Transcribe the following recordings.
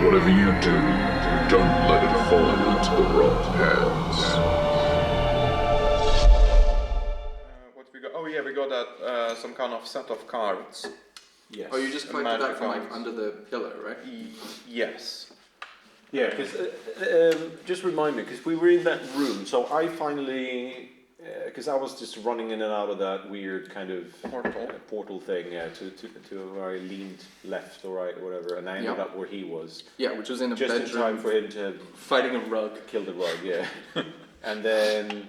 whatever you do, don't let it fall into the wrong hands. What we got? Oh yeah, we got that some kind of set of cards. Yes. Oh, you just collected that from like cards. under the pillar, right? Yes. Yeah, because just remind me, because we were in that room, so I finally, because I was just running in and out of that weird kind of portal thing, to where I leaned left or right or whatever, and I ended up where he was. Yeah, which was in a just bedroom. in time for him to fighting a rug. kill the rug, yeah. And then,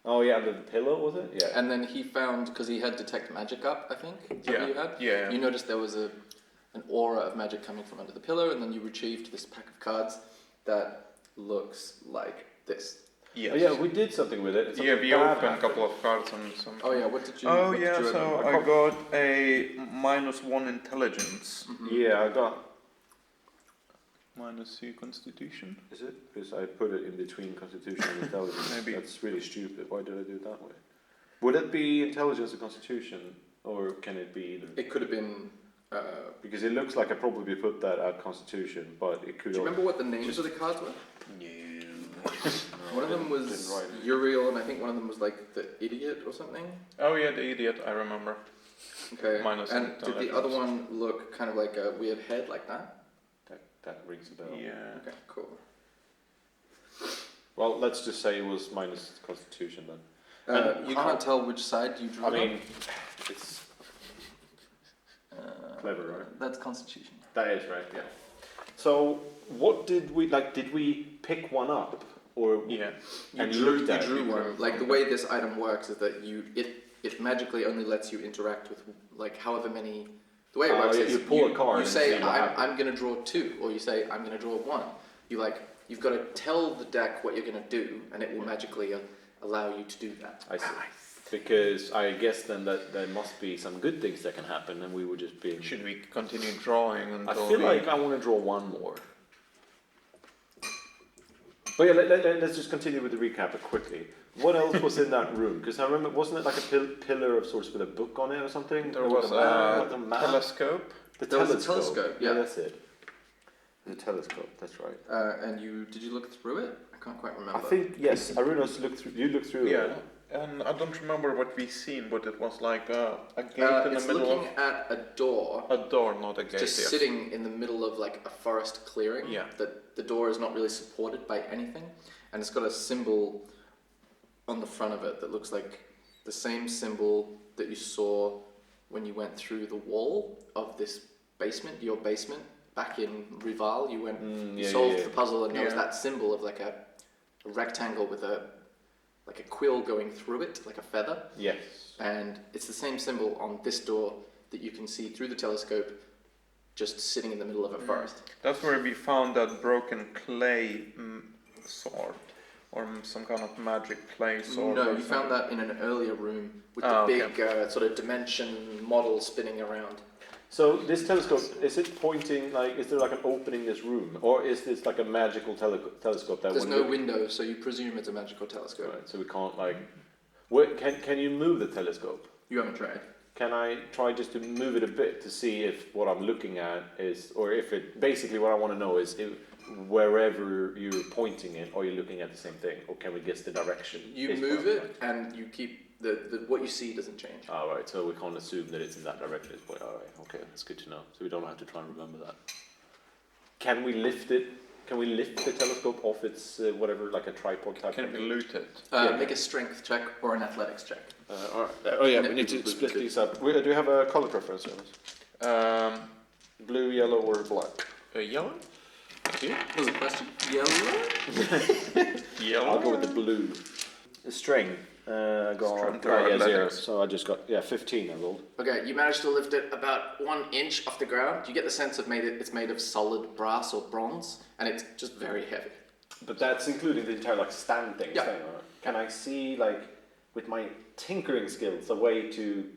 oh yeah, under the pillow, was it? Yeah. And then he found, because he had detect magic up, I think. Is that what you had? Yeah. You noticed there was an aura of magic coming from under the pillow, and then you retrieved this pack of cards that looks like this. Yes. Oh, yeah, we did something with it. Yeah, we opened a couple of cards and some. Oh yeah, what did you? Oh what did yeah, you so open? I got a -1 intelligence. Yeah, I got. -2 constitution. Is it? Because I put it in between Constitution and Intelligence. Maybe. That's really stupid. Why did I do it that way? Would it be Intelligence or Constitution, or can it be either? It could have been. Because it looks like I probably put that at Constitution, but it could. Do you remember what the names of the cards were? No. One of them was Uriel, and I think one of them was like the Idiot or something. Oh yeah, the idiot. I remember. Okay. Minus and did the other intelligence. one look kind of like a weird head like that? That rings a bell. Yeah. Okay, cool. Well, let's just say it was minus Constitution then. You can't tell which side you drew. I mean, it's clever, right? That's Constitution. That is right. Yeah. So, what did we like? Did we pick one up, or Yeah. You and drew, looked you at drew it? one. Like the way this item works is that it magically only lets you interact with like however many. The way it works is you pull a card you and say see what happens. I'm going to draw 2, or you say I'm going to draw 1. You've got to tell the deck what you're going to do, and it will magically allow you to do that. I see. Because I guess then that there must be some good things that can happen, and we would just be. Should we continue drawing I until feel like I want to draw one more. But yeah, let's just continue with the recap quickly. What else was in that room? Because I remember, wasn't it like a pillar of sorts with a book on it or something? there was a telescope. There was a telescope, yeah. That's it. The telescope, that's right. And did you look through it? I can't quite remember. I think, yes, Arunas looked through, you looked through Yeah. it. And I don't remember what we seen, but it was like a gate in the it's middle looking of at a door. a door, not a gate. Just yes. sitting in the middle of like a forest clearing. Yeah. That the door is not really supported by anything, and it's got a symbol on the front of it that looks like the same symbol that you saw when you went through the wall of this basement, your basement back in Rival. You went, you solved the puzzle, and there was that symbol of like a rectangle with a quill going through it, like a feather. Yes. And it's the same symbol on this door that you can see through the telescope, just sitting in the middle of a forest. That's where we found that broken clay sword, or some kind of magic clay sword. No, or you found something. that in an earlier room with the big sort of dimension model spinning around. So this telescope, is it pointing, like, is there like an opening in this room? Or is this like a magical telescope that There's no window, so you presume it's a magical telescope. Right, so we can't like, can you move the telescope? You haven't tried. Can I try just to move it a bit to see if what I'm looking at is, or if it, basically what I want to know is if wherever you're pointing it, are you looking at the same thing? Or can we guess the direction? You move it and you keep, what you see doesn't change. Alright, so we can't assume that it's in that direction. Alright, okay, that's good to know. So we don't have to try and remember that. Can we lift it? Can we lift the telescope off its whatever, like a tripod type? Can we loot it? Make a strength check or an athletics check. Alright. Oh yeah, we need to split these up. Do you have a color preference on this? Blue, yellow, or black? Yellow? Thank you. What was the question? Yellow? Yellow? I'll go with the blue. The strength. I got Strength or 0. athletics? So I just got 15 I rolled. Okay, you managed to lift it about 1 inch off the ground. You get the sense of it's made of solid brass or bronze, and it's just very heavy. But that's including the entire like stand thing. Yeah. Right? Can I see like with my tinkering skills a way to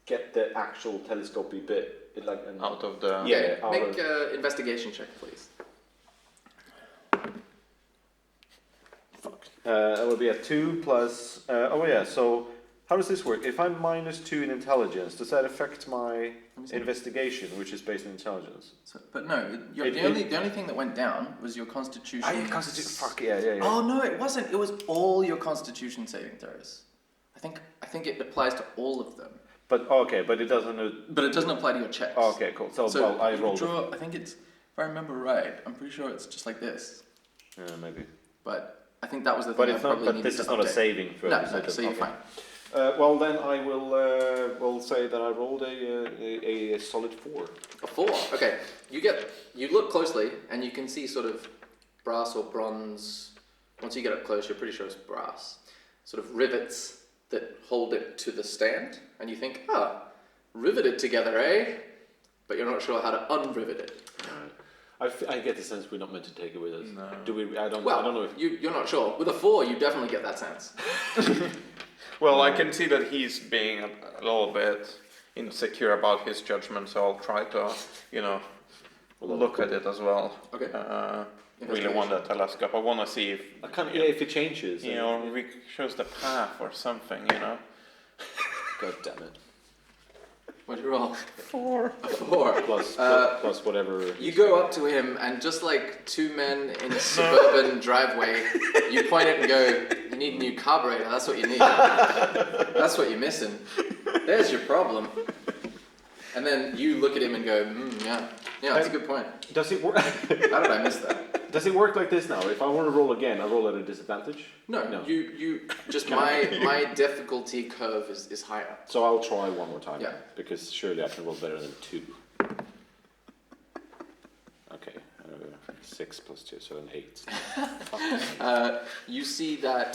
get the actual telescopy bit like Out of the... Make an investigation check, please. That would be a 2 plus. So How does this work? If I'm -2 in intelligence, does that affect my investigation, which is based on intelligence? But no, the only thing that went down was your constitution. Constitution. Fuck yeah. Oh no, it wasn't. It was all your constitution saving throws. I think it applies to all of them. But but it doesn't. But it doesn't apply to your checks. Oh, okay, cool. So well, I rolled. I think it's, if I remember right, I'm pretty sure it's just like this. Yeah, maybe. But I think that was the thing. But it's not. But this is not a saving throw. No, so you're fine. Well, then I will say that I rolled a solid 4. A 4. Okay. You look closely and you can see sort of brass or bronze. Once you get up close, you're pretty sure it's brass. Sort of rivets that hold it to the stand, and you think, riveted together, eh? But you're not sure how to unrivet it. I get the sense we're not meant to take it with us. No. Do we? I don't know if you're not sure. With a 4, you definitely get that sense. Well, I can see that he's being a little bit insecure about his judgment, so I'll try to, look at it as well. Okay. Really want that telescope. I want to see if if it changes. we shows the path or something. God damn it. What did you roll? 4. A 4. Plus whatever. You go up to him, and just like two men in a suburban driveway, you point it and go, "You need a new carburetor. That's what you need. That's what you're missing. There's your problem." And then you look at him and go, "Yeah, that's a good point. Does it work? How did I miss that?" Does it work like this now? If I want to roll again, I roll at a disadvantage? No. You just my difficulty curve is higher. So I'll try one more time. Yeah. Because surely I can roll better than 2. Okay. 6 plus 2, so an 8. You see that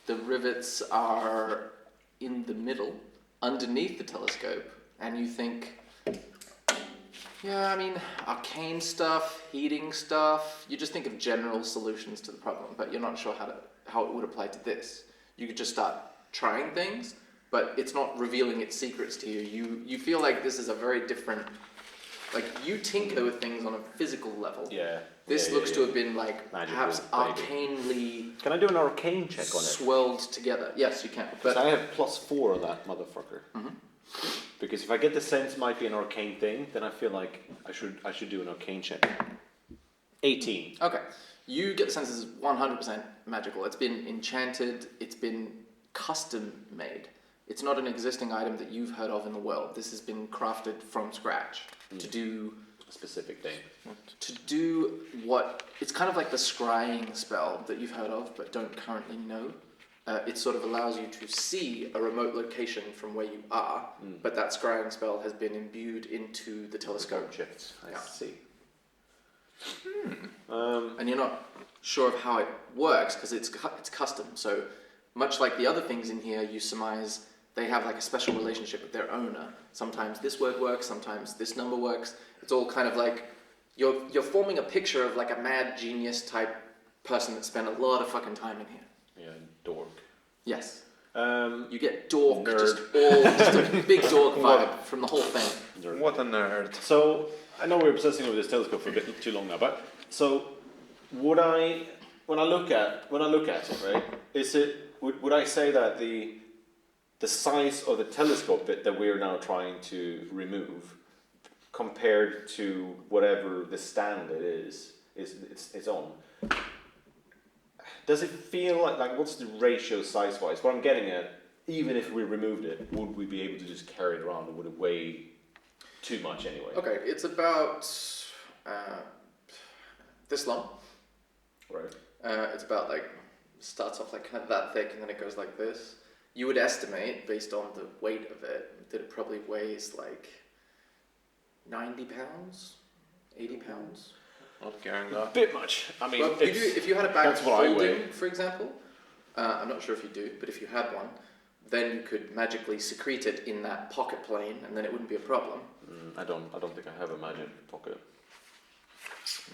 the rivets are in the middle, underneath the telescope, and you think, arcane stuff, heating stuff. You just think of general solutions to the problem, but you're not sure how it would apply to this. You could just start trying things, but it's not revealing its secrets to you. You feel like this is a very different, like you tinker with things on a physical level. Yeah. This looks to have been like magical, perhaps maybe. arcanely. Can I do an arcane check on it? Swirled together. Yes, you can. Because I have +4 on that motherfucker. Mm-hmm. Because if I get the sense might be an arcane thing, then I feel like I should do an arcane check. 18. Okay. You get the sense this is 100% magical. It's been enchanted. It's been custom made. It's not an existing item that you've heard of in the world. This has been crafted from scratch to do a specific thing. To do what it's kind of like the scrying spell that you've heard of but don't currently know. It sort of allows you to see a remote location from where you are, but that scrying spell has been imbued into the telescope. Objects. I see. And you're not sure of how it works because it's custom. So much like the other things in here, you surmise they have like a special relationship with their owner. Sometimes this word works, sometimes this number works. It's all kind of like you're forming a picture of like a mad genius type person that spent a lot of fucking time in here. Yeah, dork. Yes. You get dork, just a big dork vibe from the whole thing. Nerd. What a nerd. So I know we're obsessing over this telescope for a bit too long now, but so when I look at it, right? Would I say that the size of the telescope that we're now trying to remove compared to whatever the stand it is on? Does it feel like what's the ratio size-wise? What I'm getting at, even if we removed it, would we be able to just carry it around, or would it weigh too much anyway? Okay, it's about this long. Right. It's about like, starts off like kind of that thick and then it goes like this. You would estimate, based on the weight of it, that it probably weighs like 90 pounds, 80 pounds. Not carrying that. Bit much. I mean, well, if you had a bag that's what I folding, weigh. for example, I'm not sure if you do, but if you had one, then you could magically secrete it in that pocket plane, and then it wouldn't be a problem. I don't think I have a magic pocket.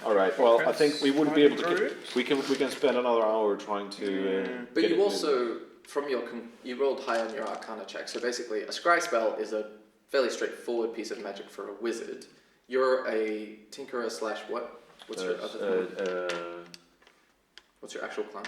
All right. Well, I think we wouldn't be able to. We can spend another hour trying to. But you also, from you rolled high on your Arcana check. So basically, a scry spell is a fairly straightforward piece of magic for a wizard. You're a tinkerer / what? What's your other? What's your actual class?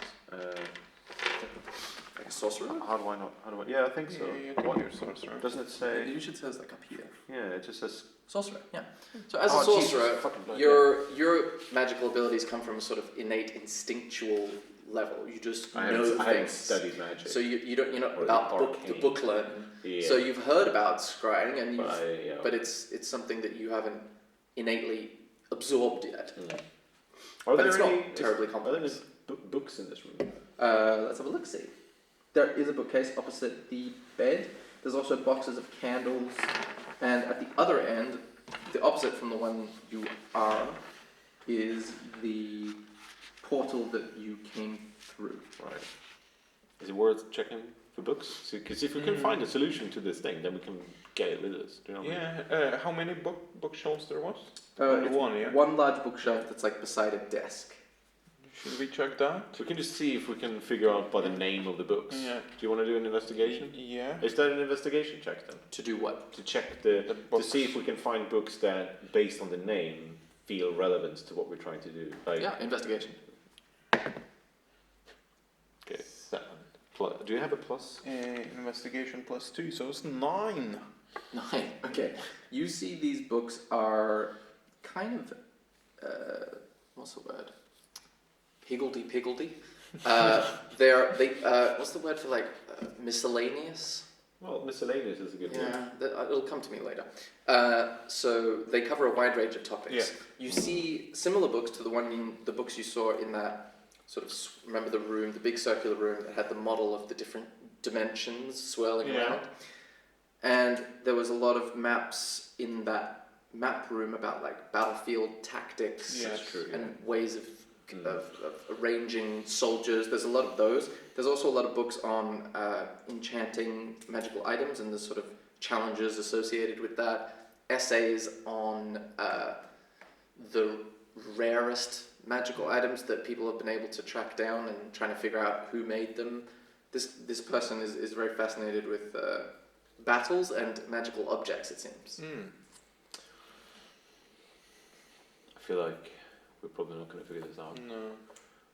Like a sorcerer? How do I not? Yeah, I think so. You can hear sorcerer. Doesn't it say? Usually it says like up here. Yeah, it just says. Sorcerer, yeah. So as a Oh, Jesus, sorcerer, fucking bloody your magical abilities come from a sort of innate instinctual level. You just I know haven't things. studied magic. So you're not Or about the arcane. book learning. Yeah. So you've heard about scrying, and But it's something that you haven't innately absorbed yet. Are But there it's any, not terribly Are there complex. any books in this room? Let's have a look. See, there is a bookcase opposite the bed. There's also boxes of candles, and at the other end, the opposite from the one you are, is the portal that you came through. Right. Is it worth checking for books? Because if we can find a solution to this thing, then we can get it with us. Do you know what I mean? Yeah. How many bookshelves there was? It's One, yeah. one large bookshelf. Shelf that's like beside a desk. Should we check that? We can just see if we can figure out by the name of the books. Yeah. Do you want to do an investigation? Yeah. Is that an investigation check then? To do what? To check The to see if we can find books that, based on the name, feel relevant to what we're trying to do. Like, Yeah, investigation. Okay. 7. Do you have a plus? Investigation +2, so it's 9. 9. Okay. You see these books are Kind of, what's the word? Higgledy-piggledy. What's the word for like miscellaneous? Well, miscellaneous is a good word. Yeah, it'll come to me later. So they cover a wide range of topics. Yeah. You see similar books to the books you saw in that sort of, remember the room, the big circular room that had the model of the different dimensions swirling Yeah. around. And there was a lot of maps in that map room about like battlefield tactics Yeah. That's true. Yeah. and ways of arranging soldiers. There's a lot of those. There's also a lot of books on enchanting magical items and the sort of challenges associated with that. Essays on the rarest magical items that people have been able to track down and trying to figure out who made them. This person is very fascinated with battles and magical objects, it seems. I feel like we're probably not going to figure this out. No.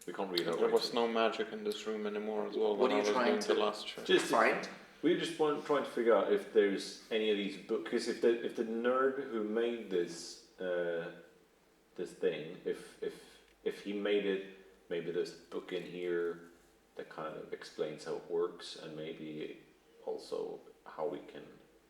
We can't read There was no magic in this room anymore as well. What when are I you was trying doing to the last check. Just Find? we just trying to figure out if there's any of these books. Because if the nerd who made this this thing, if he made it, maybe there's a book in here that kind of explains how it works, and maybe also how we can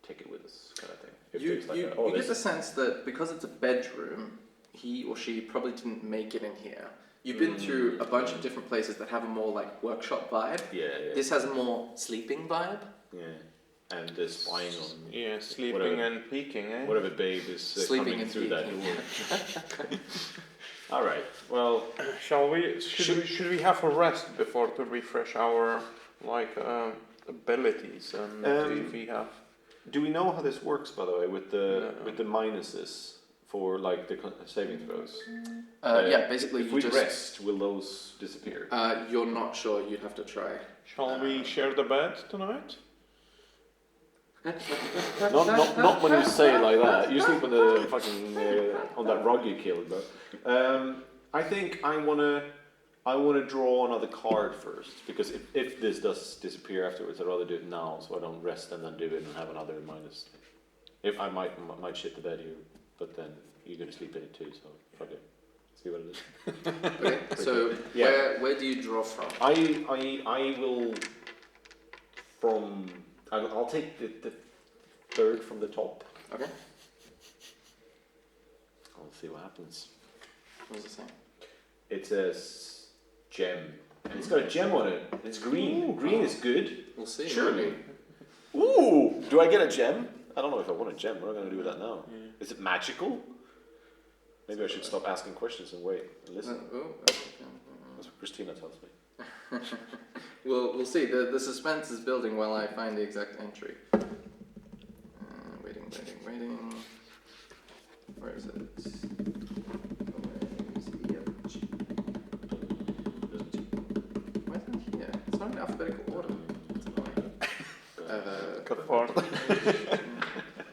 take it with us, kind of thing. If You there's like get the sense that because it's a bedroom, he or she probably didn't make it in here. You've been through a bunch of different places that have a more like workshop vibe. yeah. This has a more sleeping vibe. Yeah, and the spying on Yeah, sleeping Whatever. and peeking, eh? whatever babe is Sleeping coming and through that peeking. door. All right. Well, Shall we? Should we have a rest before to refresh our abilities and see if we have? do we know how this works, by the way, with the No. with the minuses for like the saving throws? Yeah, basically If you we just rest, will those disappear? you're not sure. You'd have to try. Shall we share the bed tonight? not when you say it like that. You sleep on the fucking on that rug you killed, but I think I wanna draw another card first, because if this does disappear afterwards, I'd rather do it now so I don't rest and then do it and have another minus. If I might shit the bed here, but then you're gonna sleep in it too, so fuck it. See what it is. Okay, so Yeah. where do you draw from? I will I'll take the third from the top. Okay, I'll see what happens. what does it say? It says gem. And it's got a gem on it. It's green. Ooh. Green is good. We'll see. Surely. Ooh! Do I get a gem? I don't know if I want a gem. What am I going to do with that now? Is it magical? Maybe I should stop asking questions and wait and listen. That's what Christina tells me. We'll see. The suspense is building while I find the exact entry. Waiting. Where is it? Why isn't it here? It's not in alphabetical order. It's annoying. Cut apart.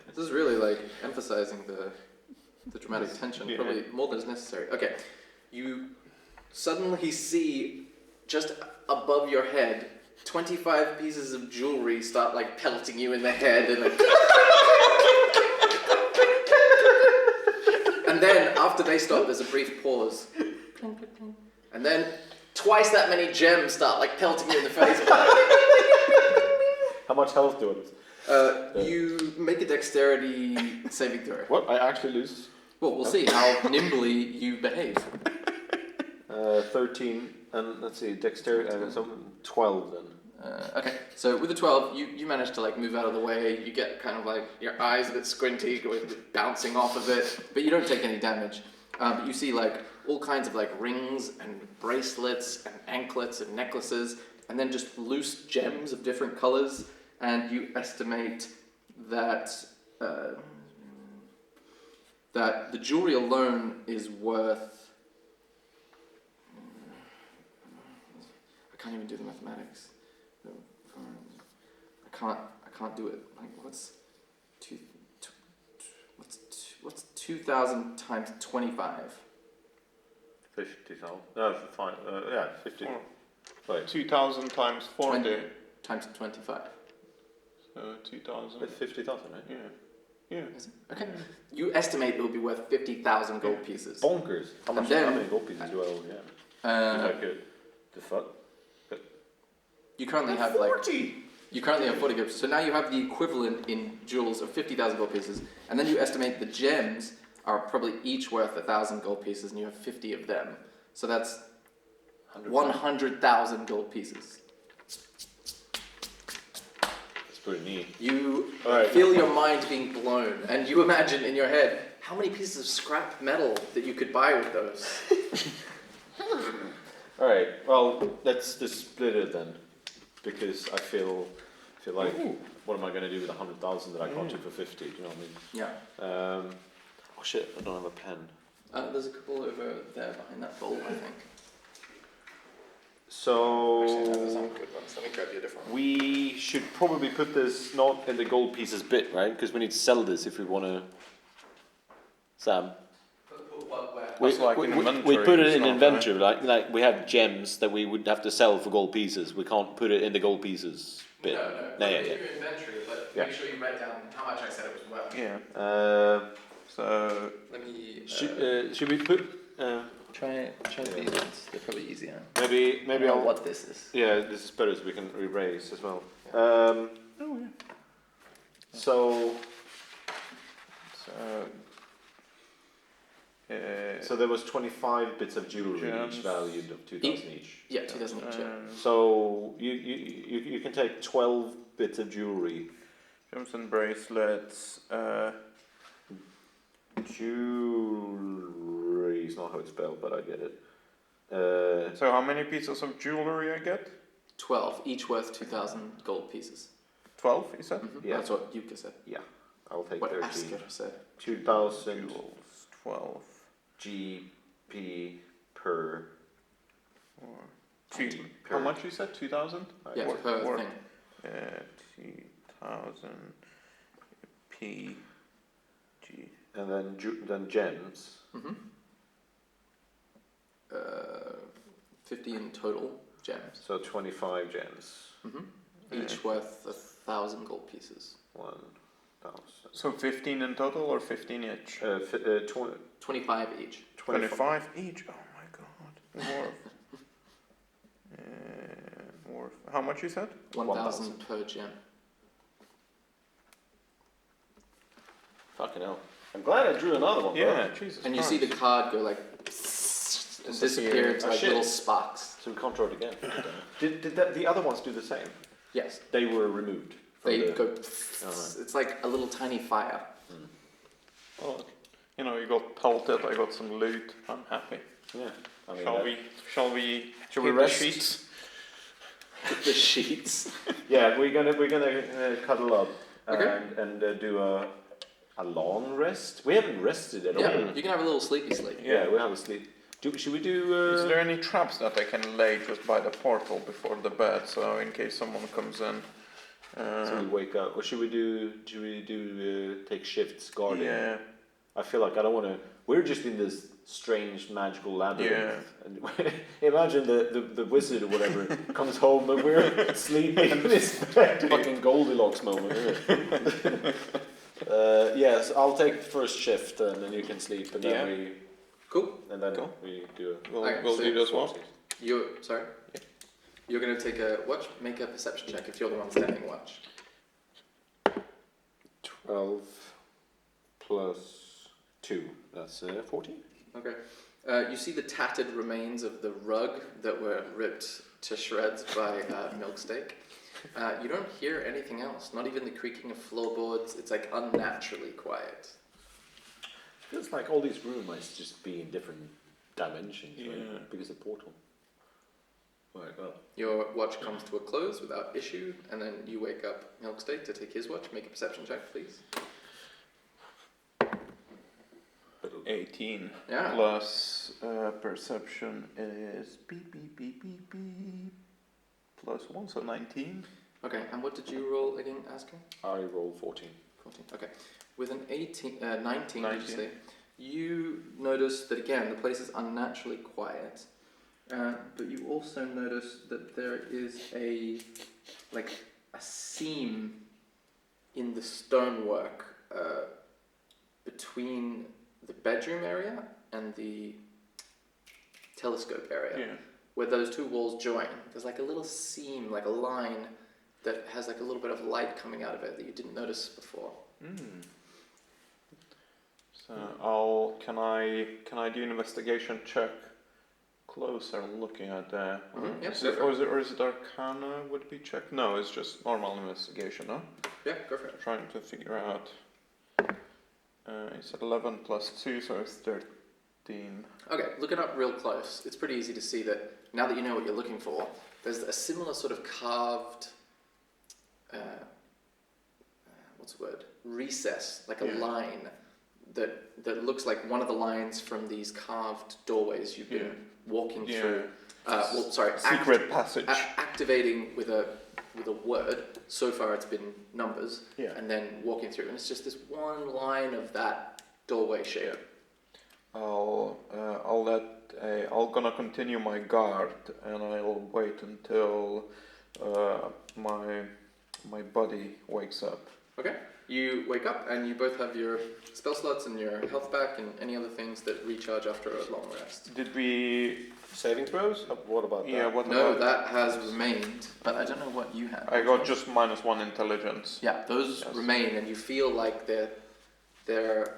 This is really like emphasizing the dramatic tension, Yeah. probably more than is necessary. Okay, you suddenly see just above your head 25 pieces of jewelry start like pelting you in the head and like and then after they stop there's a brief pause. And then twice that many gems start like pelting you in the face. How much health do I lose? You make a dexterity saving throw. What? I actually lose? Well, we'll see how nimbly you behave. 13, and let's see, dexterity, so 12 then. Okay, so with the 12, you manage to like move out of the way. You get kind of like your eyes a bit squinty, bouncing off of it, but you don't take any damage. But you see like all kinds of like rings and bracelets and anklets and necklaces, and then just loose gems of different colors. And you estimate that that the jewelry alone is worth. I can't even do the mathematics. I can't do it. Like what's 2,000 times 25? 50,000. No, fine. Yeah, 50. Wait. 2,000 times 40. Times 25. So 2,000. That's 50,000, right? Yeah. Yeah. Is it? Okay. You estimate it will be worth 50,000 gold pieces. Bonkers. How And much? then- How many gold pieces do I owe? Yeah. Like the fuck. You currently have 40. You currently have 40 gold pieces. So now you have the equivalent in jewels of 50,000 gold pieces, and then you estimate the gems are probably each worth 1,000 gold pieces, and you have 50 of them. So that's 100,000 gold pieces. It's pretty neat. You Alright. feel your mind being blown, and you imagine in your head how many pieces of scrap metal that you could buy with those. All right. Well, let's just split it then, because I feel like what am I going to do with 100,000 that I got you for 50? Do you know what I mean? Yeah. Oh shit! I don't have a pen. There's a couple over there behind that bowl, I think. So good ones. Let me grab you a different one. we should probably put this not in the gold pieces bit, right? Because we need to sell this if we want to. Sam. That's like an we inventory, put it it's in not, inventory, like we have gems that we would have to sell for gold pieces. We can't put it in the gold pieces bit. No, yeah. your inventory, but Yeah. make sure you write down how much I said it was worth. Yeah. So Let me Should we put try these ones. They're probably easier. maybe I'll what this is. yeah, this is better so we can erase as well. So there was 25 bits of jewelry Gems. each valued of 2,000 each. Yeah, 2,000 each. Yeah. So you can take 12 bits of jewelry. gems and bracelets. Jewelry is not how it's spelled, but I get it. So how many pieces of jewelry I get? 12, each worth 2,000 gold pieces. 12, you said? Yeah. That's what Yuka said. Yeah, I'll take What 13. Asker said. 2,000 Jewels, 12. GP per. Or two. How much you said? 2,000? Yeah, Work- per work. thing. 2,000 PG. And then gems. Mm-hmm. 50 in total gems. So 25 gems. Mm-hmm. Each worth 1,000 gold pieces. 1,000. So 15 in total or 15 each? 25 each. 25 each? Oh my god. Worth. How much you said? 1,000 per gem. Fucking hell. I'm glad I drew another one. Yeah, Bro. Jesus. And you see the card go like and disappear into Oh, like shit. little sparks. So we can't draw it again. did the other ones do the same? Yes. They were removed. From They the... go. Alright. It's like a little tiny fire. Well, you know, you got pelted, I got some loot. I'm happy. Yeah. I mean, Shall we Shall hit we the rest? sheets? The sheets. Yeah, we're gonna cuddle up Okay. and do a long rest. We haven't rested at Yeah, all. you can have a little sleepy sleep. Yeah, we have a sleep. Should we do? Is there any traps that I can lay just by the portal before the bed, so in case someone comes in? So we wake up, or should we do? Take shifts guarding? Yeah. I feel like I don't want to. We're just in this strange magical labyrinth. And imagine the wizard or whatever comes home and we're sleeping in his bed. Fucking Goldilocks moment, isn't it? Yes, I'll take the first shift and then you can sleep and then we we do We'll do this one. Sorry? Yeah. You're going to take a watch, make a perception check if you're the one standing watch. 12 plus 2, that's 14. Okay. You see the tattered remains of the rug that were ripped to shreds by Milksteak. You don't hear anything else, not even the creaking of floorboards. It's like unnaturally quiet. Feels like all these rooms must just be in different dimensions, right? Because of the portal. Right, well. Your watch comes to a close without issue, and then you wake up Milksteak to take his watch. Make a perception check, please. 18 Yeah. plus perception is beep beep beep beep beep plus 1, so 19. Okay, and what did you roll again, Asker? I rolled 14. 14, okay. With an 19, did you say? You notice that again, the place is unnaturally quiet, but you also notice that there is a seam in the stonework between the bedroom area and the telescope area, where those two walls join. There's like a little seam, like a line that has like a little bit of light coming out of it that you didn't notice before. So can I do an investigation check closer looking at the Yep, or is it Arcana would be checked? No, it's just normal investigation, no? Yeah, go for it. Trying to figure out. It's 11 plus 2, so it's 13. Okay, look it up real close. It's pretty easy to see that now that you know what you're looking for, there's a similar sort of carved, recess, like a line that looks like one of the lines from these carved doorways you've been walking through. Secret passage. Activating with a word. So far, it's been numbers, and then walking through, and it's just this one line of that doorway shape. I'm gonna continue my guard, and I'll wait until my buddy wakes up. Okay. You wake up, and you both have your spell slots and your health back, and any other things that recharge after a long rest. Did we saving throws? What about that? Yeah. What No, about that has remained, but I don't know what you had. I got just -1 intelligence. Yeah, those remain, and you feel like they don't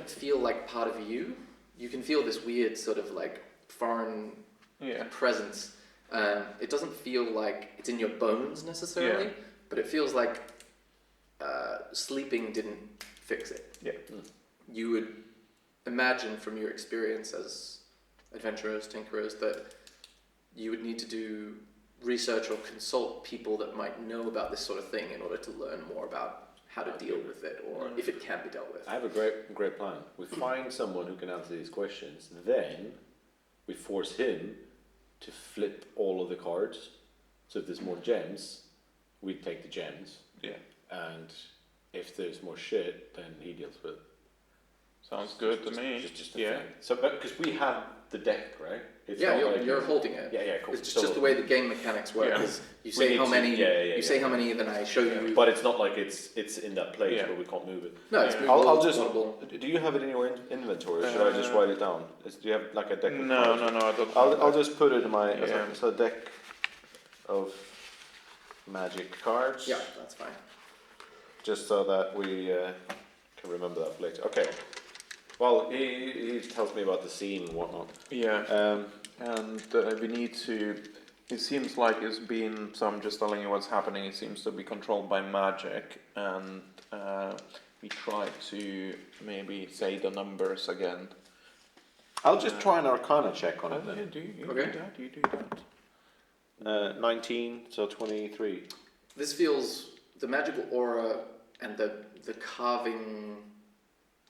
feel like part of you. You can feel this weird sort of like foreign presence. It doesn't feel like it's in your bones necessarily, but it feels like sleeping didn't fix it. Yeah. You would imagine from your experience as adventurers, tinkerers, that you would need to do research or consult people that might know about this sort of thing in order to learn more about how to deal with it, or if it can be dealt with. I have a great plan. We find someone who can answer these questions, then we force him to flip all of the cards. So if there's more gems, we take the gems. Yeah. And if there's more shit, then he deals with it. Sounds good to me. Just a thing. So, because we have the deck, right? It's You're holding it. Yeah, cool. It's just the way the game mechanics work. Is you say how many, how many, then I show you. But it's not like it's in that place where we can't move it. No, it's movable. I'll just. Do you have it in your inventory? Or should I just write it down? Do you have like a deck? No, I don't. I'll just put it in my so deck of magic cards. Yeah, that's fine. Just so that we can remember that later. Okay. Well, he tells me about the scene and whatnot. Yeah. And we need to. It seems like it's been. So I'm just telling you what's happening. It seems to be controlled by magic, and we try to maybe say the numbers again. I'll just try an Arcana check on it then. Yeah, do you do that? 19, so 23. This feels the magical aura and the carving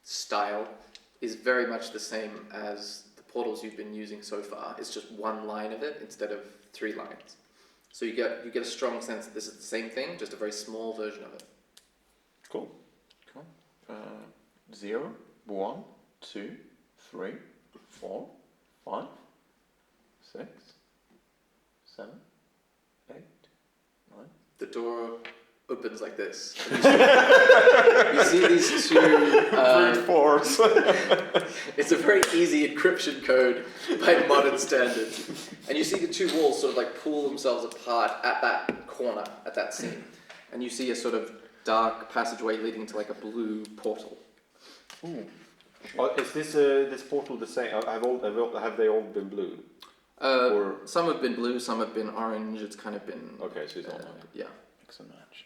style is very much the same as the portals you've been using so far. It's just one line of it instead of 3 lines. So you get a strong sense that this is the same thing, just a very small version of it. Cool. 0, 1, 2, 3, 4, 5, 6, 7, 8, 9. The door opens like this. You see these two. Brute force. It's a very easy encryption code by modern standards. And you see the two walls sort of like pull themselves apart at that corner, at that seam. And you see a sort of dark passageway leading to like a blue portal. Ooh. Is this portal the same? Have they all been blue? Or Some have been blue, some have been orange. It's kind of been. okay, so it's not yeah. Mix and match.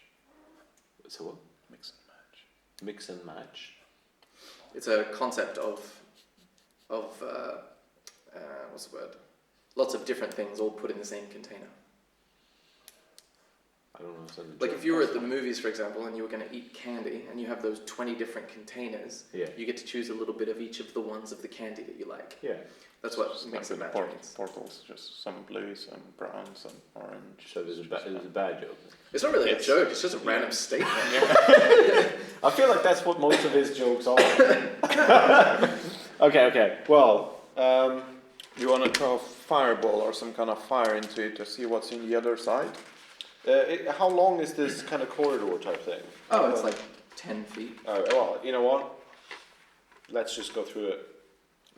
So what? Mix and match. Mix and match. It's a concept of what's the word? Lots of different things all put in the same container. I don't know. Like if you were at the movies, for example, and you were going to eat candy, and you have those 20 different containers, Yeah. you get to choose a little bit of each of the ones of the candy that you like. Yeah. That's what Just mix like and the match means. portals, just some blue, some brown, some orange. So there's a bad joke. It's not really It's- a joke, it's just a random statement. I feel like that's what most of his jokes are. Okay. Well, You want to throw a fireball or some kind of fire into it to see what's in the other side? how long is this kind of corridor type thing? Oh, it's like 10 feet. Well, you know what? Let's just go through it.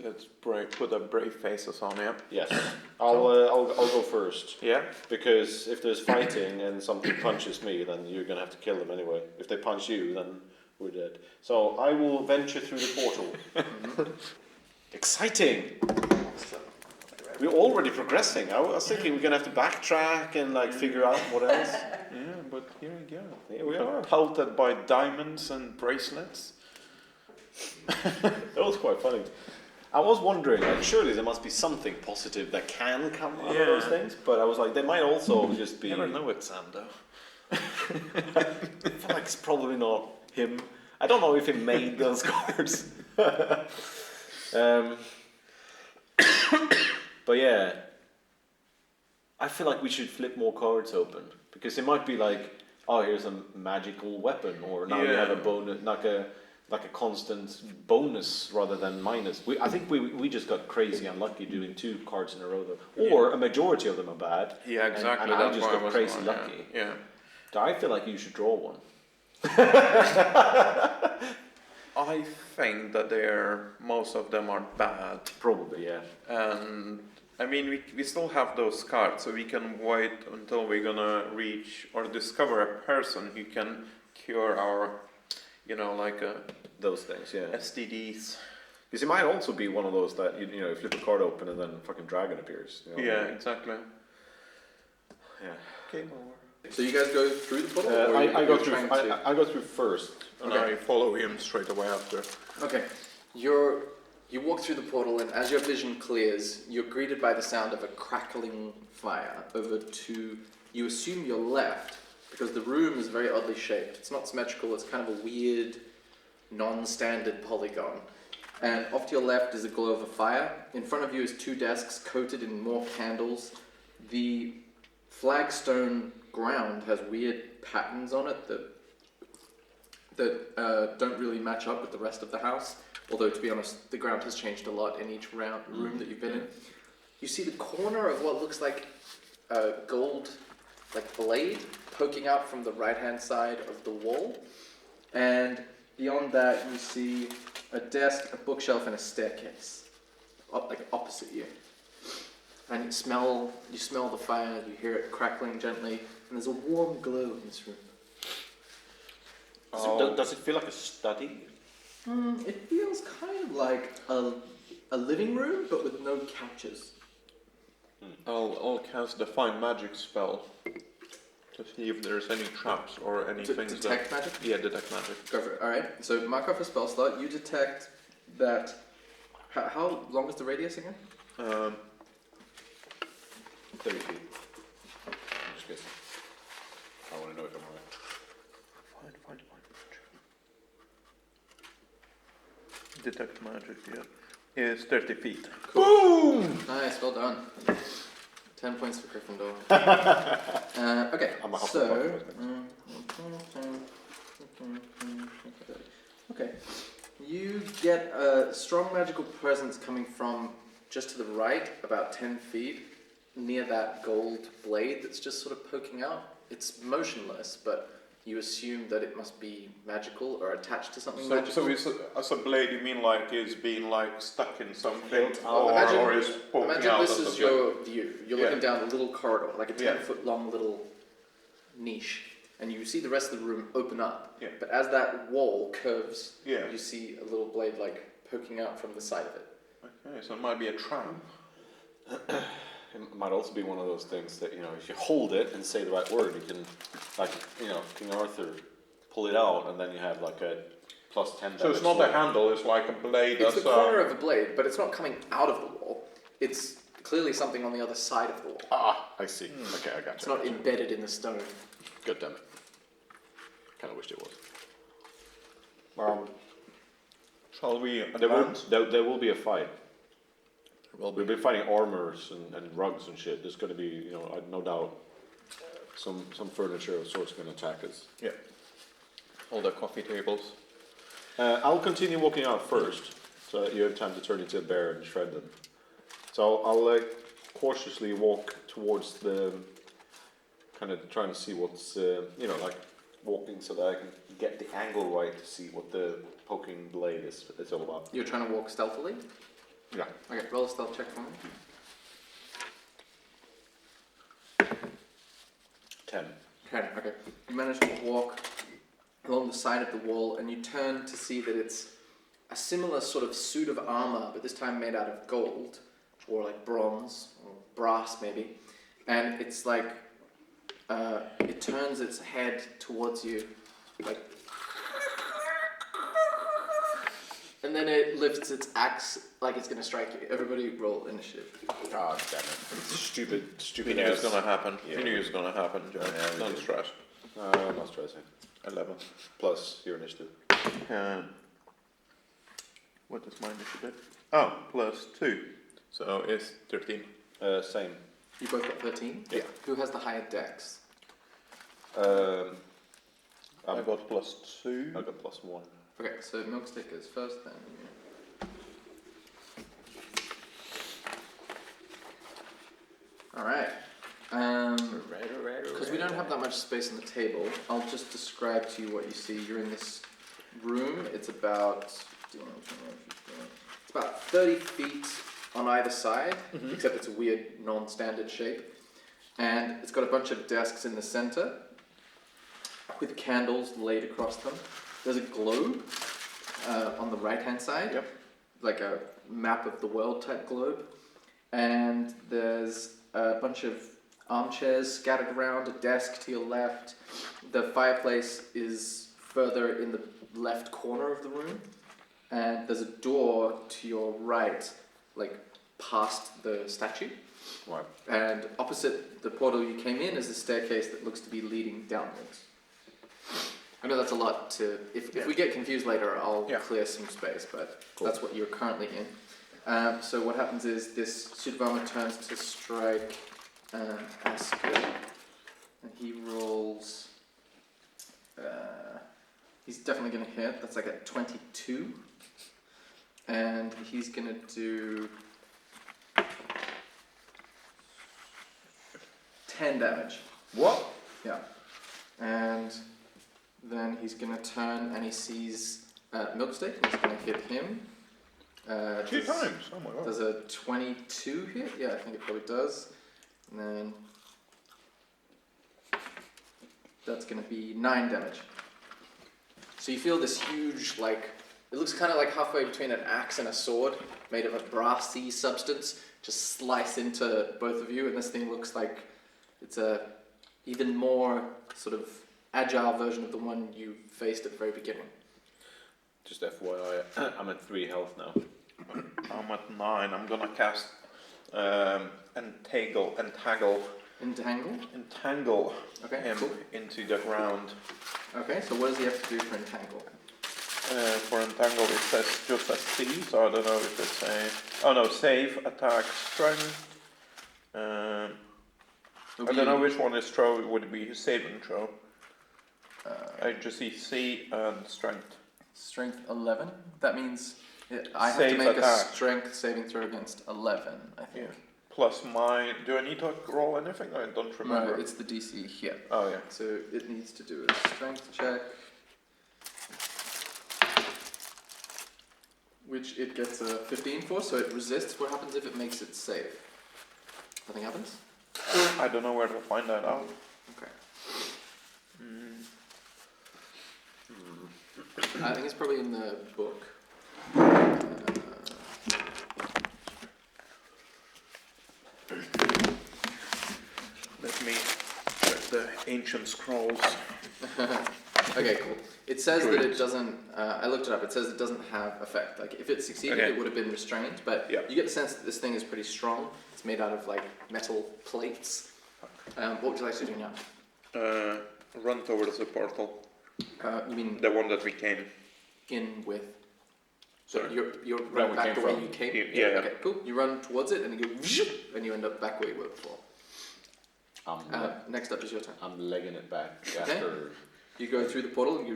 Let's put a brave faces on it. Yes. I'll go first. Yeah. Because if there's fighting and something punches me, then you're gonna have to kill them anyway. If they punch you, then we're dead. So I will venture through the portal. Exciting! We're already progressing. I was thinking we're gonna have to backtrack and like figure out what else. Yeah, but here we go. Here we are. Pelted by diamonds and bracelets. That was quite funny. I was wondering, like, surely there must be something positive that can come out of those Yeah. things, but I was like, they might also just be. You never know with Sam though. I feel like it's probably not him. I don't know if he made those cards. But yeah, I feel like we should flip more cards open because it might be like, oh, here's a magical weapon, or now you have a bonus, like a constant bonus rather than minus. I think we just got crazy unlucky doing 2 cards in a row though, or a majority of them are bad. Yeah, exactly. And I that's just why I got was crazy going, lucky. Yeah. So I feel like you should draw one. I think that most of them are bad. Probably, yeah. And I mean, we still have those cards, so we can wait until we're gonna reach or discover a person who can cure our, Those things, yeah. STDs. Because it might also be one of those that you know, you flip a card open and then fucking dragon appears. You know? Yeah, exactly. Yeah. Game over. So you guys go through the portal? or I you're go through. trying to- I go through first. And Okay. I follow him straight away after. Okay, you walk through the portal, and as your vision clears, you're greeted by the sound of a crackling fire over to, you assume, your left, because the room is very oddly shaped. It's not symmetrical, it's kind of a weird, non-standard polygon. And off to your left is a glow of a fire. In front of you is 2 desks coated in more candles. The flagstone ground has weird patterns on it that don't really match up with the rest of the house. Although, to be honest, the ground has changed a lot in each room that you've been in. You see the corner of what looks like a gold blade poking out from the right-hand side of the wall. And beyond that, you see a desk, a bookshelf, and a staircase opposite you. And you smell the fire, you hear it crackling gently, and there's a warm glow in this room. Does it feel like a study? It feels kind of like a living room, but with no couches. I'll cast the Find Magic spell to see if there's any traps or any To things detect magic? Yeah, detect magic. Go for it. Alright, so mark off a spell slot. You detect that. How long is the radius again? 30 feet. I'm just guessing. I want to know if I'm right. Find. Detect magic, yeah. Is 30 feet. Boom! Nice, well done. 10 points for Gryffindor. Okay, I'm a Hufflepuff, so. I think. Okay. You get a strong magical presence coming from just to the right, about 10 feet, near that gold blade that's just sort of poking out. It's motionless, but you assume that it must be magical or attached to something So magical. it's as a blade, you mean like it's being like stuck in something, Well, or is poking imagine out this of is the blade? your view. You're looking down a little corridor, like a 10-foot long little niche, and you see the rest of the room open up. Yeah. But as that wall curves, Yeah. you see a little blade like poking out from the side of it. Okay, so it might be a trap. It might also be one of those things that, if you hold it and say the right word, you can, like, King Arthur, pull it out, and then you have like a plus 10 damage. So it's not a handle, it's like a blade. It's that's the corner of a blade, but it's not coming out of the wall. It's clearly something on the other side of the wall. I see. Okay, I got you. It's not embedded in the stone. God damn it. Kind of wished it was. Shall we There advance? will be a fight. We've been fighting armors and rugs and shit. There's going to be, no doubt, some furniture of sorts going to attack us. Yeah. All the coffee tables. I'll continue walking out first, so that you have time to turn into a bear and shred them. So I'll cautiously walk towards the, kind of trying to see what's, like walking so that I can get the angle right to see what the poking blade is all about. You're trying to walk stealthily? Yeah. Okay, roll a stealth check for me. 10. 10, okay. You manage to walk along the side of the wall and you turn to see that it's a similar sort of suit of armor, but this time made out of gold, or like bronze, or brass maybe. And it's like, it turns its head towards you, like, and then it lifts its axe like it's gonna strike you. Everybody roll initiative. God damn it. Stupid You knew it was ass. gonna happen. Yeah. You knew it was gonna happen, Joe. Yeah, we Don't did. stress. I'm not stressing. 11. Plus your initiative. What is my initiative? Oh, plus 2. So it's 13. Same. You both got 13? Yeah. Who has the higher dex? I got plus 2. I got plus 1. Okay, so Milkstick is first then. Alright. Because we don't have that much space on the table, I'll just describe to you what you see. You're in this room. It's about 30 feet on either side, except it's a weird non-standard shape. And it's got a bunch of desks in the center with candles laid across them. There's a globe on the right-hand side, like a map of the world type globe. And there's a bunch of armchairs scattered around, a desk to your left. The fireplace is further in the left corner of the room. And there's a door to your right, like past the statue. Right. And opposite the portal you came in is a staircase that looks to be leading downwards. I know that's a lot to... If we get confused later, I'll clear some space, but that's what you're currently in. So what happens is this suit of armor turns to strike Asker, and he rolls... he's definitely going to hit. That's like a 22. And he's going to do 10 damage. What? Yeah. And then he's going to turn and he sees Milkstick and he's going to hit him. 2 times. Oh my god. Does a 22 hit? Yeah, I think it probably does. And then that's going to be 9 damage. So you feel this huge, like, it looks kind of like halfway between an axe and a sword, made of a brassy substance, just slice into both of you, and this thing looks like it's a even more sort of agile version of the one you faced at the very beginning. Just FYI, I'm at 3 health now. I'm at 9. I'm gonna cast entangle Entangle? Okay, him cool. into the ground. Okay, so what does he have to do for entangle? For entangle, it says just a C, so I don't know if it's a... Oh no, save, attack, strength. I don't know which one is throw. Would it be saving throw? I just see C and strength. Strength 11. That means I have Save to make attack. a strength saving throw against 11, I think. Yeah. Plus my. Do I need to roll anything? I don't remember. No, it's the DC here. Oh yeah. So it needs to do a strength check, which it gets a 15 for, so it resists. What happens if it makes it save? Nothing happens? I don't know where to find that out. Okay. I think it's probably in the book. Let me check the ancient scrolls. Okay, cool. It says that it doesn't. I looked it up. It says it doesn't have effect. Like if it succeeded, Okay. it would have been restrained. But Yeah. you get the sense that this thing is pretty strong. It's made out of like metal plates. What would you like to do now? Run towards the portal. You mean The one that we came. in with? So Sorry. you're Where running we back came the way from. you came. Yeah. Okay, cool. You run towards it and you go, and you end up back where you were before. Next up is your turn. I'm legging it back Okay. after. You go through the portal and you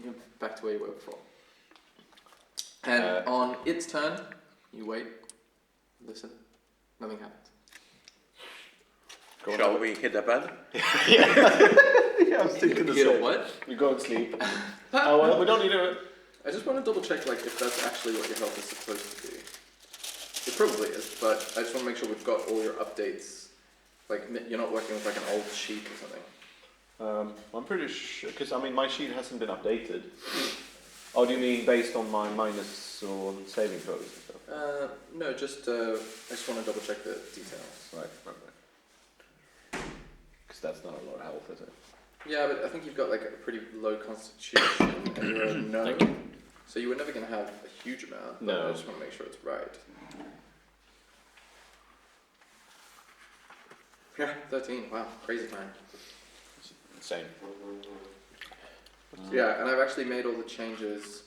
go back to where you were before. And on its turn, you wait, listen, nothing happens. Shall we hit the bed? Yeah, I was thinking the Hit a same. what? You go and sleep. Oh well, we don't need to. I just want to double check like if that's actually what your health is supposed to be. It probably is, but I just want to make sure we've got all your updates. Like you're not working with like an old sheet or something. I'm pretty sure because I mean my sheet hasn't been updated. Oh, do you mean based on my minus on saving throws and stuff? No, just I just want to double check the details. Right. Because that's not a lot of health, is it? Yeah, but I think you've got like a pretty low constitution and you're a no. Thank you. So you were never going to have a huge amount, but No. I just want to make sure it's right. Yeah, 13. Wow, crazy time. Same. Yeah, and I've actually made all the changes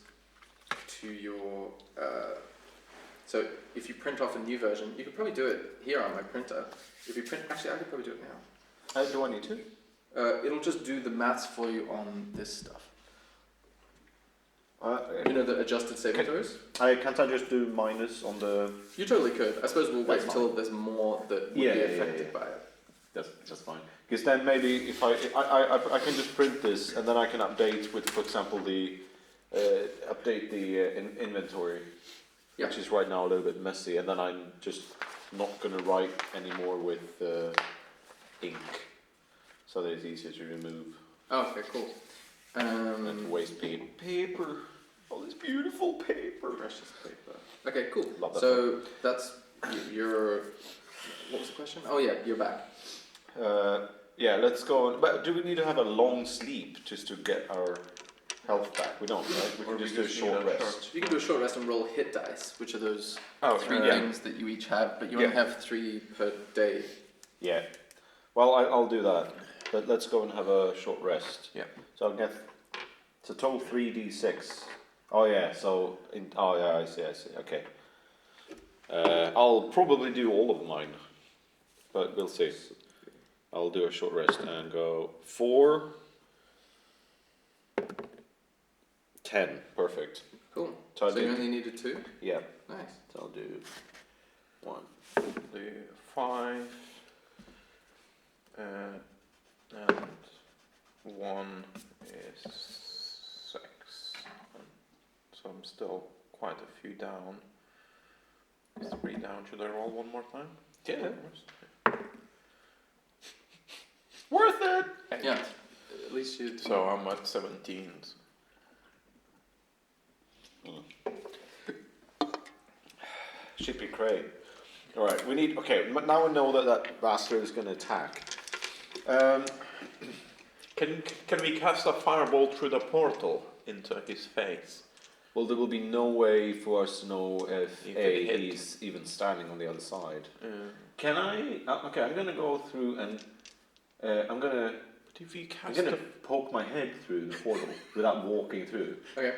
to your. So if you print off a new version, you could probably do it here on my printer. If you print, actually, I could probably do it now. Do I need to? It'll just do the maths for you on this stuff. Okay. You know the adjusted saving throws? Can't I just do minus on the? You totally could. I suppose we'll wait That's until there's more that would be affected by it. That's fine. Because then maybe if I can just print this and then I can update with, for example, the update the inventory, Yeah. which is right now a little bit messy, and then I'm just not gonna write anymore with ink, so that it's easier to remove Oh, okay, cool. and to waste paper. All this beautiful paper. Precious paper. Okay, cool. Love that So that's your. What was the question? Oh yeah, you're back. Yeah, let's go on. But do we need to have a long sleep just to get our health back? We don't, right? We Or can just we do a just short need a rest. You can do a short rest and roll hit dice, which are those Oh, three yeah. things that you each have, but you Yeah. only have 3 per day. Yeah. Well, I'll do that. But let's go and have a short rest. Yeah. So I'll get. It's a total 3d6. Oh yeah. So I see. Okay. I'll probably do all of mine, but we'll see. I'll do a short rest and go 4, 10. Perfect. Cool. So I So you did. only needed 2? Yeah. Nice. So I'll do 1. Do 5. And 1 is 6. So I'm still quite a few down. Is 3 down. Should I roll one more time? Yeah. Worth it! Yeah. At least you. So I'm at 17. Should be great. All right, we need. Okay, now we know that bastard is going to attack. Can we cast a firebolt through the portal into his face? Well, there will be no way for us to know if You can hit. he's even standing on the other side. Yeah. Can I? Okay, I'm going to go through and I'm going to But if you I'm cast gonna poke my head through the portal without walking through. Okay.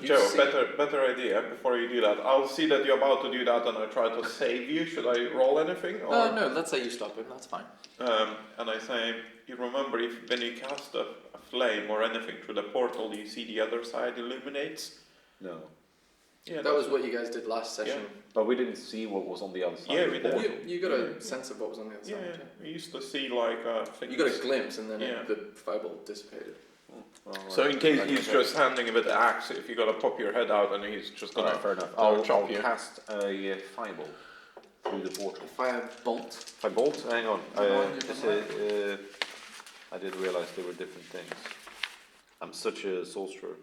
You Joe, see- better idea. Before you do that, I'll see that you're about to do that, and I try to save you. Should I roll anything? Or? No, let's say you stop him, that's fine. And I say, you remember if when you cast a flame or anything through the portal, you see the other side illuminates. No. Yeah, That was what you guys did last session. But we didn't see what was on the other side. Yeah, of we the did. portal. You got a sense of what was on the other Yeah, side. we used to see like things. You got a glimpse, and then Yeah. the fireball dissipated. So in case Okay, he's just handing him with the axe, if you gotta pop your head out and he's just gonna Alright, fair enough. gonna I'll chop you. cast a fireball through the portal. Firebolt. If I bolt, hang on. Is that the one you're doing I didn't realize they were different things. I'm such a sorcerer.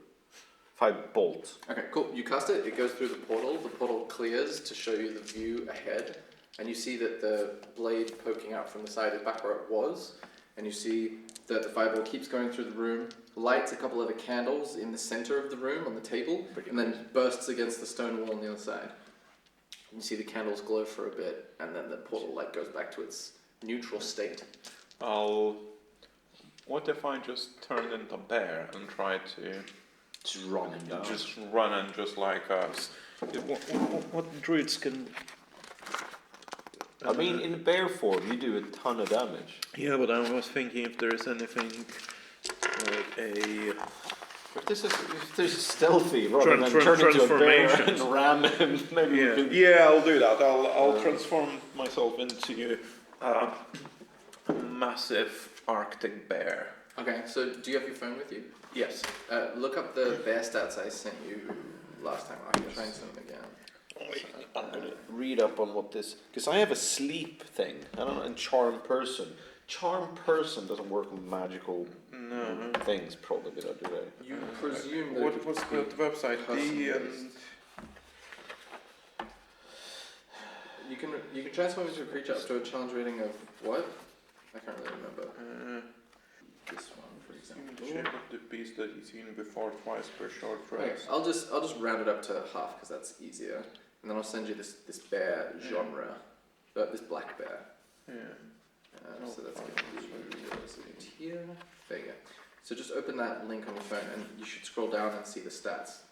If I bolt, Okay, cool. You cast it, it goes through the portal clears to show you the view ahead, and you see that the blade poking out from the side is back where it was, and you see that the fireball keeps going through the room, lights a couple of the candles in the center of the room on the table, and then bursts against the stone wall on the other side. You see the candles glow for a bit, and then the portal light goes back to its neutral state. What if I just turned into bear and tried to just run down. just run and just like us? What druids can? I mean, in bear form, you do a ton of damage. Yeah, but I was thinking if there is anything like a. If this is stealthy, rather than turn into a bear and transformations. ram him, maybe we can... Yeah, I'll do that. I'll transform myself into a massive Arctic bear. Okay, so do you have your phone with you? Yes. Look up the bear stats I sent you last time. I can try and send them again. I'm gonna read up on what this... Because I have a sleep thing, I don't know, and charm person. Charm person doesn't work with magical things, probably, do they? You presume that What was the website? D and you can transform into a creature up to a challenge rating of what? I can't really remember. This one, for example. shape of the beast that you've seen before twice per short Okay, rest. I'll just round it up to half because that's easier, and then I'll send you this bear genre, this black bear. Yeah. So that's going to be here. There you go. So just open that link on your phone, and you should scroll down and see the stats.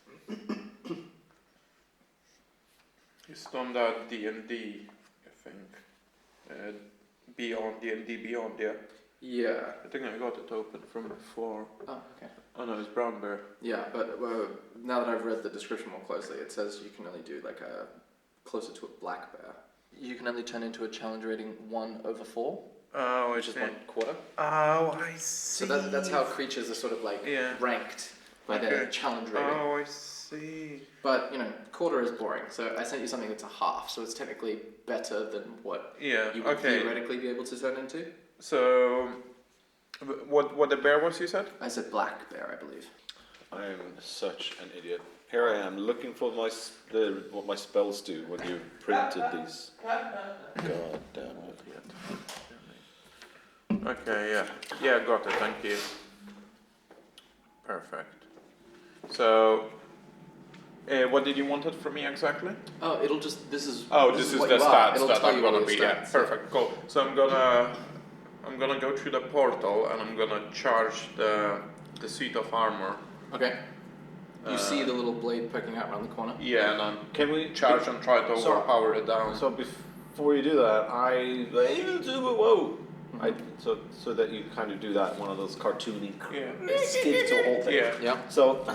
It's on that D&D, I think. Beyond, D&D Beyond, yeah. Yeah. I think I got it open from before. Oh, okay. Oh no, it's brown bear. Yeah, but now that I've read the description more closely, it says you can only do like a closer to a black bear. You can only turn into a challenge rating 1/4, Oh, which is 1/4. Oh, I see. So that's how creatures are sort of like ranked by their challenge rating. Oh, I see. But quarter is boring, so I sent you something that's a half, so it's technically better than what Yeah, you would okay. theoretically be able to turn into. So, what the bear was, you said? I said black bear, I believe. I am such an idiot. Here I am looking for what my spells do when you printed these. God damn it. Okay, yeah, got it. Thank you. Perfect. So, what did you want it from me exactly? Oh, it'll just this is This is what the you are. stats It'll that tell I'm you all gonna your be. Yeah, stats. perfect. Cool. So I'm gonna go through the portal and I'm gonna charge the suit of armor. Okay. You see the little blade poking out around the corner? Yeah, and I'm Can we charge and try to So- overpower it down. So before you do that, so that you kind of do that one of those cartoony skip to a whole thing. Yeah. Yeah. So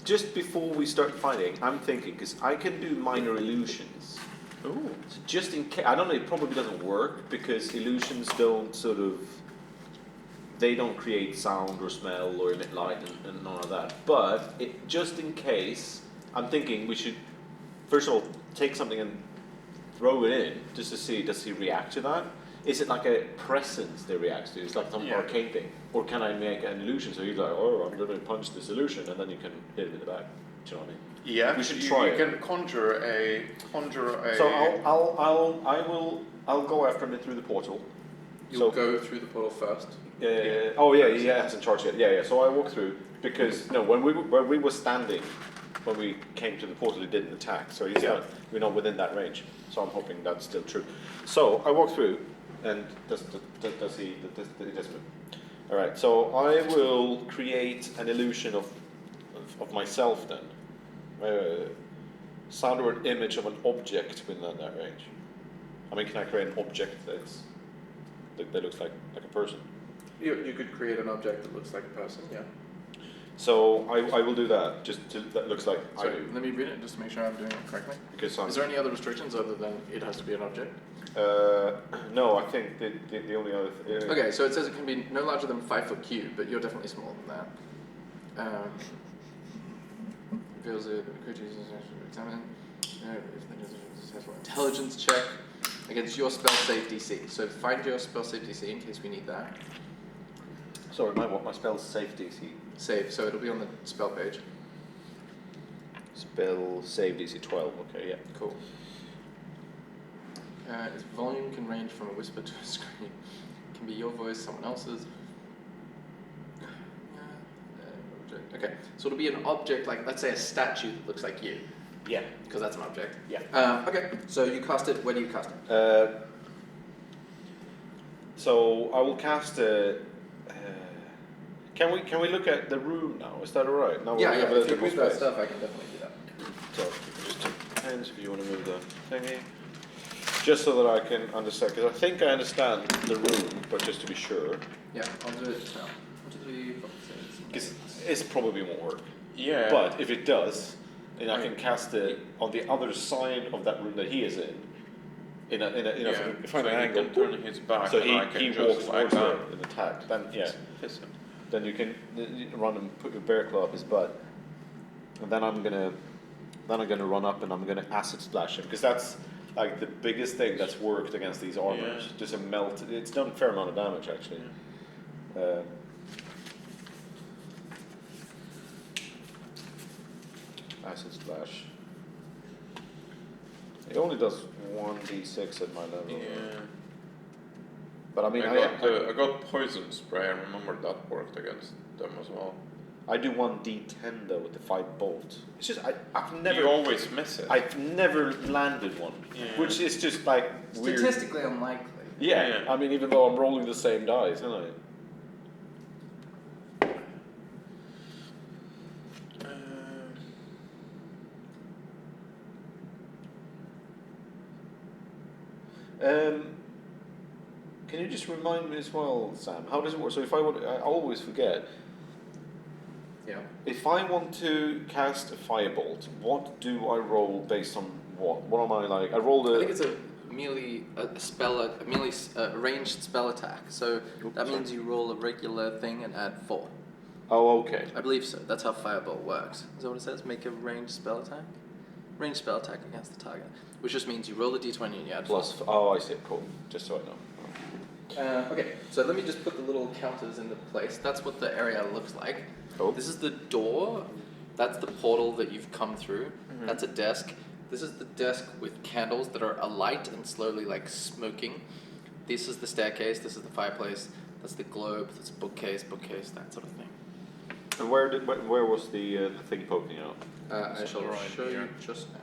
just before we start fighting, I'm thinking because I can do minor illusions. Ooh. So just in case, I don't know, it probably doesn't work because illusions don't they don't create sound or smell or emit light and none of that. But just in case, I'm thinking we should first of all take something and throw it in just to see, does he react to that? Is it like a presence that reacts to? It's like some arcane thing. Or can I make an illusion so he's like, oh, I'm going to punch this illusion, and then you can hit him in the back. Do you know what I mean? Yeah. We should try You it. can conjure a. So I'll go after him through the portal. You'll go through the portal first. Oh yeah, he hasn't charged yet. Yeah. So I walk through because when we were standing, when we came to the portal, he didn't attack. So we're not within that range. So I'm hoping that's still true. So I walk through, and does he doesn't move. All right, so I will create an illusion of myself then. Sound or an image of an object within that range. I mean, can I create an object that looks like a person? You could create an object that looks like a person, yeah. So I will do that. That looks like. Sorry, let me read it just to make sure I'm doing it correctly. Because Is there any other restrictions other than it has to be an object? No, I think the only other. Okay, so it says it can be no larger than 5 foot cubed, but you're definitely smaller than that. Feels it, creatures examine. If there is a successful intelligence check against your spell save DC. So find your spell save DC in case we need that. Sorry, my spell save DC. Save, so it'll be on the spell page. Spell save DC 12. Okay, yeah. Cool. Its volume can range from a whisper to a scream. It can be your voice, someone else's. Okay, so it'll be an object like, let's say, a statue that looks like you. Yeah. Because that's an object. Yeah. Okay, so you cast it. Where do you cast it? So I will cast a. Can we look at the room now? Is that alright? Now Yeah, we yeah. have If you a move that stuff, I can definitely do that. So just take hands if you want to move the thingy. Just so that I can understand, because I think I understand the room, but just to be sure. Yeah, I'll do it now. 1, 2, 3, 4, 6. Because it's probably more work. Yeah. But if it does, then I can cast it on the other side of that room that he is in. Yeah. If I'm So an he angle. can turn his back, So and I can he just walks like towards that. it and attack. Then yeah. Piss him. Then you can run and put your bear claw up his butt, and then I'm gonna run up and I'm gonna acid splash him, because that's like the biggest thing that's worked against these armors. Yeah. Just a melt. It's done a fair amount of damage actually. Acid splash. It only does 1d6 at my level. Yeah. But I mean, I got poison spray. I remember that worked against them as well. I do 1d10 though with the 5 bolt. It's just I've never. You always miss it. I've never landed one, Yeah. which is just like weird. Statistically unlikely. Yeah, Yeah. I mean, even though I'm rolling the same dice, isn't I? Can you just remind me as well, Sam? How does it work? So if I always forget. Yeah. If I want to cast a firebolt, what do I roll based on what? What am I like? I roll the. I think it's a ranged spell attack. So that means you roll a regular thing and add 4. Oh, okay. I believe so. That's how Firebolt works. Is that what it says? Make a ranged spell attack? Ranged spell attack against the target. Which just means you roll a d20 and you add 4. Plus, oh, I see. Cool. Just so I know. Okay, so let me just put the little counters into place. That's what the area looks like. Cool. This is the door. That's the portal that you've come through. Mm-hmm. That's a desk. This is the desk with candles that are alight and slowly like smoking. This is the staircase. This is the fireplace. That's the globe. That's a bookcase, that sort of thing. And where was the thing poking out? I shall right show here. you just now.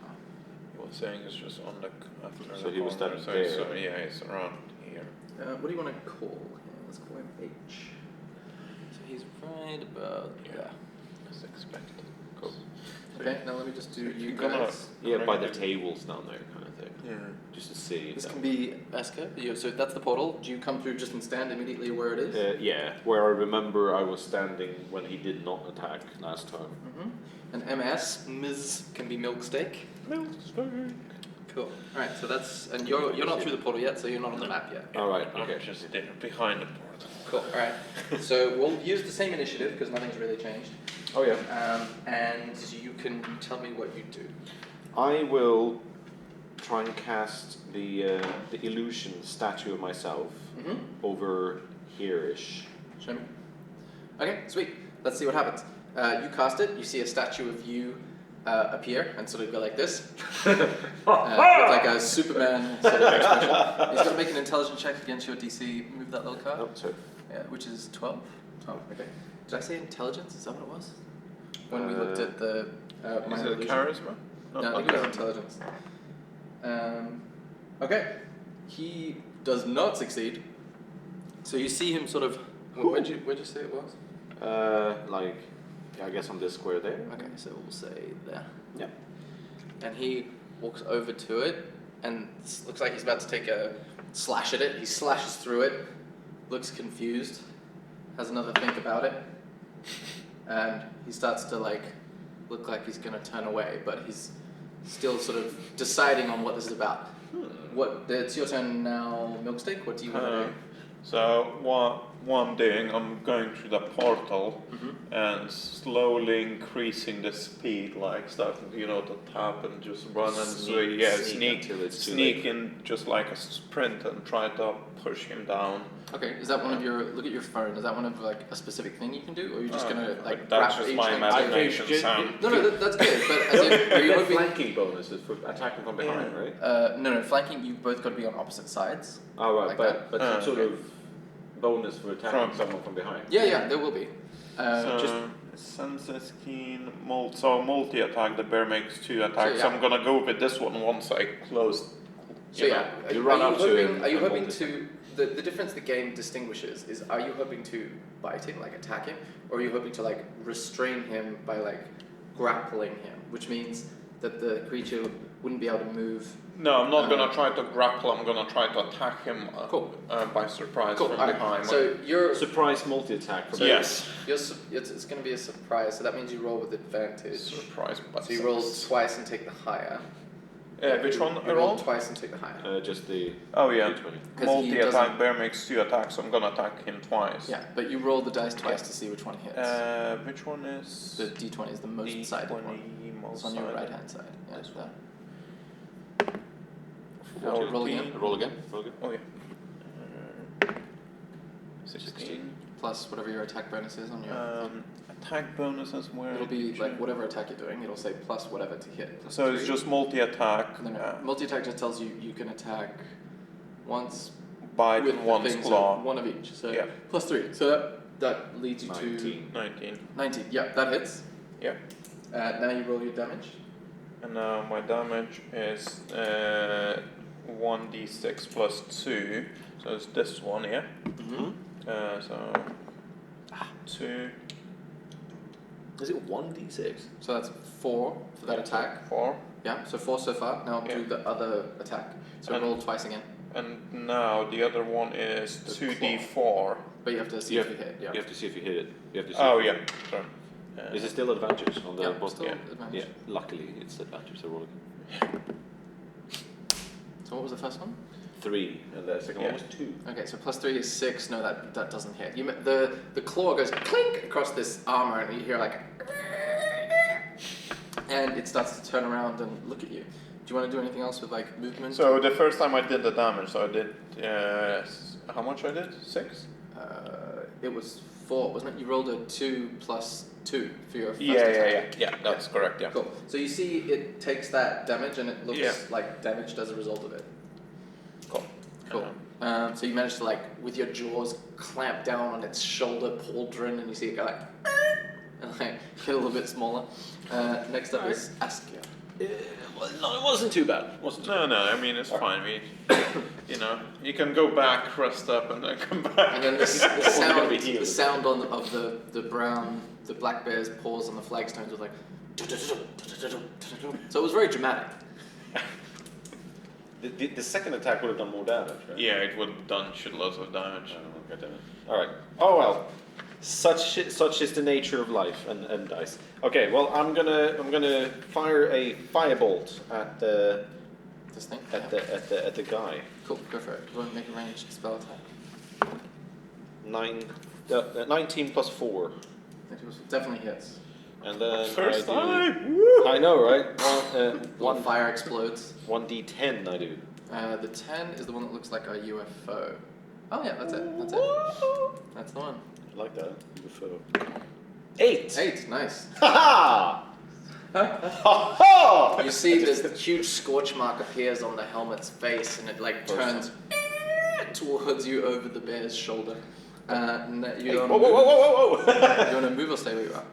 He was saying it's just on the after So the he was corner, standing there. So yeah, he's around here. What do you want to call him? Let's call him H. So he's right about there. As expected. Cool. Okay, now let me just do you come on. guys. Yeah, by the tables down there, kind of thing. Yeah. Just to see. This can be Eska. So that's the portal. Do you come through just and stand immediately where it is? Yeah, where I remember I was standing when he did not attack last time. Mm-hmm. And Ms can be milk steak. Cool. All right. So that's and you're not through the portal yet, so you're not on the map yet. All right. I'm Okay. just there behind the portal. Cool. All right. So we'll use the same initiative because nothing's really changed. Oh yeah. And you can tell me what you do. I will try and cast the illusion statue of myself Mm-hmm. over here-ish. Show me. Okay, sweet. Let's see what happens. You cast it. You see a statue of you appear and sort of go like this, with like a Superman sort of expression. He's got to make an intelligence check against your DC. Move that little card. Oh, sorry. Yeah, which is 12. 12. Okay. Did I say intelligence? Is that what it was? When we looked at the Is minor it illusion? charisma? No, I think it was intelligence. Okay. He does not succeed. So you see him sort of Where'd you say it was? Like, I guess on this square there. Okay, so we'll say there. Yeah. And he walks over to it, and looks like he's about to take a slash at it. He slashes through it, looks confused, has another think about it, and he starts to look like he's gonna turn away, but he's still sort of deciding on what this is about. It's your turn now, Milksteak. What do you want to do? So what I'm doing, I'm going through the portal and slowly increasing the speed, like starting to tap and just run and sneak in just like a sprint and try to push him down. Okay, is that one of your? Look at your phone. Is that one of a specific thing you can do, or are you just gonna that's grab just each my thing? imagination, Sam. No, that's good. But as in, are you hoping? Flanking bonuses for attacking from behind, right? No, flanking. You both got to be on opposite sides. Oh, right, like but some sort okay. of bonus for attacking someone from behind. Yeah, there will be. So senses keen, multi attack. The bear makes 2 attacks. So I'm gonna go with this one once I close. You run up to him. Are you and hoping multi- to? The difference the game distinguishes is: are you hoping to bite him, attack him, or are you hoping to restrain him by grappling him, which means that the creature wouldn't be able to move. No, I'm not gonna try to grapple. I'm gonna try to attack him by surprise from behind. So you're surprise multi-attack. From yes, it's going to be a surprise. So that means you roll with advantage. surprise. But So you roll twice and take the higher. Which one? You roll twice and take the higher. Just the. Oh yeah. D20. Multi attack. Bear makes 2 attacks. So I'm gonna attack him twice. Yeah, but you roll the dice twice to see which one hits. Which one is? The D20 is the most sided one. It's on your right hand side. Yeah, This there. Roll Roll again. Roll again. Oh yeah. 16. Plus whatever your attack bonus is on your. Attack bonuses where? It'll be whatever attack you're doing. It'll say plus whatever to hit. Plus So it's 3. just multi attack. No. Multi-attack just tells you you can attack once Bite with and the one's thing, claw. so one of each. So Yeah. plus 3. So that leads you 19. 19. to 19. Yeah, that hits. Yeah. Now you roll your damage. And now my damage is 1d6 plus 2. So it's this one, yeah? Mm-hmm. So 2, Is it 1d6? So that's 4 for that attack. 4. Yeah, so 4 so far. Now Yeah. do the other attack. So And- roll twice again. And now the other one is 2d4. But you have to see You if you hit. Yeah. You have to see if you hit it. You have to see Oh if yeah, sorry. Is it still advantage on the Yeah, bottom? still yeah. advantage. Yeah, luckily it's advantage, so roll again. So what was the first one? 3, and the second one was 2. Okay, so plus 3 is 6. No, that doesn't hit. The claw goes clink across this armor, and you hear and it starts to turn around and look at you. Do you want to do anything else with movement? So the first time I did the damage, so I did how much I did? 6? It was 4, wasn't it? You rolled a 2 plus 2 for your first Yeah, attack. yeah, that's correct. Yeah. Cool. So you see it takes that damage and it looks Yeah. like damaged as a result of it. Cool. Cool. So you manage to with your jaws clamp down on its shoulder pauldron and you see it go and get a little bit smaller. Next up is Askia. No, it wasn't too bad. No, I mean it's fine. You can go back, rest up, and then come back. And then the sound of the black bear's paws on the flagstones was so it was very dramatic. The second attack would have done more damage, right? Yeah, it would have done shitloads of damage. God damn it. Alright. Oh well. Such is the nature of life and dice. Okay, well I'm gonna fire a firebolt at the This thing. at the guy. Cool. Go for it. Go and make a ranged spell attack. 19 plus 4. It definitely hits. And then First I time! Woo! I know, right? One fire explodes. 1d10 I do. The 10 is the one that looks like a UFO. Oh yeah, that's it. That's the one. I like that. UFO. 8! 8, nice. Ha ha! You see this huge scorch mark appears on the helmet's face and it turns towards you over the bear's shoulder. You Whoa! You want to move or stay where you are?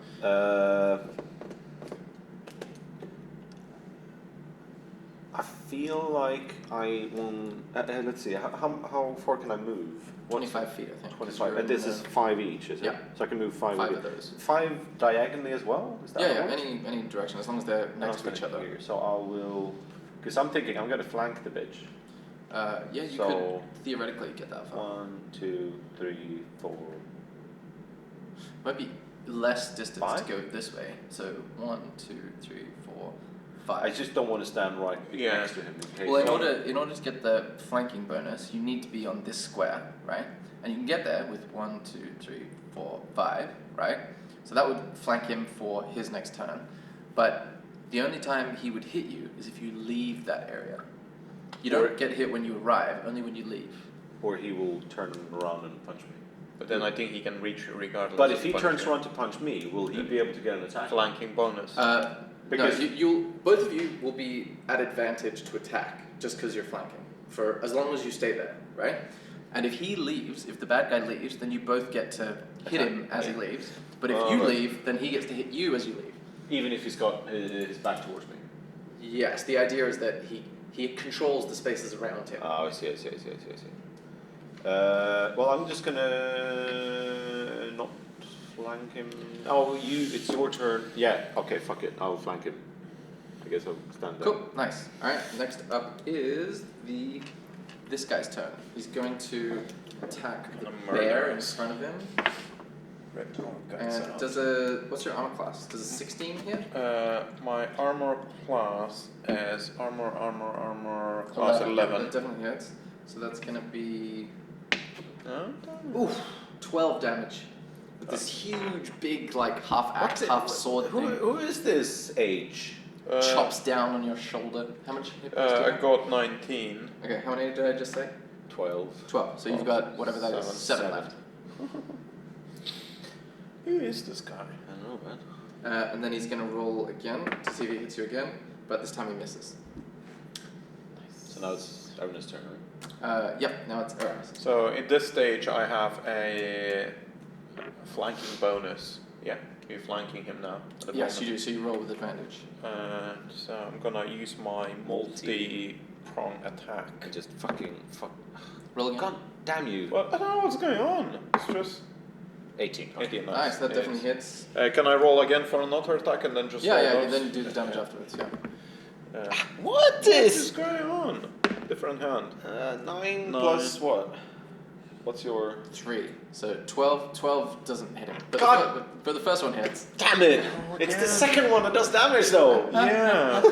I feel like I want. Let's see. How far can I move? 25 feet, I think. 25. And this is 5 each, is it? Yeah. So I can move 5. 5 of those. 5 diagonally as well. Is that Yeah, how yeah. it works? Any direction, as long as they're next to each other. Here. So I will. Because I'm thinking I'm going to flank the bitch. Yeah, you So- could theoretically get that far. 1, 2, 3, 4. Might be less distance 5? to go this way. So 1, 2, 3, 4, 5. I just don't want to stand right Yeah. next to him. In case Well, in order to get the flanking bonus, you need to be on this square, right? And you can get there with 1, 2, 3, 4, 5, right? So that would flank him for his next turn. But the only time he would hit you is if you leave that area. You don't get hit when you arrive, only when you leave. Or he will turn around and punch me. But then I think he can reach you regardless. But of if he punching. turns around to punch me, will he be able to get an attack? Flanking bonus. Because- no, you'll both of you will be at advantage to attack just because you're flanking for as long as you stay there, right? And if he leaves, if the bad guy leaves, then you both get to hit him as he leaves. But if you leave, then he gets to hit you as you leave. Even if he's got his back towards me. Yes, the idea is that he controls the spaces around him. Oh, I see. Well, I'm just gonna not flank him. Oh, it's your turn. Yeah, okay, fuck it. I'll flank him. I guess I'll stand there. Cool, nice. All right, next up is this guy's turn. He's going to attack the bear in front of him. And what's your armor class? Does a 16 hit? My armor class is armor class 11. That definitely hits. So that's gonna be No? 12 damage. With this huge, big, like half axe, half sword thing. Who is this age? Chops down on your shoulder. How much hit points do you I have? got 19. Okay, how many did I just say? 12. 12. So you've got whatever that is. 7 7. left. Who is this guy? I don't know, man. And then he's gonna roll again to see if he hits you again, but this time he misses. So now it's Erwin's turn, right? Yep, now it's Aramis. So in this stage I have a flanking bonus. Yeah, you're flanking him now. at the Yes, you moment. do. So you roll with advantage. So I'm gonna use my multi-prong attack. And just fuck. Roll again. God damn you. Well, I don't know what's going on. It's just 18. 18. Nice, that definitely hits. Can I roll again for another attack and then just roll Yeah, those? then do the damage afterwards. Yeah. What is going on? Different hand. 9 Nine. plus what? What's your... 3. So 12 doesn't hit him. But God! but the first one hits. Damn it! It's the second one that does damage though! Yeah.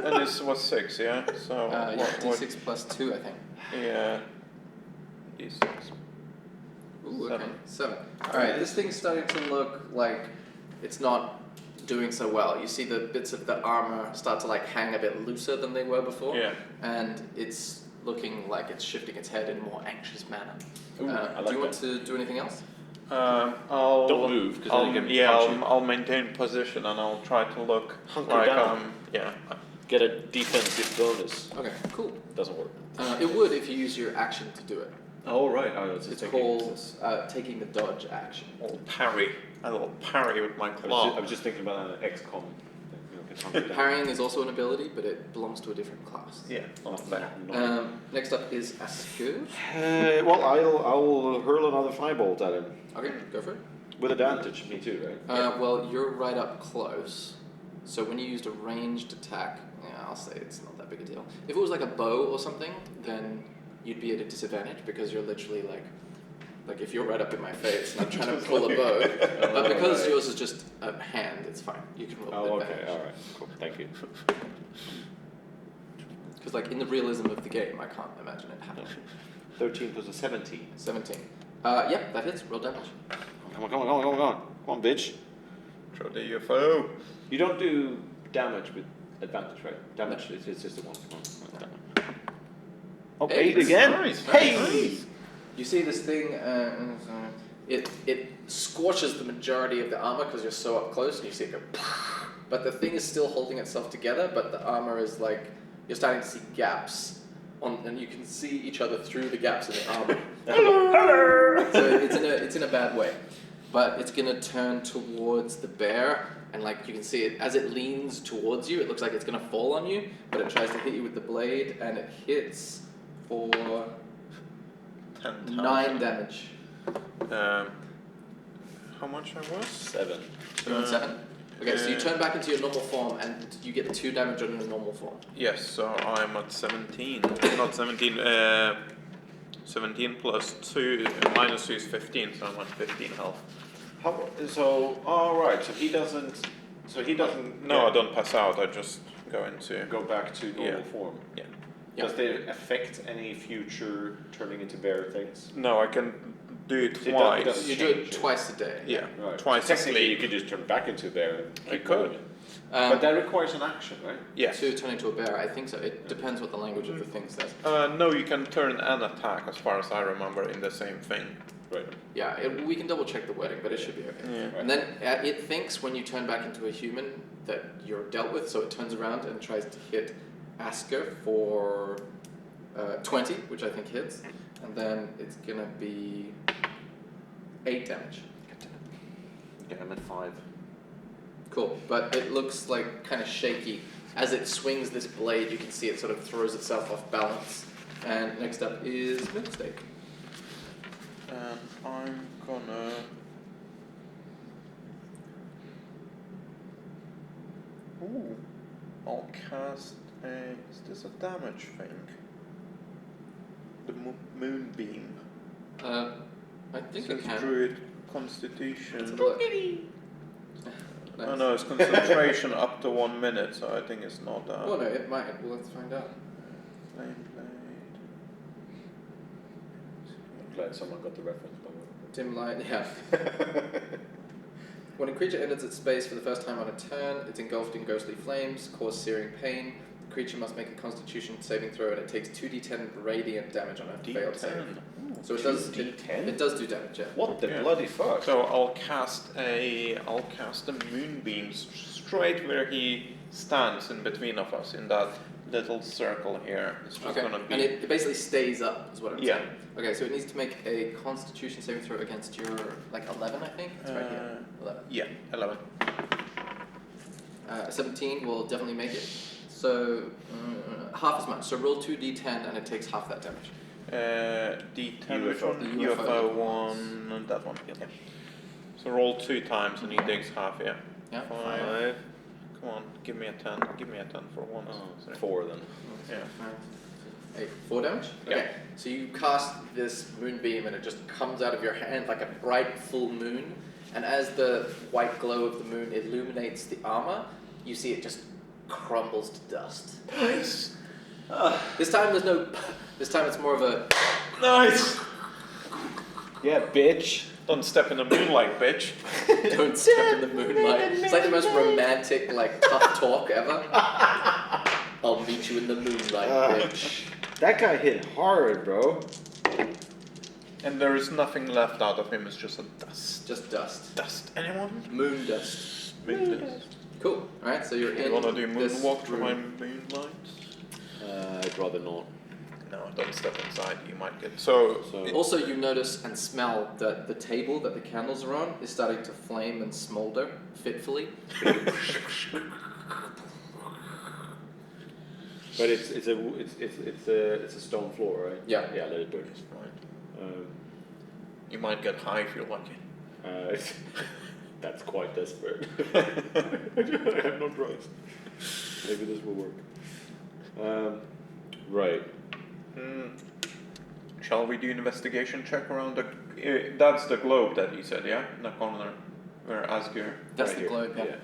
And this was 6, yeah? So Yeah, D6 plus 2, I think. Yeah. D6. Ooh, okay. 7. 7. Alright, this thing's starting to look like it's not doing so well. You see the bits of the armor start to like hang a bit looser than they were before. Yeah. And it's looking like it's shifting its head in a more anxious manner. Ooh, I do like you want that. to do anything else? I'll Don't move, 'cause then you can punch you. I'll maintain position and I'll try to look Hunker like down. yeah. Get a defensive bonus. Okay, cool. Doesn't work. It would if you use your action to do it. Oh, right. It's called taking the dodge action. A little parry. A little parry with my I claw. was just thinking about an XCOM. Parrying is also an ability, but it belongs to a different class. Yeah, not bad. Next up is Askur. Well, I'll hurl another firebolt at him. Okay, go for it. With advantage, me too, right? Well, you're right up close. So when you used a ranged attack, I'll say it's not that big a deal. If it was like a bow or something, then you'd be at a disadvantage because you're literally like if you're right up in my face and I'm trying to pull a bow, but because yours is just a hand, it's fine. You can roll Oh, with okay, advantage. alright, cool, thank you. Because like in the realism of the game, I can't imagine it happening. 13 plus a 17. 17. Yep, that hits. Roll damage. Come on, bitch. Throw the UFO. You don't do damage with advantage, right? Damage, it's just a 1. Come on. Oh, 8 again? Nice, Hey! nice. You see this thing, it scorches the majority of the armor because you're so up close, and you see it go, but the thing is still holding itself together, but the armor is like, you're starting to see gaps, and you can see each other through the gaps in the armor. Hello! So it's in a bad way. But it's going to turn towards the bear, and like you can see it as it leans towards you. It looks like it's gonna fall on you, but it tries to hit you with the blade, and it hits for 10,000. 9 damage. How much I was? 7. So you're on 7. Okay, so you turn back into your normal form, and you get 2 damage on your normal form. Yes, so I'm at 17. Not 17. 17 plus 2 minus 2 is 15, so I'm at 15 health. Right. So he doesn't. No, I don't pass out. I just go into. Go back to normal form. Yeah. Does it affect any future turning into bear things? No, I can do it It twice. doesn't You do it change it. twice a day. Yeah, Right. twice So a technically, you sleep. could just turn back into a bear. And I keep could. going. But that requires an action, right? Yes. To turn into a bear, I think so. It depends what the language of the thing says. No, you can turn an attack, as far as I remember, in the same thing. Right. Yeah, we can double check the wording, but it should be okay. Yeah. Right. And then it thinks when you turn back into a human that you're dealt with, so it turns around and tries to hit Asker for 20, which I think hits, and then it's gonna be 8 damage. Yeah, I'm at 5. Cool, but it looks like kind of shaky. As it swings this blade, you can see it sort of throws itself off balance. And next up is Milksteak. And I'm gonna. Ooh, I'll cast a. Is this a damage thing? The moonbeam. I think it Says can. Druid Constitution. Look. Oh no, it's concentration up to 1 minute, so I think it's not that. Oh no, it might. Well, let's find out. Flame blade. I'm glad someone got the reference. By the way. Dim light, yeah. When a creature enters its space for the first time on a turn, it's engulfed in ghostly flames, cause searing pain. The creature must make a Constitution saving throw, and it takes 2d10 radiant damage on a failed save. D10. So it does. D10? It does do damage, yeah. What the Yeah. bloody fuck? So I'll cast a moonbeam straight where he stands in between of us, in that little circle here. It's just Okay. gonna be. And it basically stays up, is what I'm Yeah. saying. Okay, so it needs to make a Constitution saving throw against your 11, I think. It's right here. 11. Yeah, 11. 17 will definitely make it. So half as much. So roll 2d10 and it takes half that damage. D10 UFO. from The UFO UFO one, and that one. Yeah. So roll 2 times and he takes half. Yeah. Yeah. 5. Come on, give me a 10. Give me a 10 for once. Sorry. 4 then. Yeah. 8, 4 damage? Yeah. Okay, so you cast this moonbeam and it just comes out of your hand like a bright full moon. And as the white glow of the moon illuminates the armor, you see it just crumbles to dust. Nice. This time there's no. This time it's more of a. Nice. Yeah, bitch. Don't step in the moonlight, bitch. Don't step in the moonlight. It's like the most romantic, like tough talk ever. I'll meet you in the moonlight, bitch. That guy hit hard, bro. And there is nothing left out of him. It's just a dust. Just dust. Dust. Anyone? Moon dust. Moon dust. Cool. Alright, so you're in. You wanna do this moonwalk through my room. moonlight? I'd rather not. No, don't step inside. You might get so. Also, you notice and smell that the table that the candles are on is starting to flame and smolder fitfully. But it's a stone floor, right? Yeah. Yeah, let it burn. It's fine. You might get high if you're lucky. That's quite desperate. I have no drugs. Maybe this will work. Right. Shall we do investigation check around the? That's the globe that you said, yeah, in the corner where Asger. That's Right the here. globe, yeah.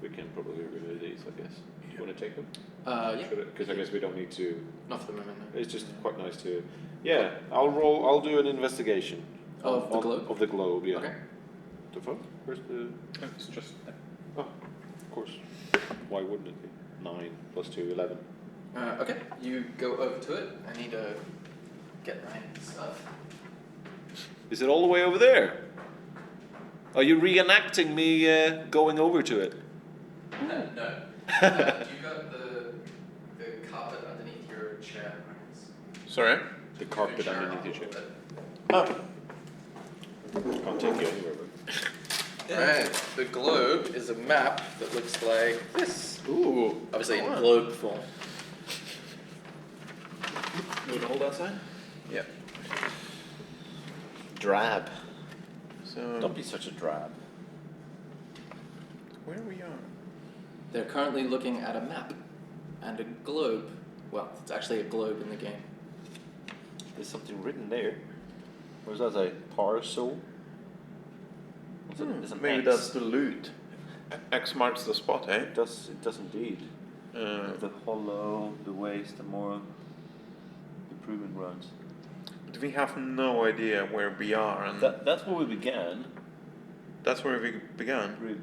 We can probably remove these, I guess. You want to take them? Yeah. Because I guess we don't need to. Not for the moment, no. It's just quite nice to. Yeah, I'll do an investigation. Of the globe? Of the globe, yeah. Okay. The fuck? Where's the? It's just. Oh, of course. Why wouldn't it be? 9 plus 2, 11. Okay, you go over to it. I need to get my stuff. Is it all the way over there? Are you reenacting me going over to it? No. You got the carpet underneath your chair. Sorry. The carpet underneath your chair. Oh. Can't take you anywhere, but. Alright, the globe is a map that looks like this. Ooh. Obviously in Oh, wow. globe form. You want to hold that sign? Yeah. Drab. So Don't be such a drab. where we are? They're currently looking at a map and a globe. Well, it's actually a globe in the game. There's something written there. Or is that a parcel? There's an Maybe X. that's the loot. X marks the spot, eh? It does indeed. The hollow, the waste, the more improvement runs. We have no idea where we are, and That's where we began. that's where we began.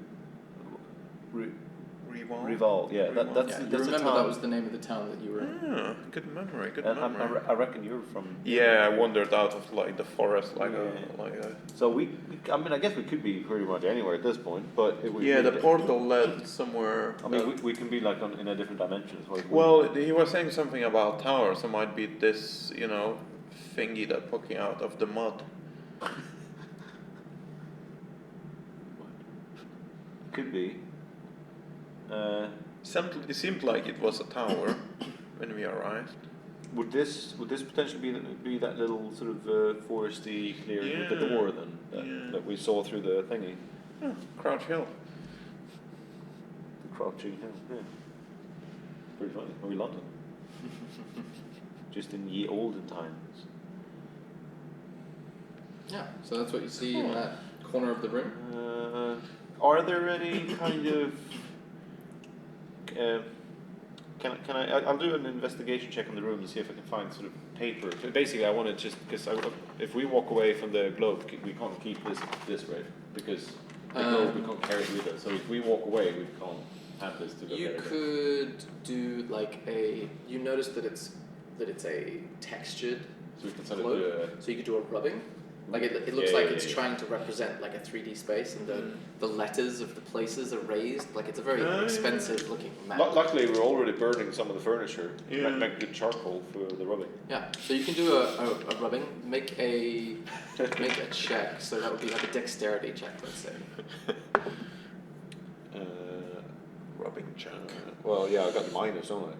Revolve. Revolve, yeah. Revolve. That's Yeah, you that's the remember town. that was the name of the town that you were in. Yeah, good memory. Good And memory. I reckon you're from. Yeah, I wandered out of like the forest, like Yeah. a. So I mean, I guess we could be pretty much anywhere at this point, but it would. Yeah, the portal led somewhere. I mean, we can be like in a different dimension as well. Well, he was saying something about towers. It might be this, thingy that poking out of the mud. Could be. It seemed like it was a tower when we arrived. Would this potentially be that little sort of foresty clearing with the Yeah. door then that we saw through the thingy, Crouch Hill. the crouching hill? Yeah. Pretty funny. Are we London? Just in ye olden times. Yeah, so that's what you see in that corner of the room. Are there any kind of can I? I'll do an investigation check on the room to see if I can find sort of paper. Basically, I want to just because if we walk away from the globe, we can't keep this right because the globe we can't carry it with us. So if we walk away, we can't have this to look You at again. could do like you notice that it's a textured So we can sort of globe. do So you could do a rubbing. Like it looks Yeah, like yeah, it's yeah. trying to represent like a 3D space, and the letters of the places are raised. Like it's a very Oh, yeah. expensive looking map. Luckily, we're already burning some of the furniture. Yeah. Make good charcoal for the rubbing. Yeah, so you can do a rubbing. Make a check. So that would be like a dexterity check, let's say. Rubbing check. Well, yeah, I got minus, don't I?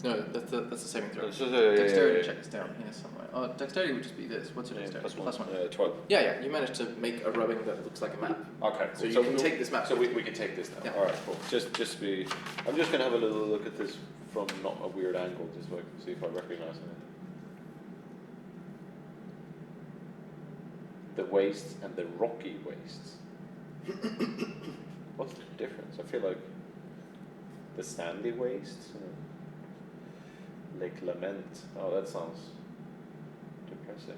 No, that's the saving throw. It's just a- Dexterity check is down here somewhere. Oh, dexterity would just be this. What's your dexterity? Plus one. 12. 12. Yeah, you managed to make a rubbing that looks like a map. Okay. So you can take this map. So we can take this now. Yeah. All right, cool. Just be. I'm just gonna have a little look at this from not a weird angle, just so I can see if I recognize it. The wastes and the rocky wastes. What's the difference? I feel like the sandy wastes. Lake Lament. Oh, that sounds depressing.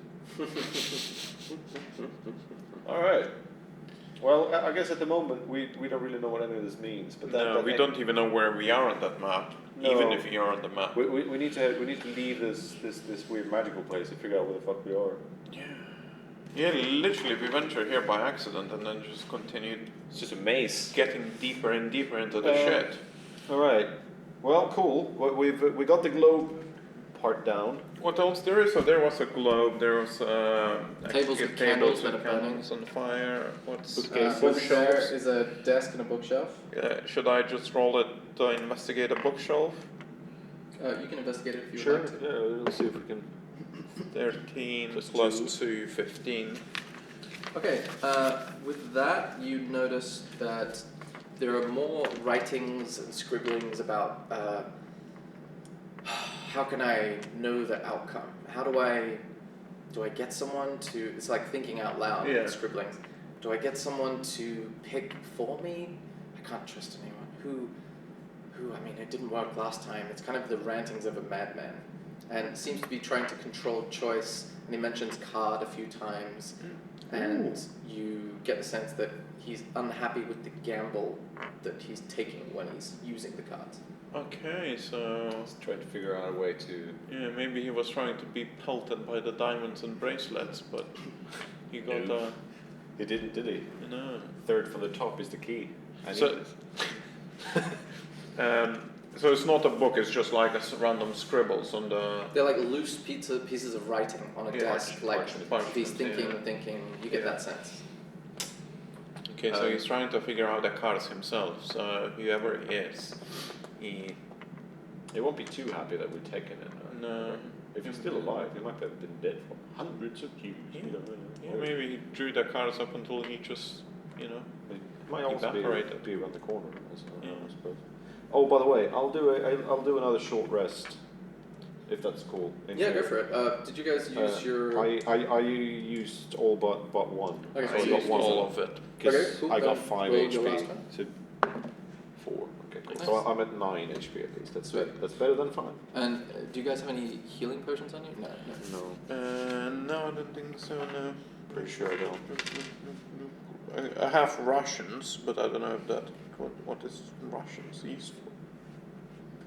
All right. Well, I guess at the moment we don't really know what any of this means, but We don't even know where we are on that map, No. even if we are on the map. We need to leave this weird magical place and figure out where the fuck we are. Yeah, literally, we ventured here by accident and then just continued It's just a maze. getting deeper and deeper into the shit. All right. Well, cool. We got the globe part down. What else there is? So there was a globe. There was Tables with candles that are burning. on fire. What's Bookcases. There bookshelves? is a desk and a bookshelf. Should I just roll it to investigate a bookshelf? You can investigate it if you Sure. would like to. Yeah. Let's see if we can. 13 Plus plus 2, 15. Okay, with that, you notice that there are more writings and scribblings about how can I know the outcome? How do I get someone to, it's like thinking out loud, Yeah. scribblings. Do I get someone to pick for me? I can't trust anyone. Who, I mean, it didn't work last time. It's kind of the rantings of a madman. And seems to be trying to control choice, and he mentions card a few times, and you get the sense that he's unhappy with the gamble that he's taking when he's using the cards. Okay, so Let's try to figure out a way to. yeah, maybe he was trying to be pelted by the diamonds and bracelets, but he got No. He didn't, did he? no. Third from the top is the key. I need So- this. So it's not a book; it's just like random scribbles on the. They're like loose pieces of writing on a Yeah, desk, like parchment, if he's yeah. thinking, you get Yeah. that sense. Okay, so he's trying to figure out the cards himself. So whoever he is, he won't be too happy that we're taking it. no. If he's still alive, he might have been dead for hundreds of years. Yeah, maybe he drew the cards up until he just, It might also evaporated. be around the corner, I Yeah. suppose. Oh, by the way, I'll do another short rest, if that's cool. Yeah, go for it. Did you guys use your? I used all but one. Okay, So I I got used one all more. of it. 'Cause Okay, cool. I got Then 5 roll your HP. last one. So 4. Okay, cool. Nice. So I'm at 9 HP at least. That's Sweet. that's better than 5. And do you guys have any healing potions on you? No. No, No, I don't think so. No. pretty sure I don't. I have Russians, but I don't know if that what is Russians used for.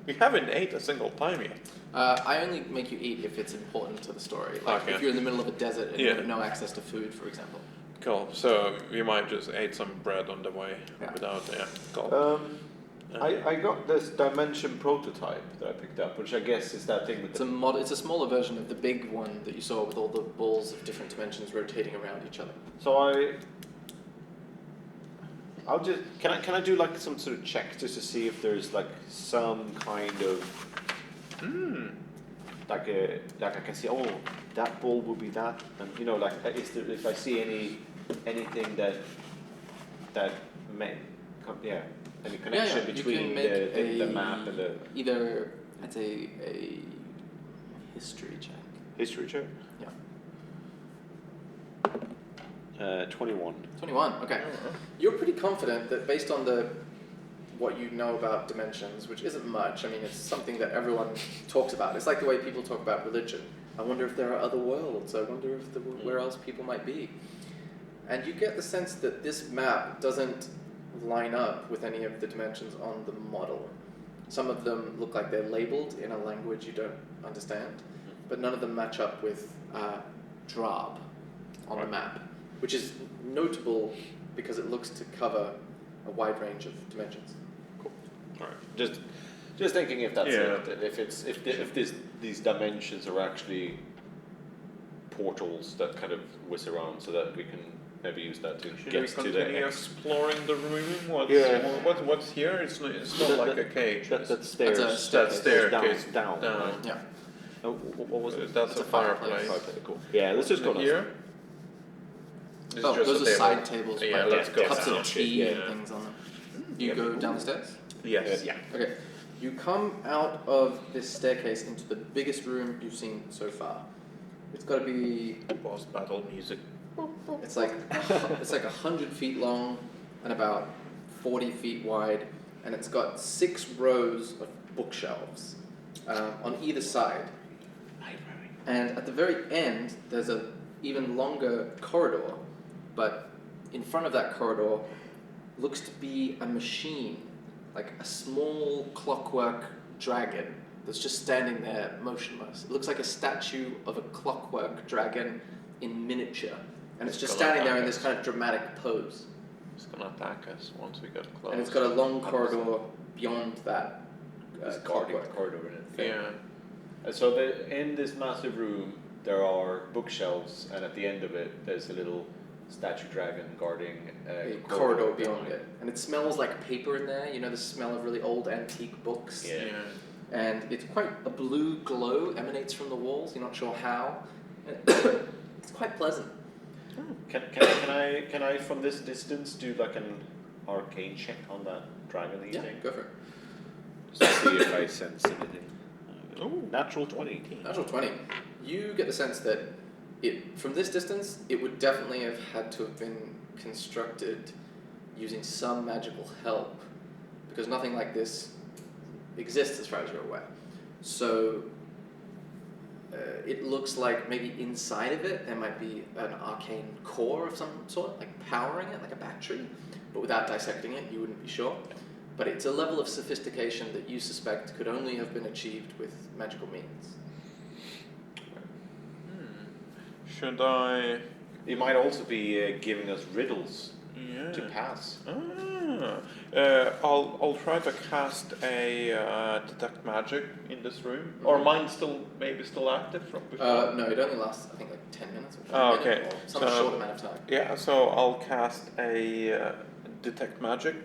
We haven't ate a single time yet. I only make you eat if it's important to the story. Like Okay. if you're in the middle of a desert and you Yeah. have no access to food, for example. Cool. So we might just ate some bread on the way Yeah. without. Yeah. Cool. I got this dimension prototype that I picked up, which I guess is that thing with It's a smaller version of the big one that you saw with all the balls of different dimensions rotating around each other. So I'll just can I do like some sort of check just to see if there's like some kind of like I can see that ball would be that, and like is there, if I see anything that may any connection You between can make the map and the either I'd say a history check. history check. Yeah. 21. 21. Okay. You're pretty confident that based on what you know about dimensions, which isn't much. I mean, it's something that everyone talks about. It's like the way people talk about religion. I wonder if there are other worlds. I wonder if where else people might be. And you get the sense that this map doesn't line up with any of the dimensions on the model. Some of them look like they're labeled in a language you don't understand, but none of them match up with Drab on the map, which is notable because it looks to cover a wide range of dimensions. Cool. All right. Just thinking if that's Yeah. it. If these dimensions are actually portals that kind of whiz around, so that we can maybe use that to Should we get to continue the exploring the room? Yeah. What's here? It's not like a cage. that stairs. That's a That staircase down. Right? Yeah. What was it? That's a fireplace. Okay, cool. Yeah, let's just go here. This is Oh, just those a are table. side tables with Yeah, like let's go cups down. of tea Yeah. and things on them. You go down the stairs? Yes. Yeah. Okay. You come out of this staircase into the biggest room you've seen so far. It's got to be. Boss battle music. It's like 100 feet long and about 40 feet wide, and it's got 6 rows of bookshelves on either side. And at the very end, there's a even longer corridor, but in front of that corridor looks to be a machine, like a small clockwork dragon that's just standing there motionless. It looks like a statue of a clockwork dragon in miniature, and it's just standing there in this kind of dramatic pose. It's gonna attack us once we get close. And it's got a long corridor beyond that This guarding clockwork. corridor in it. Yeah. And so in this massive room, there are bookshelves, and at the end of it, there's a little statue dragon guarding A corridor beyond it. And it smells like paper in there, you know, the smell of really old antique books. Yeah. And it's quite a blue glow emanates from the walls, you're not sure how. It's quite pleasant. Can I from this distance do like an arcane check on that dragon that you Yeah, think? go for it. Just to see if I sense anything. Ooh. Natural 20. Natural 20. You get the sense that from this distance, it would definitely have had to have been constructed using some magical help, because nothing like this exists as far as you're aware. So it looks like maybe inside of it there might be an arcane core of some sort, like powering it, like a battery, but without dissecting it, you wouldn't be sure. But it's a level of sophistication that you suspect could only have been achieved with magical means. Should I? It might also be giving us riddles Yeah. to pass. Ah. I'll try to cast a detect magic in this room. Or mine maybe still active from before. No, it only lasts I think like 10 minutes or Oh, 5 okay. minutes or some So- short amount of time. Yeah, so I'll cast a detect magic.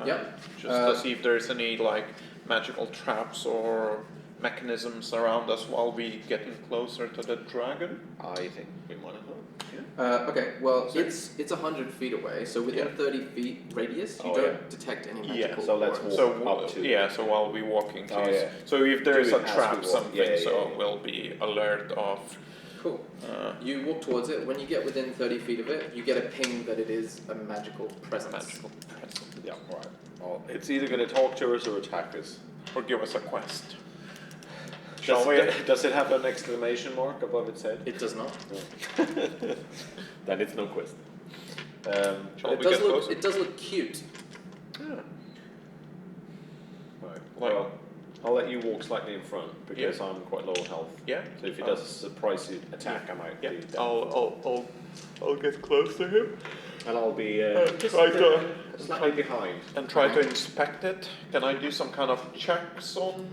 Yep. Just to see if there's any like magical traps or mechanisms around us while we getting closer to the dragon. I think we might as well. Okay, well, So- it's 100 feet away, so within 30 feet radius, you Oh, don't yeah. detect any Yeah, magical so let's auras. walk. So Up to- yeah, so while we walking, Oh, case. yeah. So if there Do is it a as trap, we walk. something, Yeah, so yeah. we'll be alert of. Cool. You walk towards it. When you get within 30 feet of it, you get a ping that it is a magical presence. Magical presence. Yeah, right. Well, it's either going to talk to us or attack us. Or give us a quest. Does it have an exclamation mark above its head? It does not. Then it's no quest. Shall It we does get look. closer? It does look cute. Yeah. Right. Like- Well, I'll let you walk slightly in front because I'm quite low on health. Yeah. So if he does a surprise attack, I might Yeah. be down. I'll get close to him And I'll be try to slightly behind. and try to inspect it. Can I do some kind of checks on?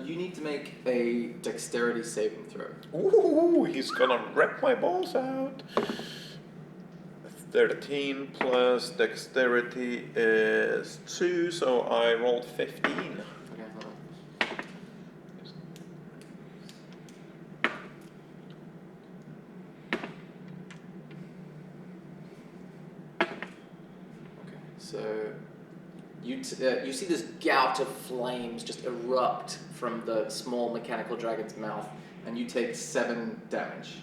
You need to make a dexterity saving throw. Ooh, he's gonna rip my balls out. 13 plus dexterity is 2, so I rolled 15. Okay, hold on. Okay, so you see this gout of flames just erupt from the small mechanical dragon's mouth, and you take 7 damage.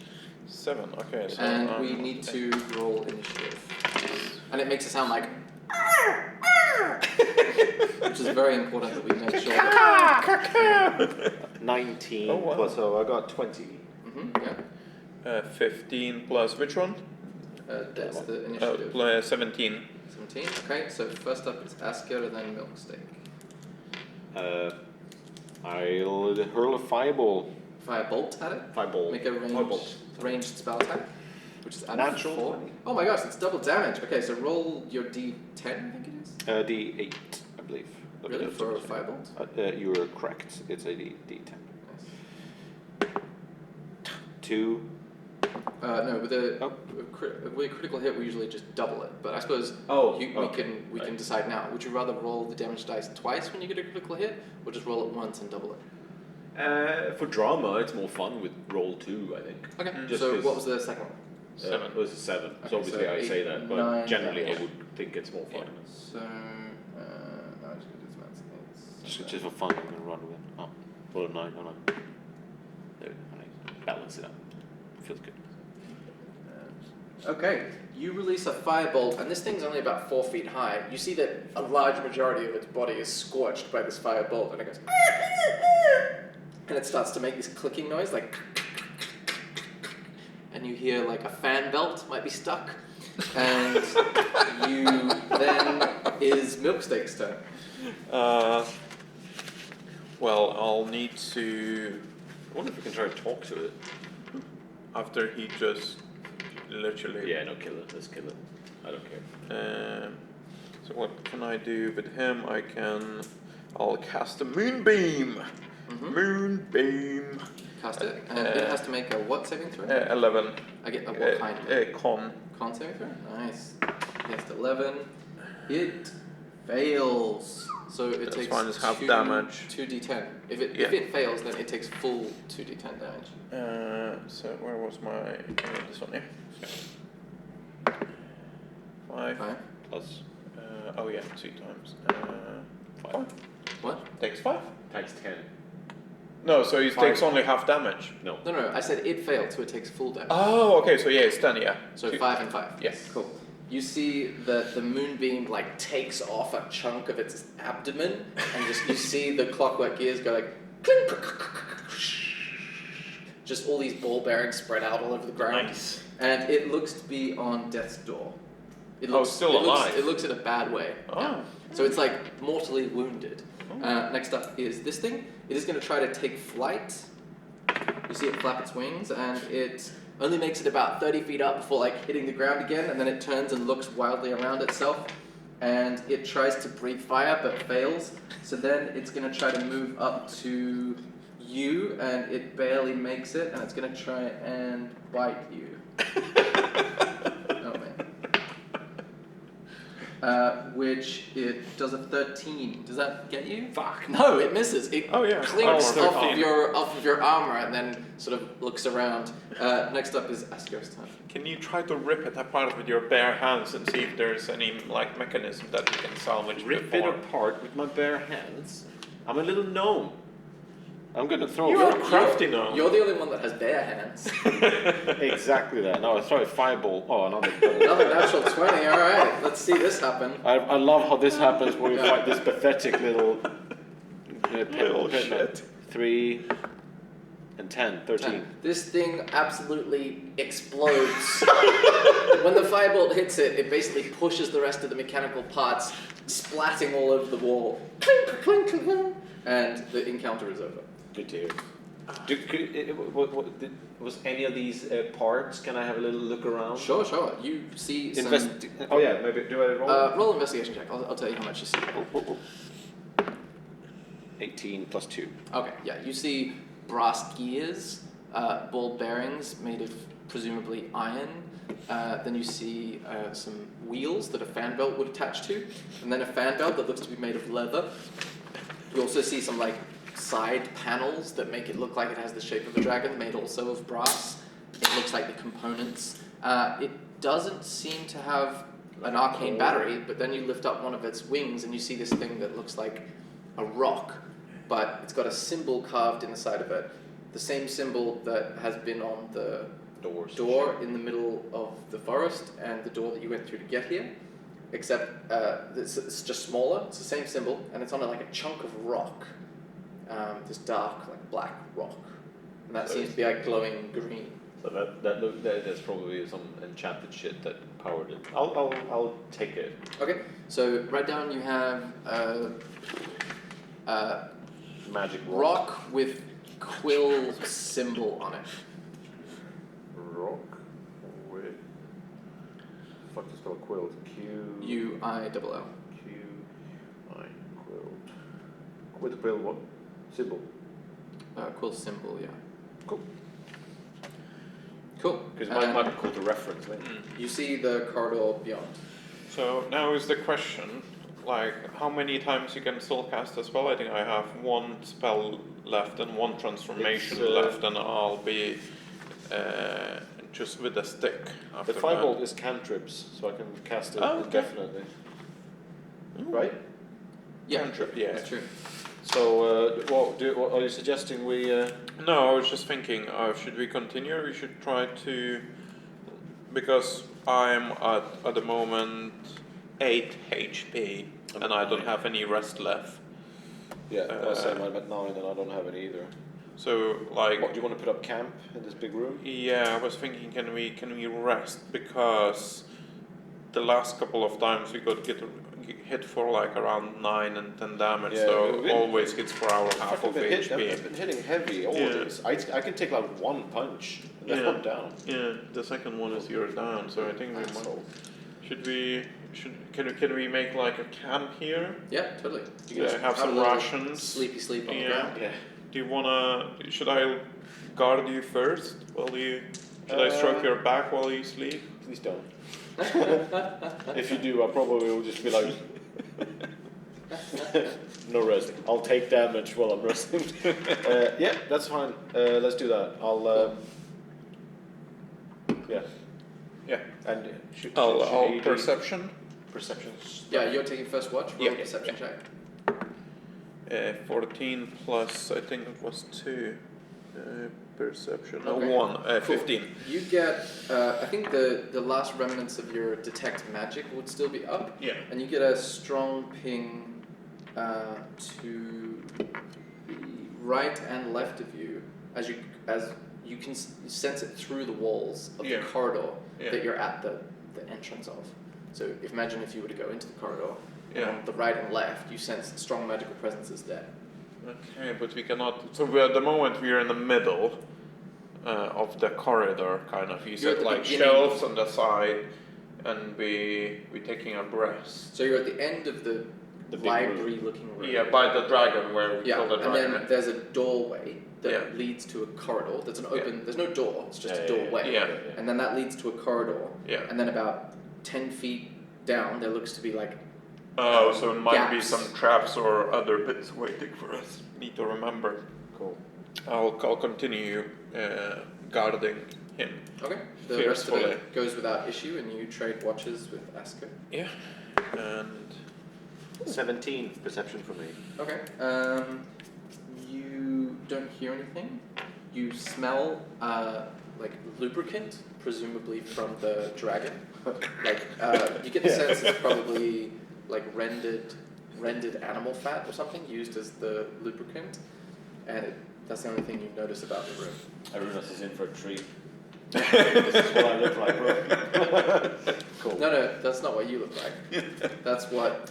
7, okay. So And we need to roll initiative. And it makes it sound like which is very important that we make sure that 19 Oh, wow. plus, so I got 20. yeah. 15 plus which one? That's the initiative. 17. 17. Okay, so first up is Asker, then Milksteak. I'll hurl a fireball. Firebolt at it. Fireball. Make a ranged spell attack, which is added Natural 4. 20. Oh my gosh, it's double damage. Okay, so roll your D10, I think it is. D8, I believe. Really? For a firebolt? You were correct. It's a D10. Nice. 2. No, with a Oh. with a critical hit, we usually just double it. But I suppose Oh, we okay. can decide now. Would you rather roll the damage dice twice when you get a critical hit, or just roll it once and double it? For drama, it's more fun with roll 2, I think. Okay. Just So 'cause- what was the second one? 7. It was a 7. Okay, So obviously so I say 8, that, but 9, generally yeah. I would think it's more fun. So I just got this maths. Just for fun, I'm going to run with it. Oh, roll a 9, hold on. There, I balance it out. Feels good. Okay, you release a firebolt, and this thing's only about 4 feet high. You see that a large majority of its body is scorched by this firebolt, and it goes, and it starts to make this clicking noise, like, and you hear like a fan belt might be stuck, and you then is Milksteak's turn. Well, I'll need to. I wonder if we can try to talk to it. After he just literally. Yeah, no, kill it. Let's kill it. I don't care. So what can I do with him? I'll cast a moonbeam. Moonbeam. Cast it, and it has to make a what saving throw? 11. I get a what kind? Con. Con saving throw? Nice. Against 11. It fails. So it That's takes fine, it's half 2 damage. 2d10. If it Yeah. fails, then it takes full 2d10 damage. So where was my this one here? 5. 5. Plus Oh yeah, 2 times. 5. What? Takes 5. times 10. No, so he 5. takes only half damage. No. No, I said it failed, so it takes full damage. Oh, okay, so yeah, it's 10, yeah. So 2. 5 and 5. Yes. Cool. You see that the moonbeam like takes off a chunk of its abdomen, and just you see the clockwork gears go like clink, just all these ball bearings spread out all over the ground. Nice. And it looks to be on death's door. It Oh, looks, still it alive. Looks, it looks in a bad way. Oh. Yeah. So it's like mortally wounded. Next up is this thing. It is going to try to take flight. You see it flap its wings, and it only makes it about 30 feet up before like hitting the ground again, and then it turns and looks wildly around itself, and it tries to breathe fire but fails. So then it's going to try to move up to you, and it barely makes it, and it's going to try and bite you. Oh man. Which it does a 13. Does that get you? Fuck. No, it misses. It clinks off of your armor and then sort of looks around. Next up is Asker's turn. Can you try to rip it apart with your bare hands and see if there's any like mechanism that you can salvage? Rip it apart with my bare hands. I'm a little gnome. I'm gonna throw. You're a crafty gnome. You're the only one that has bare hands. Exactly that. No, I throw a fireball. Oh, another. Another natural 20. All right, let's see this happen. I love how this happens when we fight this pathetic little. Little shit. 3 and 10, 13. This thing absolutely explodes. When the firebolt hits it, it basically pushes the rest of the mechanical parts, splatting all over the wall. Clink, clink, clink, clink, and the encounter is over. Good to hear. Was any of these parts? Can I have a little look around? Sure. You see some... Oh yeah, maybe do I roll? roll investigation check. I'll tell you how much you see. 18 plus 2. Okay, yeah. You see brass gears, ball bearings made of presumably iron. Then you see some wheels that a fan belt would attach to, and then a fan belt that looks to be made of leather. You also see some like side panels that make it look like it has the shape of a dragon, made also of brass. It looks like the components. It doesn't seem to have an arcane battery, but then you lift up one of its wings and you see this thing that looks like a rock, but it's got a symbol carved in the side of it. The same symbol that has been on the door in the middle of the forest and the door that you went through to get here, except it's just smaller. It's the same symbol, and it's on like a chunk of rock. This dark, like black rock, and that seems to be like glowing green. So that's probably some enchanted shit that powered it. I'll take it. Okay, so right down you have Magic rock with quill symbol on it. Rock with. Fuck to spell quill. Quill. Quill. With the quill what? Symbol. Quill symbol, yeah. Cool. Cool. Because it might be cool to reference. Right? You see the corridor beyond. So now is the question, like, how many times you can still cast a spell? I think I have one spell left and one transformation left, and I'll be just with a stick. The firebolt is cantrips, so I can cast it indefinitely. Right? Yeah, Cantrip, yeah. That's true. So, what are you suggesting we... No, I was just thinking, should we continue? We should try to... Because I'm at the moment 8 HP, and I don't have any rest left. Yeah, I'm at 9 and I don't have any either. So, like... What, do you want to put up camp in this big room? Yeah, I was thinking, can we rest? Because the last couple of times we got hit for like around 9 and 10 damage, so always hits for our half of HP. I've been hitting heavy always. I can take like one punch and then one down. Yeah, the second one is you're down, so I think we might. Can we make like a camp here? Yeah, totally. You can just have some a rations. Sleepy sleep on the ground. Yeah. Do you wanna? Should I guard you first? Should I stroke your back while you sleep? Please don't. If you do, I probably will just be like, no resting. I'll take damage while I'm resting. Yeah, that's fine. Let's do that. Yeah. And I'll perception. Perception. Yeah, you're taking first watch. Roll a perception check. 14 plus I think it was 2. Perception. Okay. 1. 15. You get, I think the last remnants of your detect magic would still be up. Yeah. And you get a strong ping to the right and left of you as you can sense it through the walls of the corridor that you're at the entrance of. So imagine if you were to go into the corridor, and on the right and left you sense strong magical presences there. Okay, but we cannot. So at the moment we are in the middle of the corridor, kind of. You said like shelves on the side, and we taking our breaths. So you're at the end of the The big library-looking room. Yeah, by the dragon where we Yeah, kill the and dragon. then there's a doorway that Yeah. leads to a corridor. There's an open. There's no door. It's just a Yeah. doorway. Yeah. And then that leads to a corridor. Yeah. And then about 10 feet down, there looks to be like Oh, so it might be gaps. some traps or other bits waiting for us. Need to remember. Cool. I'll continue guarding him. Okay. The rest of Fiercely. it goes without issue, and you trade watches with Asker. Yeah. And 17 perception for me. Okay. You don't hear anything. You smell like lubricant, presumably from the dragon. Like you get the sense it's probably like rendered animal fat or something used as the lubricant, and that's the only thing you notice about the room. Arunas is in for a treat. This is what I look like, bro. Cool. No, that's not what you look like. That's what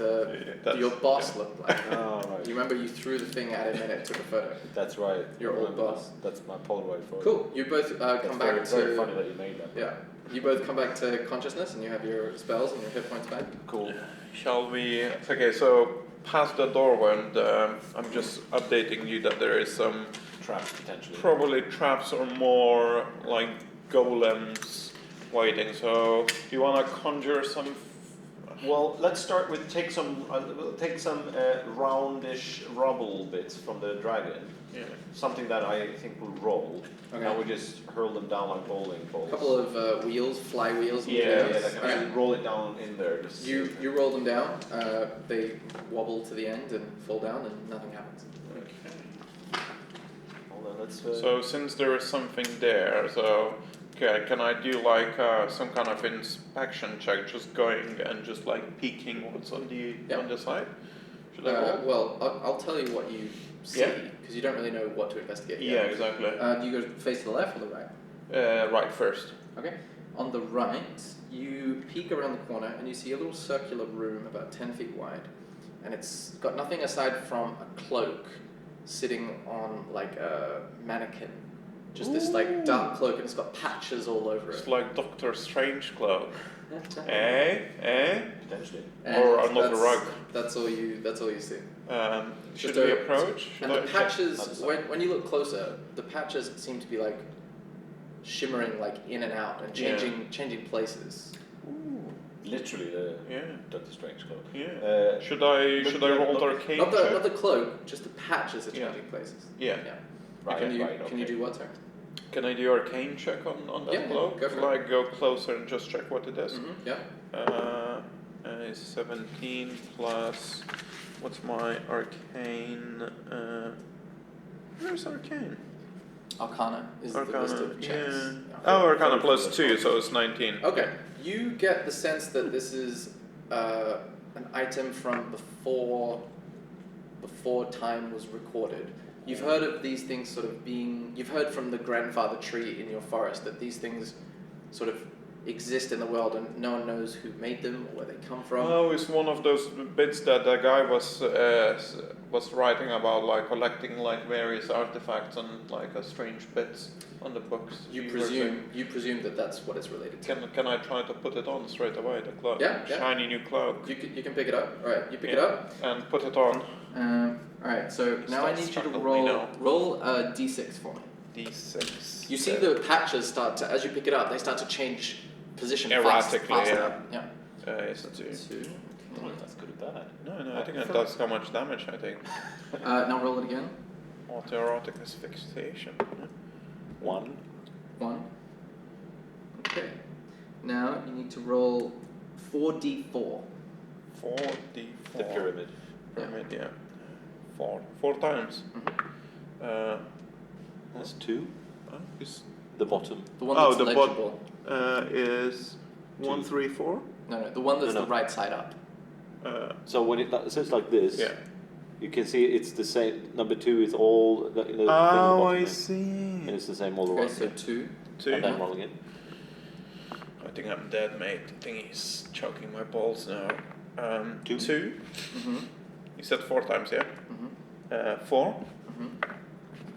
your boss looked like. Oh, right. You remember you threw the thing at him and it took a photo. That's right. Your old boss. That's my Polaroid photo. Cool. You both come back That's to. very funny that you made that. Yeah. You both come back to consciousness and you have your spells and your hit points back. Cool. shall we? Okay, so past the doorway, and I'm just updating you that there is some Traps potentially. probably traps or more like golems waiting. So do you want to conjure some? Well, let's start with take some roundish rubble bits from the dragon. Yeah. Something that I think will roll. Okay. Now we just hurl them down like bowling balls. A couple of wheels, fly wheels. Yeah, and that can actually roll it down in there. Just You roll them down. They wobble to the end and fall down, and nothing happens. Okay. Hold on, let's. So since there is something there, so okay, can I do like some kind of inspection check, just going and just like peeking what's on the side? Should I roll? Well, I'll tell you what you see, Yeah. because you don't really know what to investigate Yeah, yet. exactly. Do you go face to the left or the right? Right first. Okay. On the right, you peek around the corner and you see a little circular room about 10 feet wide, and it's got nothing aside from a cloak sitting on like a mannequin. Just this like dark cloak, and it's got patches all over It's it. like Doctor Strange cloak. Eh? Potentially. And Or another that's- rug. That's all you see. Should Just we a- approach? And Should the I- patches, when you look closer, the patches seem to be like shimmering like in and out and changing places. Literally the Yeah. Doctor Strange cloak. Yeah. Should I roll the arcane Not check? the cloak, just the patches are Yeah. changing places. Yeah. Right, Can you okay. do what, sir? Can I do arcane check on that Yeah, cloak? go for it. Like go closer and just check what it is? Mm-hmm. Yeah. It's 17 plus. What's my arcane? Where's arcane? Arcana is the list of checks. Yeah. Oh, Arcana plus 2, so it's 19. Okay. You get the sense that this is an item from before time was recorded. You've heard of these things sort of being. You've heard from the grandfather tree in your forest that these things sort of exist in the world, and no one knows who made them or where they come from. Oh, it's one of those bits that the guy was writing about, like collecting like various artifacts and like strange bits on the books. You were saying. presume that that's what it's related to. Can I try to put it on straight away? The cloak. Yeah. Shiny new cloak. You can pick it up. All right, you pick it Yeah. up. And put it on. All right, so now I need you to Startled me roll now. roll a d6 for me. D6. You see the patches start to, as you pick it up, they start to change position Erratically, faster. yeah. Yeah. It's a 2. Two. Oh, that's good at that. No, I think that does how much damage, I think. Now roll it again. Autoerotic asphyxiation. 1. 1. Okay. Now you need to roll 4d4. 4d4. The pyramid. Pyramid, yeah. 4 times. That's 2. Is The bottom. The one Oh, that's the bot- legible. is 1, 3, 4. No, the one that's No. the right side up. So when it says like this, Yeah. you can see it's the same. Number 2 is all the thing at the Oh, bottom I there. see. And it's the same all the Okay, way. so 2. 2. And then roll again. I think I'm dead, mate. I think he's choking my balls now. 2. 2. Mm-hmm. You said 4 times, yeah? Mm-hmm. 4. Mm-hmm.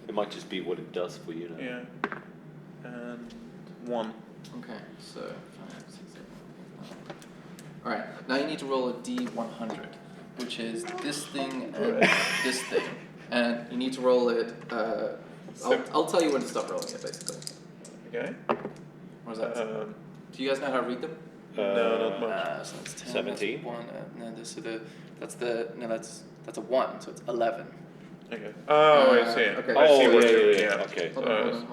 It might just be what it does for you. Know? Yeah. And 1. Okay, so 5, 6, 7, 8, 9. Alright, now you need to roll a D100, which is this thing and this thing. And you need to roll it, I'll tell you when to stop rolling it, basically. Okay. What is that? Do you guys know how to read them? No, not much. So that's 10, 17. That's 1, that's a 1, so it's 11. Okay. Oh, I see. Okay. I see Oh, what yeah, you yeah, yeah. Okay. Hold on.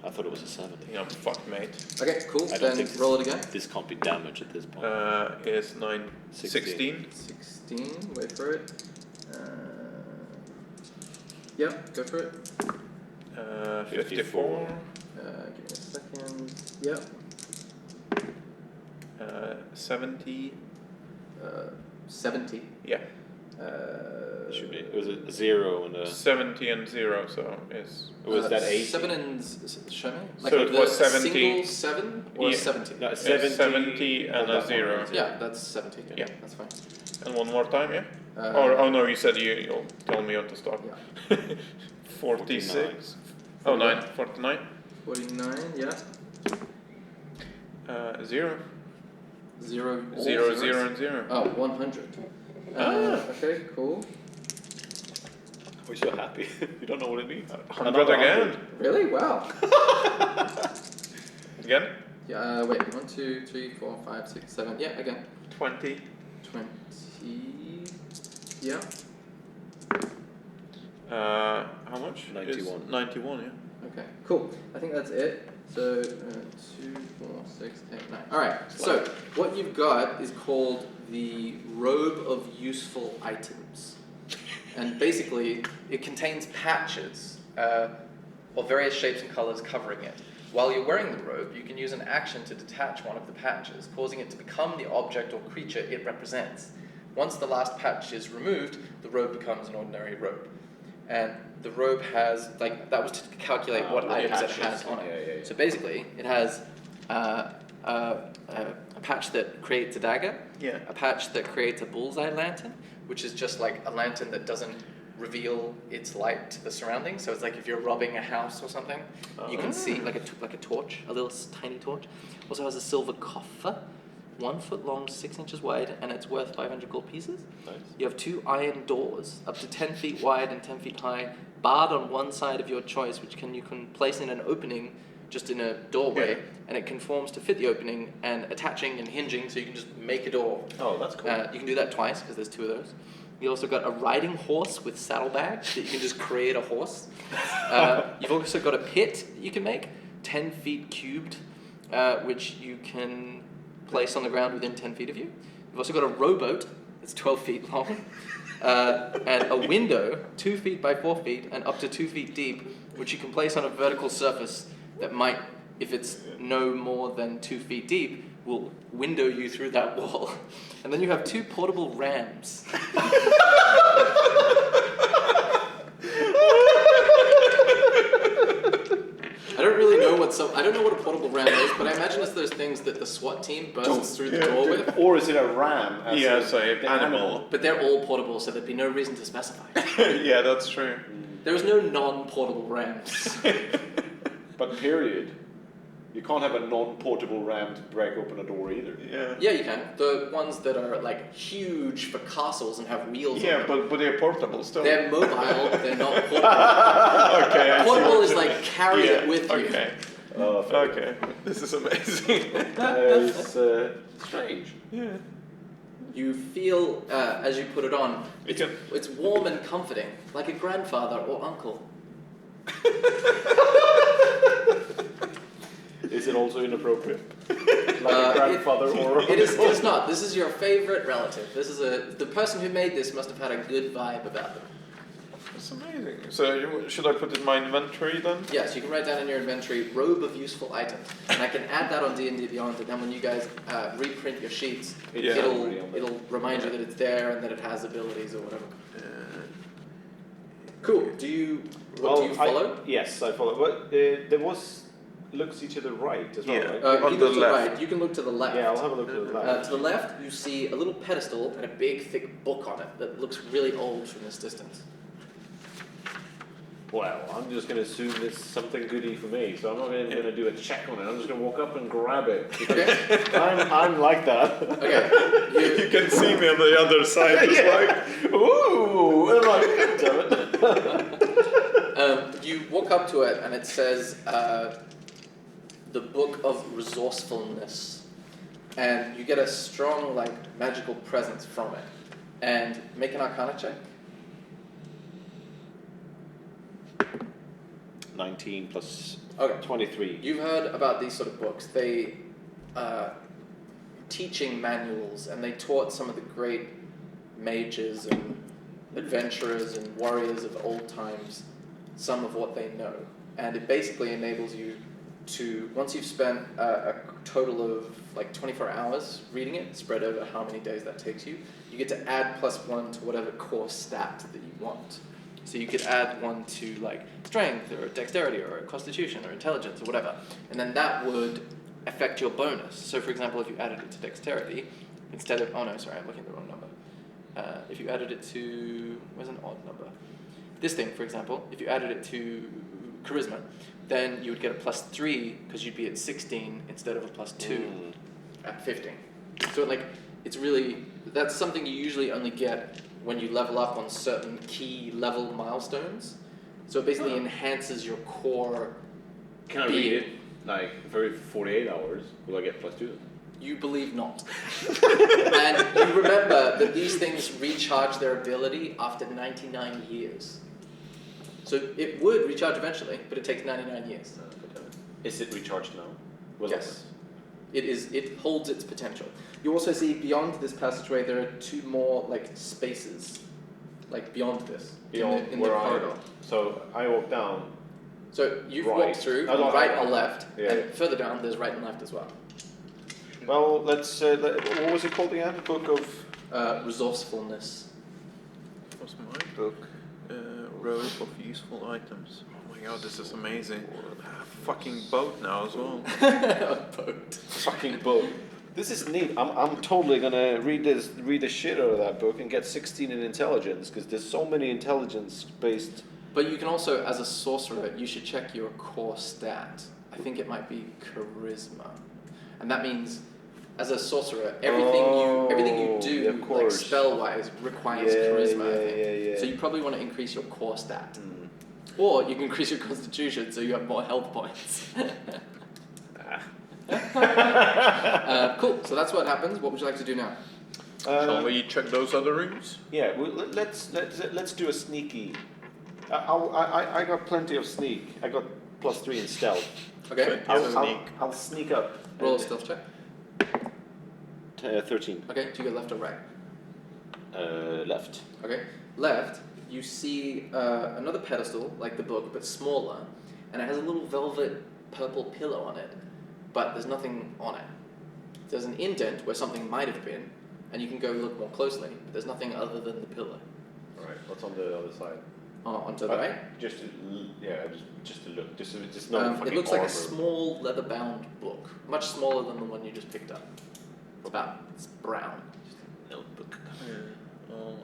I thought it was a 7. I'm fucked, mate. Okay, cool, I don't then think roll it again. This can't be damage at this point. Is 16. 16, wait for it. Yeah, go for it. 54. Give me a second. Yeah. 70. 70. Yeah. It should be. It was a 0 and a. 70 and 0, so it's. Was that 80? 7 and show me. So it was 70. Single 7 or Yeah. 70. No, It's 70, 70 and a 0. Yeah, that's 70. Yeah. That's fine. And one more time, yeah? Uh, oh no, you said you'll tell me when to stop. Yeah. 46. Oh, 9. 49. 49. Yeah. 0. 0. 0, all 0, zeros? and 0. Oh, 100. Okay, cool. We're so happy. You don't know what it means. 100 again. Really? Wow. Again? Yeah. Wait. 1, 2, 3, 4, 5, 6, 7. Yeah. Again. 20. 20. Yeah. How much? 91. It's 91, yeah. Okay. Cool. I think that's it. So 2, 4, 6, 8, 9. All right. So what you've got is called the robe of useful items, and basically it contains patches of various shapes and colors covering it. While you're wearing the robe, you can use an action to detach one of the patches, causing it to become the object or creature it represents. Once the last patch is removed, the robe becomes an ordinary robe. And the robe has, like, that was to calculate what items it has on it. Yeah. So basically, it has a patch that creates a dagger, Yeah. a patch that creates a bullseye lantern, which is just like a lantern that doesn't reveal its light to the surroundings. So it's like if you're robbing a house or something, you can see like a torch, a little tiny torch. Also has a silver coffer, 1 foot long, 6 inches wide, and it's worth 500 gold pieces. Nice. You have 2 iron doors, up to 10 feet wide and 10 feet high, barred on one side of your choice, which you can place in an opening, just in a doorway, and it conforms to fit the opening, and attaching and hinging, so you can just make a door. Oh, that's cool. You can do that twice, because there's 2 of those. You also got a riding horse with saddlebags that you can just create a horse. You've also got a pit that you can make, 10 feet cubed, which you can place on the ground within 10 feet of you. You've also got a rowboat that's 12 feet long, and a window 2 feet by 4 feet and up to 2 feet deep, which you can place on a vertical surface that might, if it's no more than 2 feet deep, will window you through that wall. And then you have 2 portable rams. I don't know what a portable ram is, but I imagine it's those things that the SWAT team bursts through the door with. Or is it a ram? As Yeah, a- so the animal. But they're all portable, so there'd be no reason to specify. Yeah, that's true. There is no non-portable rams. But period. You can't have a non-portable ram to break open a door either. Yeah. Yeah, you can. The ones that are like huge for castles and have wheels Yeah, on them. but they're portable still. They're mobile, they're not portable. Okay, I see Portable what is you like mean. carry it with you. Okay. Okay. This is amazing. It's strange. Yeah. You feel, as you put it on, You can- it's warm and comforting, like a grandfather or uncle. Is it also inappropriate? Like a grandfather or It is not. This is your favorite relative. This is the person who made this must have had a good vibe about them. That's amazing. So should I put it in my inventory then? Yes, you can write down in your inventory, robe of useful items. And I can add that on D&D Beyond, and then when you guys reprint your sheets, Yeah. it'll remind you that it's there and that it has abilities or whatever. Cool. Do you follow? Yes, I follow. But there was looks each to the right as well, Yeah. right? If On you the look to left. right, you can look to the left. Yeah, I'll have a look to the left. To the left, you see a little pedestal and a big, thick book on it that looks really old from this distance. Well, I'm just going to assume it's something goody for me, so I'm not even going to do a check on it. I'm just going to walk up and grab it. Okay. I'm like that. Okay. You can see me on the other side, just like, Ooh! And I'm like, damn it. You walk up to it and it says, the Book of Resourcefulness. And you get a strong, like, magical presence from it. And make an Arcana check. 19 plus Okay. 23. You've heard about these sort of books. They teaching manuals, and they taught some of the great mages and adventurers and warriors of old times some of what they know. And it basically enables you to, once you've spent a total of like 24 hours reading it, spread over how many days that takes you, you get to add +1 to whatever core stat that you want. So you could add 1 to like strength or dexterity or constitution or intelligence or whatever, and then that would affect your bonus. So for example, if you added it to dexterity, instead of, oh no, sorry, I'm looking at the wrong number. If you added it to, where's an odd number? This thing, for example, if you added it to charisma, then you would get a +3 because you'd be at 16 instead of a +2 at 15. So like, it's really, that's something you usually only get when you level up on certain key level milestones. So it basically enhances your core. Can I read it like for 48 hours? Will I get +2? You believe not. And you remember that these things recharge their ability after 99 years. So it would recharge eventually, but it takes 99 years. Is it recharged now? Yes. It is. It holds its potential. You also see beyond this passageway there are 2 more like spaces, like beyond this, Beyond in the corridor. So I walk down. So you've Right. walked through Oh, no, right I- or left, yeah. and further down there's right and left as well. Well, let's. What was it called again? Book of. Resourcefulness. what's my book? Row of useful items. Oh my god, this is amazing. Fucking boat now as well. Boat. Fucking book. This is neat. I'm totally gonna read the shit out of that book and get 16 in intelligence because there's so many intelligence based. But you can also, as a sorcerer, you should check your core stat. I think it might be charisma, and that means, as a sorcerer, everything you do, of like course. spell wise, requires charisma. I think. So you probably want to increase your core stat, or you can increase your constitution so you have more health points. Cool. So that's what happens. What would you like to do now? Shall we check those other rooms? Yeah, well, let's do a sneaky. I got plenty of sneak. I got +3 in stealth. Okay. I'll sneak up. Roll a stealth check. 13. Okay. Do you go left or right? Left. Okay. Left. You see another pedestal like the book, but smaller, and it has a little velvet purple pillow on it, but there's nothing on it. There's an indent where something might have been, and you can go look more closely, but there's nothing other than the pillow. Alright, what's on the other side? Onto the right. Just to look. Just no fucking It looks like armor. a small leather-bound book, much smaller than the one you just picked up. It's brown. notebook.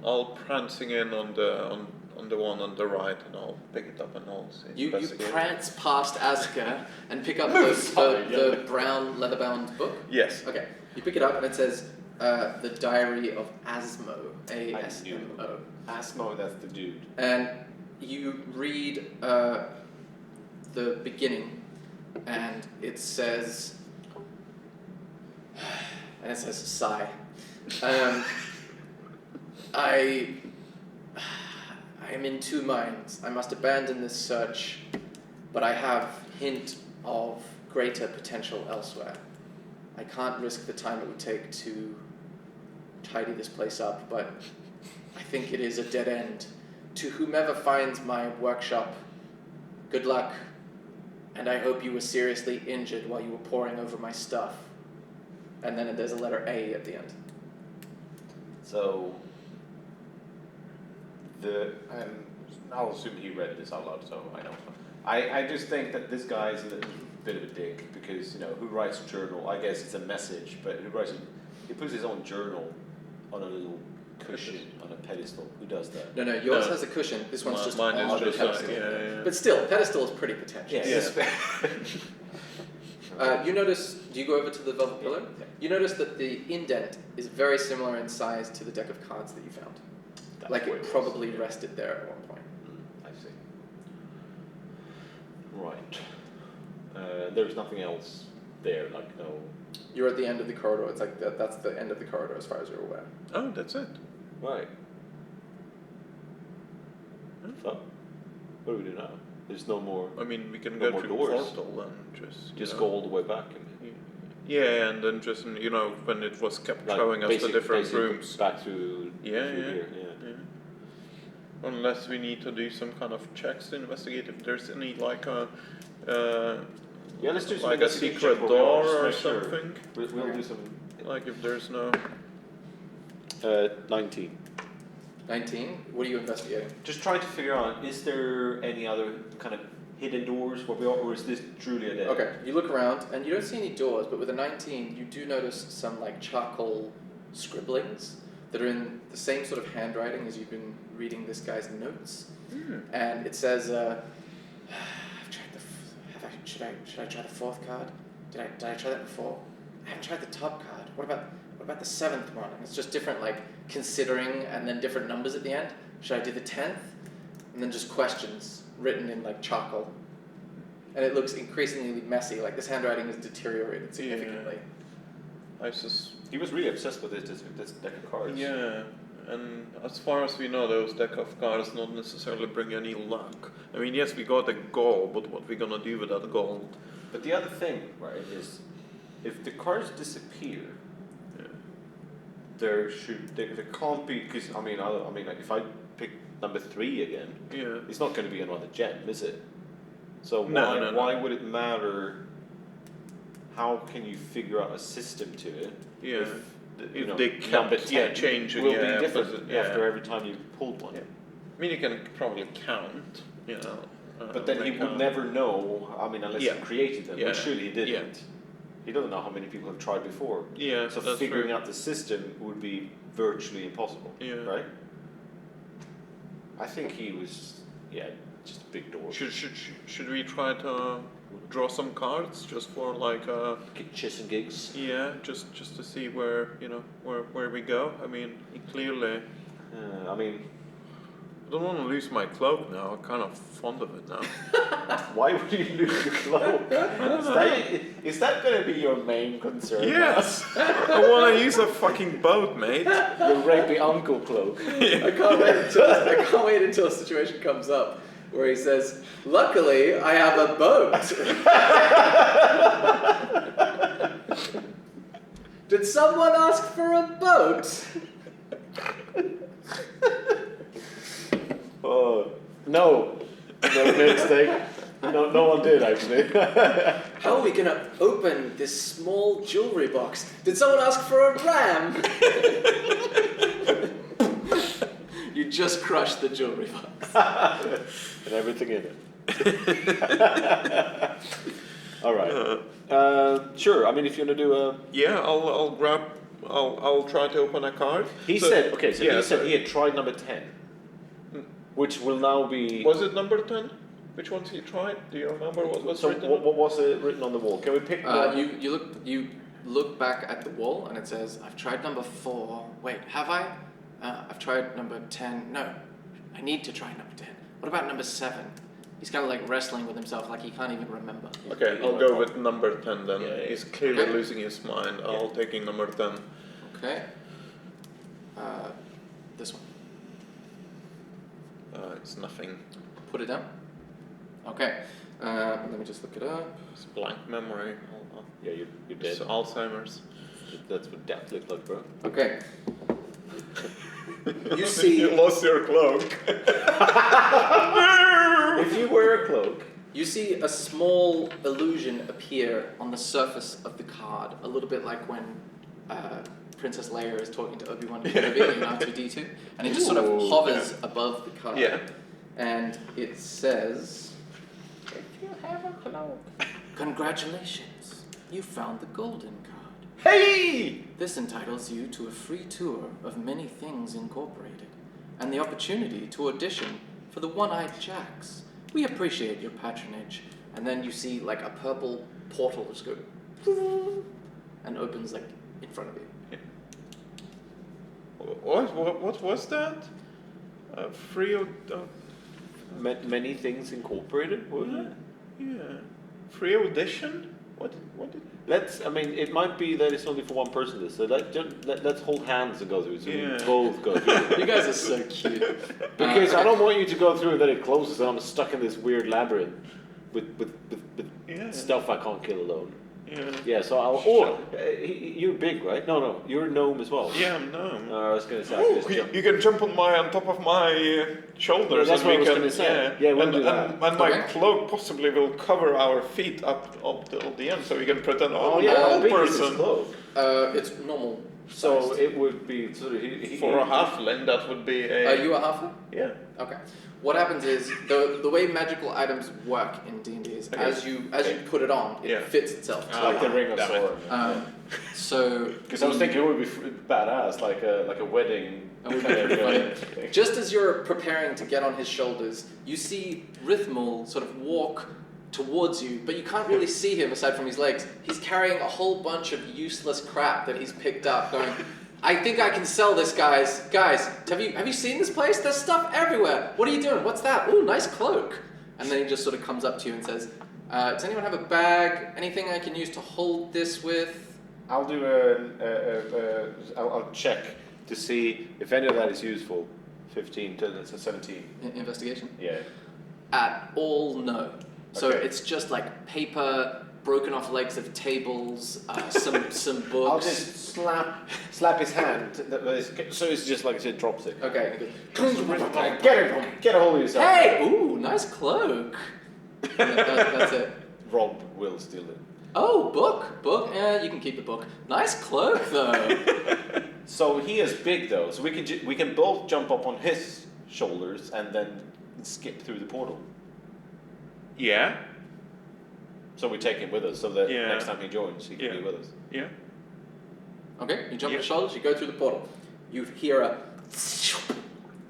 I'll prancing in on the one on the right, and I'll pick it up and I'll see. You investigate. prance past Asker and pick up Move, the brown leather-bound book. Yes. Okay, you pick it up and it says the Diary of Asmo, A-S-M-O. Asmo, that's the dude. And you read the beginning, and it says, sigh. I am in 2 minds. I must abandon this search, but I have hint of greater potential elsewhere. I can't risk the time it would take to tidy this place up, but I think it is a dead end. To whomever finds my workshop, good luck, and I hope you were seriously injured while you were poring over my stuff. And then there's a letter A at the end. So, I'll assume he read this out loud, so I know. I just think that this guy is a little bit of a dick because, who writes a journal? I guess it's a message, but he puts his own journal on a little cushion on a pedestal. Who does that? No, yours No. has a cushion. This one's just Mine on is the just pedestal. yeah. But still, pedestal is pretty pretentious. You notice, do you go over to the velvet pillow? Yeah. You notice that the indent is very similar in size to the deck of cards that you found. That's Like what it was, probably yeah. rested there at one point. I see. Right. There's nothing else there, like no. You're at the end of the corridor. It's like that's the end of the corridor as far as you're aware. Oh, that's it. Right. So, what do we do now? There's no more. I mean, we can No go more through doors. the portal and just Just you go know, all the way back. Yeah, and then just when it was kept showing us the different basically rooms. back through. Yeah, through yeah. Here, Unless we need to do some kind of checks to investigate if there's any like a Yeah, let's do some like a investigation secret check where we are, door just or make sure. something. We'll do some. Like if there's no. 19. 19. What are you investigating? Just trying to figure out, is there any other kind of hidden doors where we are, or is this truly a dead? Okay, you look around and you don't see any doors, but with a 19, you do notice some like charcoal scribblings that are in the same sort of handwriting as you've been reading this guy's notes. And it says, I've tried should I try the fourth card? Did I try that before? I haven't tried the top card. What about the seventh one? And it's just different like considering and then different numbers at the end. Should I do the 10th? And then just questions written in like charcoal. And it looks increasingly messy, like this handwriting has deteriorated significantly. He was really obsessed with this deck of cards. Yeah, and as far as we know, those deck of cards not necessarily bring any luck. I mean, yes, we got a gold, but what we gonna do with that gold? But the other thing, right, is if the cards disappear, there can't be, because I mean like if I pick number 3 again, it's not going to be another gem, is it? So why would it matter? How can you figure out a system to it? Yeah, if they kept changing, will be different after every time you pulled one. Yeah. I mean, you can probably count, But then he would never know. I mean, unless he created them, which surely he didn't. Yeah. He doesn't know how many people have tried before. Yeah, So that's figuring true. out the system would be virtually impossible. Yeah. Right. I think he was, just a big door. Should we try to draw some cards just for like Chess and gigs. yeah, just to see where where we go? I mean, clearly. I mean, I don't want to lose my cloak now. I'm kind of fond of it now. why would you lose your cloak? Is that going to be your main concern? Yes, I want to use a fucking boat, mate. Your rapey uncle cloak. I can't wait until a situation comes up where he says, "Luckily, I have a boat." Did someone ask for a boat? Oh no mistake. No one did actually. How are we gonna open this small jewelry box? Did someone ask for a ram? You just crushed the jewelry box. And everything in it. All right. Sure. I mean, if you want to do a. Yeah, I'll try to open a card. He said he had tried number 10, which will now be. Was it number 10? Which ones he tried? Do you remember what was So written? what was it written on the wall? Can we pick one? You look back at the wall and it says, "I've tried number 4. Wait, have I? I've tried number 10. No, I need to try number 10. What about number 7? He's kind of like wrestling with himself, like he can't even remember. Okay, I'll go with number 10 then. Yeah. He's clearly Okay. losing his mind. I'll taking number 10. Okay. This one. It's nothing. Put it down. Okay. Let me just look it up. It's blank memory. Yeah, you're It's dead. Alzheimer's. That's what death looks like, bro. Okay. You see. You lost your cloak. If you wear a cloak. You see a small illusion appear on the surface of the card, a little bit like when Princess Leia is talking to Obi-Wan Kenobi in R2-D2, and it just sort of hovers above the card. Yeah. And it says, "If you have a cloak, congratulations, you found the golden card. Hey! This entitles you to a free tour of Many Things Incorporated and the opportunity to audition for the One-Eyed Jacks. We appreciate your patronage. And then you see like a purple portal just go and opens like in front of you. What was that? Free. Many Things Incorporated, was it? Yeah. Free audition? What? Let's. I mean, it might be that it's only for one person. So let's hold hands and go through. So we both go through. You guys are so cute. Because I don't want you to go through and then it closes and I'm stuck in this weird labyrinth with stuff I can't kill alone. Yeah. So I'll. Or you're big, right? No. You're a gnome as well. Yeah, I'm gnome. I was gonna say. You can jump on top of my shoulders. Yeah, that's and what I was can, gonna say. Yeah, we'll do that. And my cloak possibly will cover our feet up till the end, so we can pretend. How big is this cloak? It's normal. So it would be sort of For a halfling, that would be a. Are you a halfling? Yeah. Okay. What happens is the way magical items work in D&D is as you put it on, it fits itself. Like the ring of Sauron. So because I was thinking it would be badass, like a wedding. Just as you're preparing to get on his shoulders, you see Rithmul sort of walk towards you, but you can't really see him aside from his legs. He's carrying a whole bunch of useless crap that he's picked up, going, I think I can sell this, guys. Guys, have you seen this place? There's stuff everywhere. What are you doing? What's that? Ooh, nice cloak. And then he just sort of comes up to you and says, does anyone have a bag? Anything I can use to hold this with? I'll do I'll check to see if any of that is useful. 15 to 17. Investigation? Yeah. At all, no. So Okay. it's just like paper, broken off legs of tables, some books. I'll just slap his hand. So it's just like it drops it. Okay. Get a hold of yourself. Hey! Ooh, nice cloak. That's it. Rob will steal it. Oh, book. Yeah, you can keep the book. Nice cloak, though. So he is big though, so we can both jump up on his shoulders and then skip through the portal. Yeah. So we take him with us, so that Yeah. next time he joins, he can be with us. Yeah. Okay, you jump on the shoulders, you go through the portal. You hear a...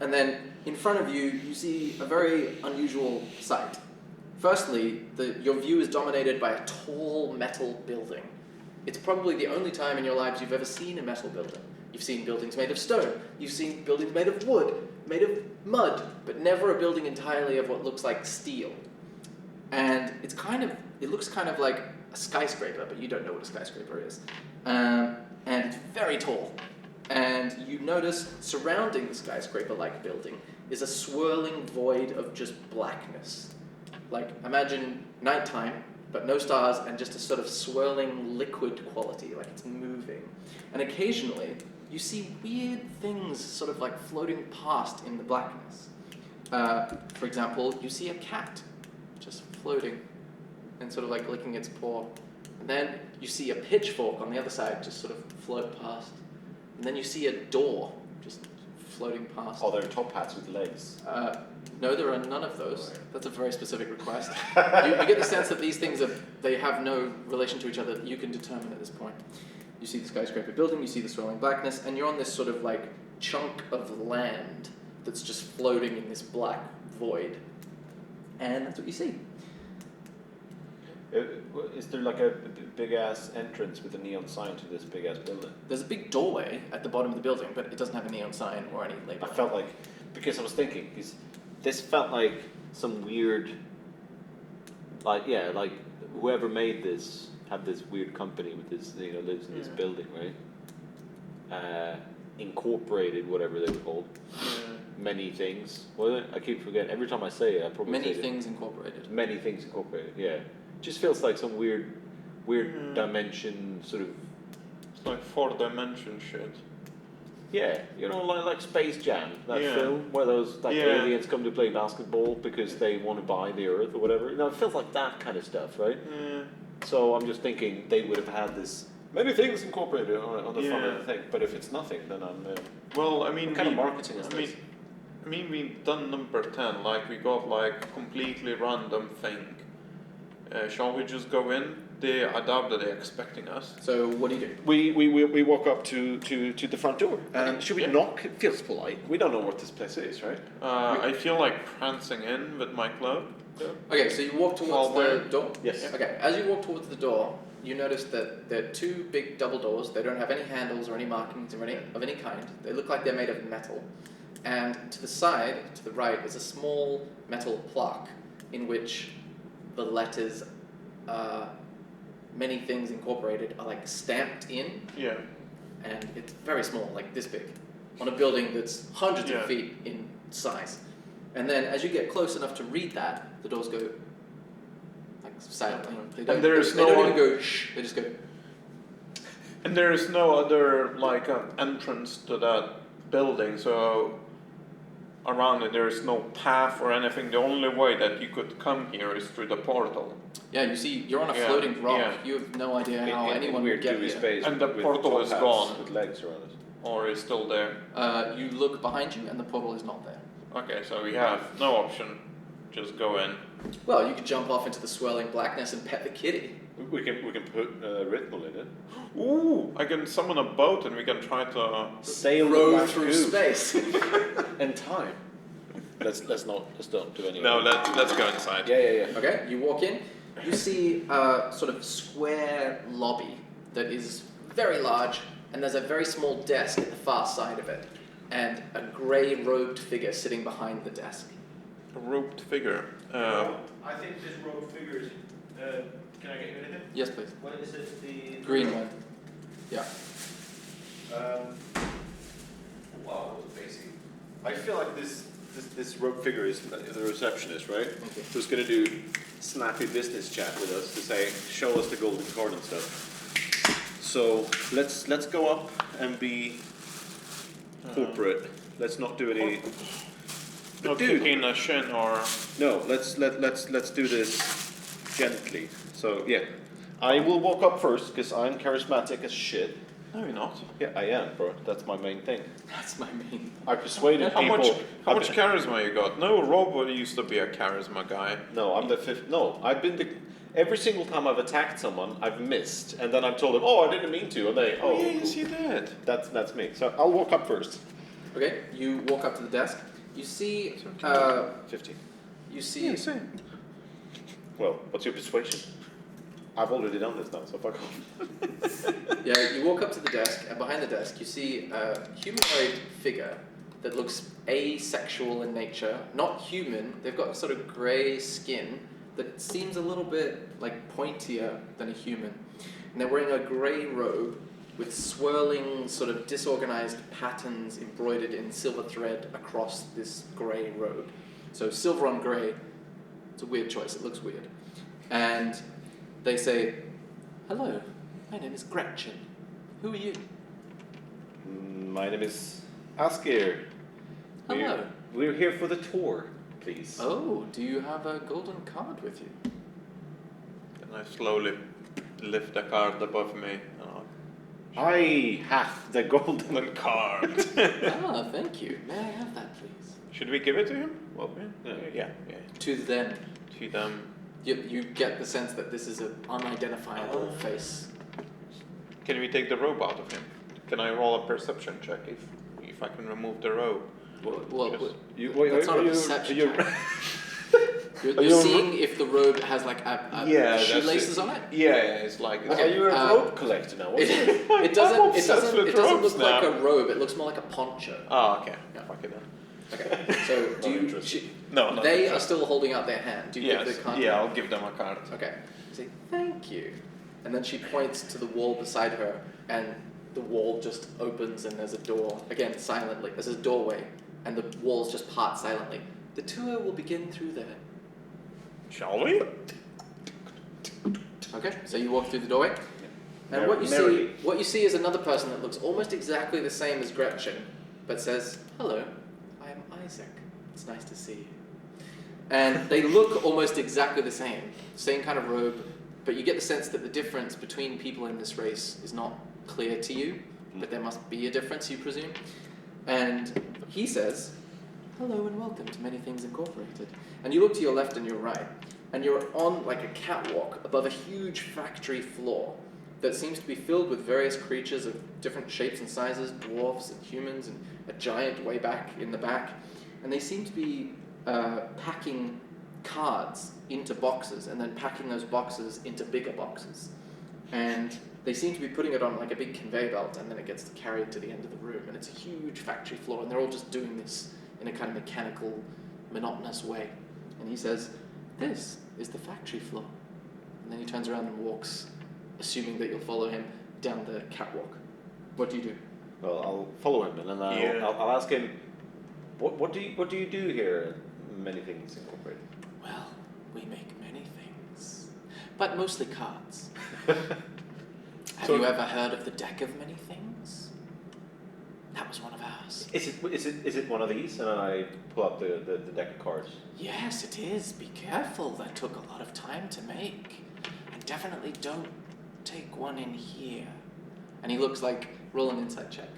And then in front of you, you see a very unusual sight. Firstly, your view is dominated by a tall metal building. It's probably the only time in your lives you've ever seen a metal building. You've seen buildings made of stone, you've seen buildings made of wood, made of mud, but never a building entirely of what looks like steel. And it looks kind of like a skyscraper, but you don't know what a skyscraper is. And it's very tall. And you notice surrounding the skyscraper-like building is a swirling void of just blackness. Like, imagine nighttime, but no stars, and just a sort of swirling liquid quality, like it's moving. And occasionally, you see weird things sort of like floating past in the blackness. For example, you see a cat just floating and sort of like licking its paw. And then you see a pitchfork on the other side just sort of float past. And then you see a door just floating past. Oh, they're top hats with legs. No, there are none of those. That's a very specific request. You get the sense that these things they have no relation to each other that you can determine at this point. You see the skyscraper building, you see the swirling blackness, and you're on this sort of like chunk of land that's just floating in this black void. And that's what you see. Is there like a big ass entrance with a neon sign to this big ass building? There's a big doorway at the bottom of the building, but it doesn't have a neon sign or any label. I felt like, because I was thinking, this felt like some weird, like whoever made this had this weird company with this, lives in this building, right? Incorporated, whatever they were called. Many Things, was it? I keep forgetting. Every time I say it, I probably Many say Things Incorporated. Many Things Incorporated, yeah. Just feels like some weird dimension sort of. It's like 4-dimension shit. Yeah, like Space Jam, that Yeah. film where those Yeah. aliens come to play basketball because they want to buy the Earth or whatever. It feels like that kind of stuff, right? Yeah. So I'm just thinking they would have had this Many Things Incorporated on the front Yeah. of the thing. But if it's nothing, then I'm. Well, I mean, what kind of marketing is I this? mean, we've done number 10. Like, we got like completely random thing. Shall we just go in? I doubt that they're expecting us. So what do you do? We walk up to the front door. And should we Yeah. knock? It feels polite. We don't know what this place is, right? I feel like prancing in with my club. Okay, so you walk towards Forward. the door? Yes. Okay, as you walk towards the door, you notice that there are two big double doors. They don't have any handles or any markings or any of any kind. They look like they're made of metal. And to the side, to the right, is a small metal plaque in which the letters, many things incorporated, are like stamped in. Yeah. And it's very small, like this big, on a building that's hundreds Yeah. of feet in size. And then as you get close enough to read that, the doors go like silently. They don't, there is they no don't one- even go shh, they just go. And there is no other like entrance to that building, so around it there is no path or anything. The only way that you could come here is through the portal. Yeah, you see, you're on a Yeah, floating rock. yeah. You have no idea how In anyone weird would get gooey here. space. And the with portal top is hats gone. With legs around it. Or is still there. You look behind you, and the portal is not there. Okay, so we have no option. Just go in. Well, you could jump off into the swirling blackness and pet the kitty. We can put rhythm in it. Ooh, I can summon a boat and we can try to. Sail Row through space. and time. Let's don't do any. No, let's go inside. Yeah. Okay, you walk in, you see a sort of square lobby that is very large, and there's a very small desk at the far side of it, and a grey robed figure sitting behind the desk. A roped figure. I think this rogue figure is. Can I get rid of him? Yes, please. What is it? The Green one. Yeah. Wow, basic. I feel like this rogue figure is the receptionist, right? Okay. Who's gonna do snappy business chat with us to say, show us the golden card and stuff. So let's go up and be corporate. Let's not do any. No dude. kicking a shin or. No, let's do this gently. So yeah, I will walk up first because I'm charismatic as shit. No, you're not. Yeah, I am, bro. That's my main thing. That's my main. I persuaded How people. much charisma you got? No, Rob used to be a charisma guy. No, I'm the fifth. No, I've been the. Every single time I've attacked someone, I've missed, and then I've told them, "Oh, I didn't mean to," and they, "Oh, yes, you did. that's me." So I'll walk up first. Okay, you walk up to the desk. You see, 50. you see. same. Well, what's your persuasion? I've already done this now, so fuck off. Yeah, you walk up to the desk, and behind the desk you see a humanoid figure that looks asexual in nature, not human. They've got sort of grey skin that seems a little bit like pointier than a human. And they're wearing a grey robe with swirling, sort of disorganized patterns embroidered in silver thread across this grey robe. So silver on grey, it's a weird choice, it looks weird. And they say, "Hello, my name is Gretchen. Who are you?" My name is Askir. Hello. We're here for the tour, please. Oh, do you have a golden card with you? And I slowly lift the card above me. I have the golden card. Ah, thank you. May I have that, please? Should we give it to him? Well, yeah. To them. To them. You get the sense that this is an unidentifiable face. Can we take the robe out of him? Can I roll a perception check if I can remove the robe? Well, Yes. that's not a perception check. You're you- seeing if the robe has like shoelaces on it. Yeah, it's like. Are you a robe collector now? What's it? It doesn't. It obsessed doesn't. with It doesn't robes look like now. a robe. It looks more like a poncho. Oh, okay. Yeah. Fuck it then. Okay. So do you? interested. No, not They are interested. still holding out their hand. Do you Yes. give the card? Yeah, I'll give them a card. Okay. Say thank you, and then she points to the wall beside her, and the wall just opens, and there's a door. Again, silently. There's a doorway, and the walls just part silently. The tour will begin through there. Shall we? Okay. So you walk through the doorway, and Mer- what you merrily. see is another person that looks almost exactly the same as Gretchen, but says, "Hello, I am Isaac. It's nice to see you." And they look almost exactly the same kind of robe, but you get the sense that the difference between people in this race is not clear to you, but there must be a difference, you presume. And he says, "Hello and welcome to Many Things Incorporated." And you look to your left and your right, and you're on like a catwalk above a huge factory floor that seems to be filled with various creatures of different shapes and sizes, dwarves and humans, and a giant way back in the back. And they seem to be packing cards into boxes and then packing those boxes into bigger boxes. And they seem to be putting it on like a big conveyor belt, and then it gets carried to the end of the room. And it's a huge factory floor, and they're all just doing this in a kind of mechanical, monotonous way. And he says, "This is the factory floor." And then he turns around and walks, assuming that you'll follow him down the catwalk. What do you do? Well, I'll follow him, and then I'll ask him, what do you do here at Many Things Incorporated? Well, we make many things, but mostly cards. Have you ever heard of the deck of many things? That was one of ours. Is it one of these? And then I pull up the deck of cards. Yes, it is. Be careful. That took a lot of time to make. And definitely don't take one in here. And he looks like, roll an insight check.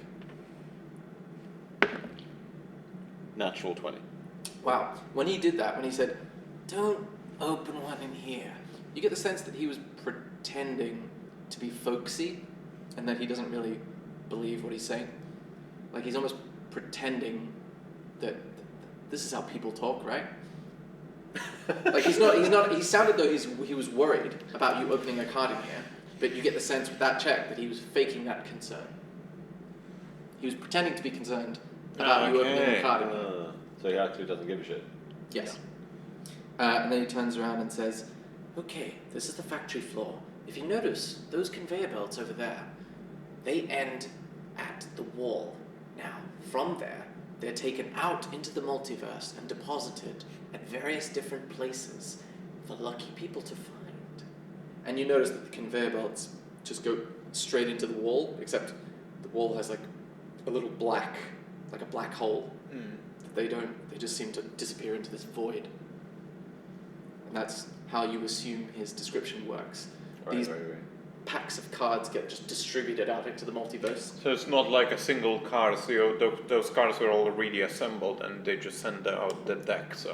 Natural 20. Wow. When he did that, when he said, "Don't open one in here," you get the sense that he was pretending to be folksy and that he doesn't really believe what he's saying. Like he's almost pretending that this is how people talk, right? Like he's not, he sounded though he was worried about you opening a card in here, but you get the sense with that check that he was faking that concern. He was pretending to be concerned about you opening a card in here. So he actually doesn't give a shit. Yes. And then he turns around and says, "Okay, this is the factory floor. If you notice, those conveyor belts over there, they end at the wall. Now, from there, they're taken out into the multiverse and deposited at various different places for lucky people to find." And you notice that the conveyor belts just go straight into the wall, except the wall has like a little black, like a black hole. They just seem to disappear into this void. And that's how you assume his description works. These packs of cards get just distributed out into the multiverse. So it's not like a single card, so those cards are already assembled and they just send out the decks.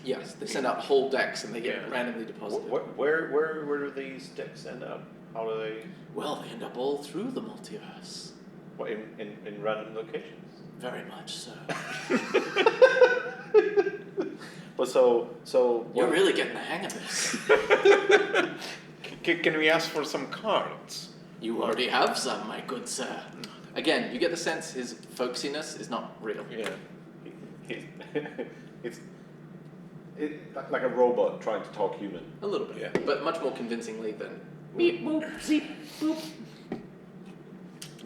Yes, they send out whole decks and they get randomly deposited. Where do these decks end up? How do they? Well, they end up all through the multiverse. What, in random locations? Very much so. Well, so You're really getting the hang of this. Can we ask for some cards? You already have some, my good sir. Again, you get the sense his folksiness is not real. Yeah. It's like a robot trying to talk human. A little bit, Yeah. but much more convincingly than beep boop zeep boop.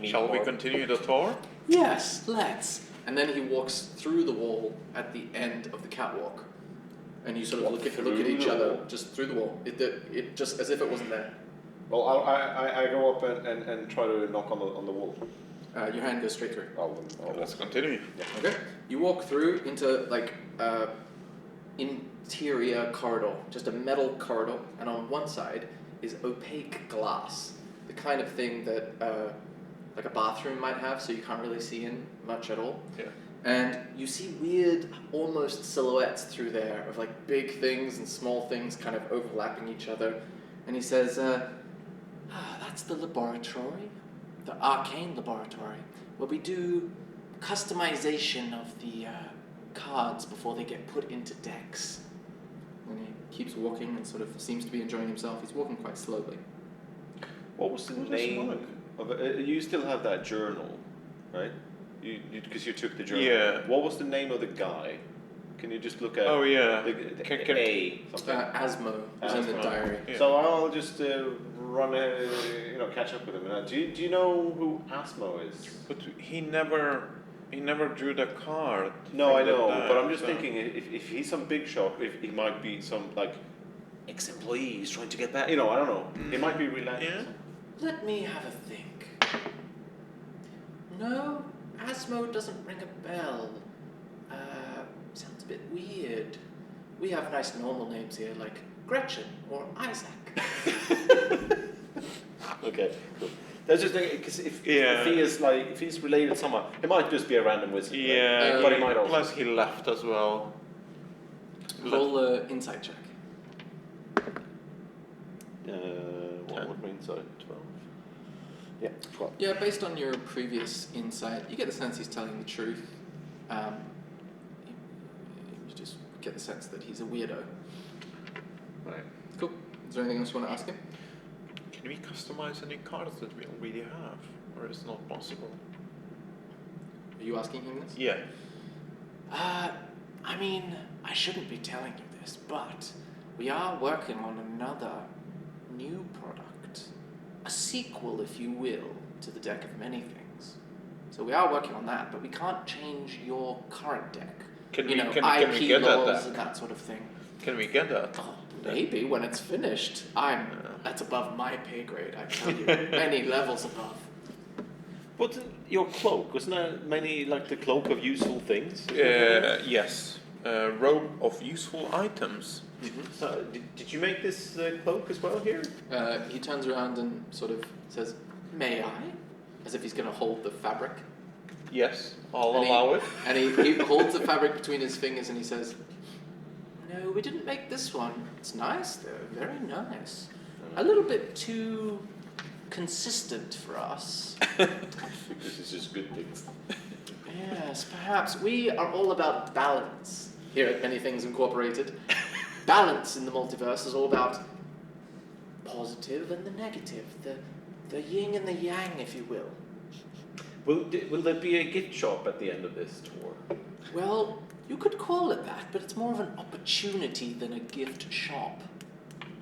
Shall we continue the tour? Yes, let's. And then he walks through the wall at the end of the catwalk, and you sort of look at each other just through the wall. It just as if it wasn't there. Well, I go up and try to knock on the wall. Your hand goes straight through. Let's continue. Okay. You walk through into like interior corridor, just a metal corridor, and on one side is opaque glass, the kind of thing that like a bathroom might have, so you can't really see in much at all. Yeah. And you see weird, almost silhouettes through there of like big things and small things kind of overlapping each other. And he says, "That's the laboratory, the arcane laboratory, where we do customization of the cards before they get put into decks." And he keeps walking and sort of seems to be enjoying himself. He's walking quite slowly. What was the name of it? You still have that journal, right? Because you took the journal. Yeah. What was the name of the guy? Can you just look at? Oh yeah. Can A something. Asmo was in the Asmo. diary. Yeah. So I'll just run, catch up with him. Do you know who Asmo is? But he never drew the card. No, I from the know, deck, but I'm just so- thinking if he's some big shot, if he might be some like ex-employee who's trying to get back. I don't know. He might be relentless. Yeah. Let me have a think. No, Asmo doesn't ring a bell. Sounds a bit weird. We have nice normal names here, like Gretchen or Isaac. Okay, cool. That's just because if he's related somehow, it might just be a random wizard. right? Yeah, but he might also. plus he left as well. Roll an insight check. What would be inside? 12. Yeah, 12. Yeah, based on your previous insight, you get the sense he's telling the truth. You just get the sense that he's a weirdo. Right. Cool. Is there anything else you want to ask him? Can we customize any cards that we already have, or is it not possible? Are you asking him this? Yeah. I mean, I shouldn't be telling you this, but we are working on another new product. A sequel, if you will, to the Deck of Many Things. So we are working on that, but we can't change your current deck. Can you we know, get IP that laws deck? and that sort of thing. Can we get that? Oh, maybe when it's finished. That's above my pay grade, I tell you. Many levels above. But your cloak, wasn't that mainly like the cloak of useful things? Yes. Robe of useful items. So, did you make this cloak as well here? He turns around and sort of says, May I? as if he's going to hold the fabric. Yes, I'll And allow it. And he holds the fabric between his fingers and he says, No, we didn't make this one. It's nice though, very nice. A little bit too consistent for us. This is just good things. Yes, perhaps. We are all about balance. here at Many Things Incorporated. Balance in the multiverse is all about positive and the negative, the yin and the yang, if you will. Will there be a gift shop at the end of this tour? Well, you could call it that, but it's more of an opportunity than a gift shop.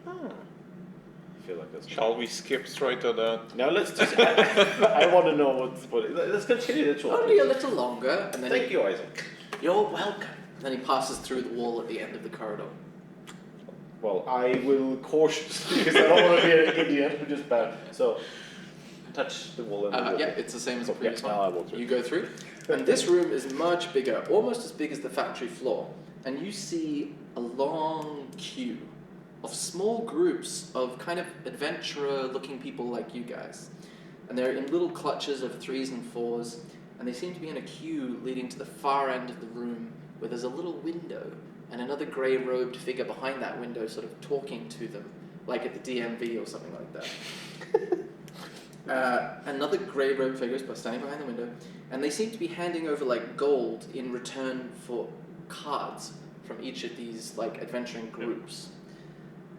I feel like that's. Shall we skip straight to that? Now let's just. I want to know what. Let's continue the tour. Only a little longer, and then Thank you, Isaac. You're welcome. Then he passes through the wall at the end of the corridor. Well, I will cautiously, because I don't want to be an idiot who just bow. So, touch the wall and then Yeah, it's the same as the previous now I one. walk through. You go through, and this room is much bigger, almost as big as the factory floor. And you see a long queue of small groups of kind of adventurer-looking people like you guys. And they're in little clutches of 3s and 4s, and they seem to be in a queue leading to the far end of the room where there's a little window and another grey-robed figure behind that window sort of talking to them, like at the DMV or something like that. Another grey-robed figure is standing behind the window, and they seem to be handing over like gold in return for cards from each of these like adventuring groups.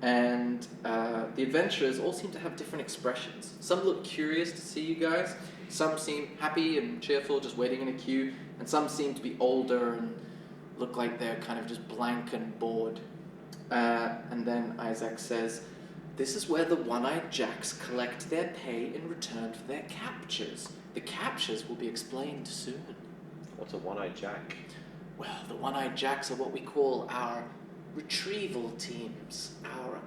And the adventurers all seem to have different expressions. Some look curious to see you guys, some seem happy and cheerful, just waiting in a queue, and some seem to be older and look like they're kind of just blank and bored. And then Isaac says, "This is where the One-Eyed Jacks collect their pay in return for their captures. The captures will be explained soon." What's a one-eyed jack? Well, the One-Eyed Jacks are what we call our retrieval teams, our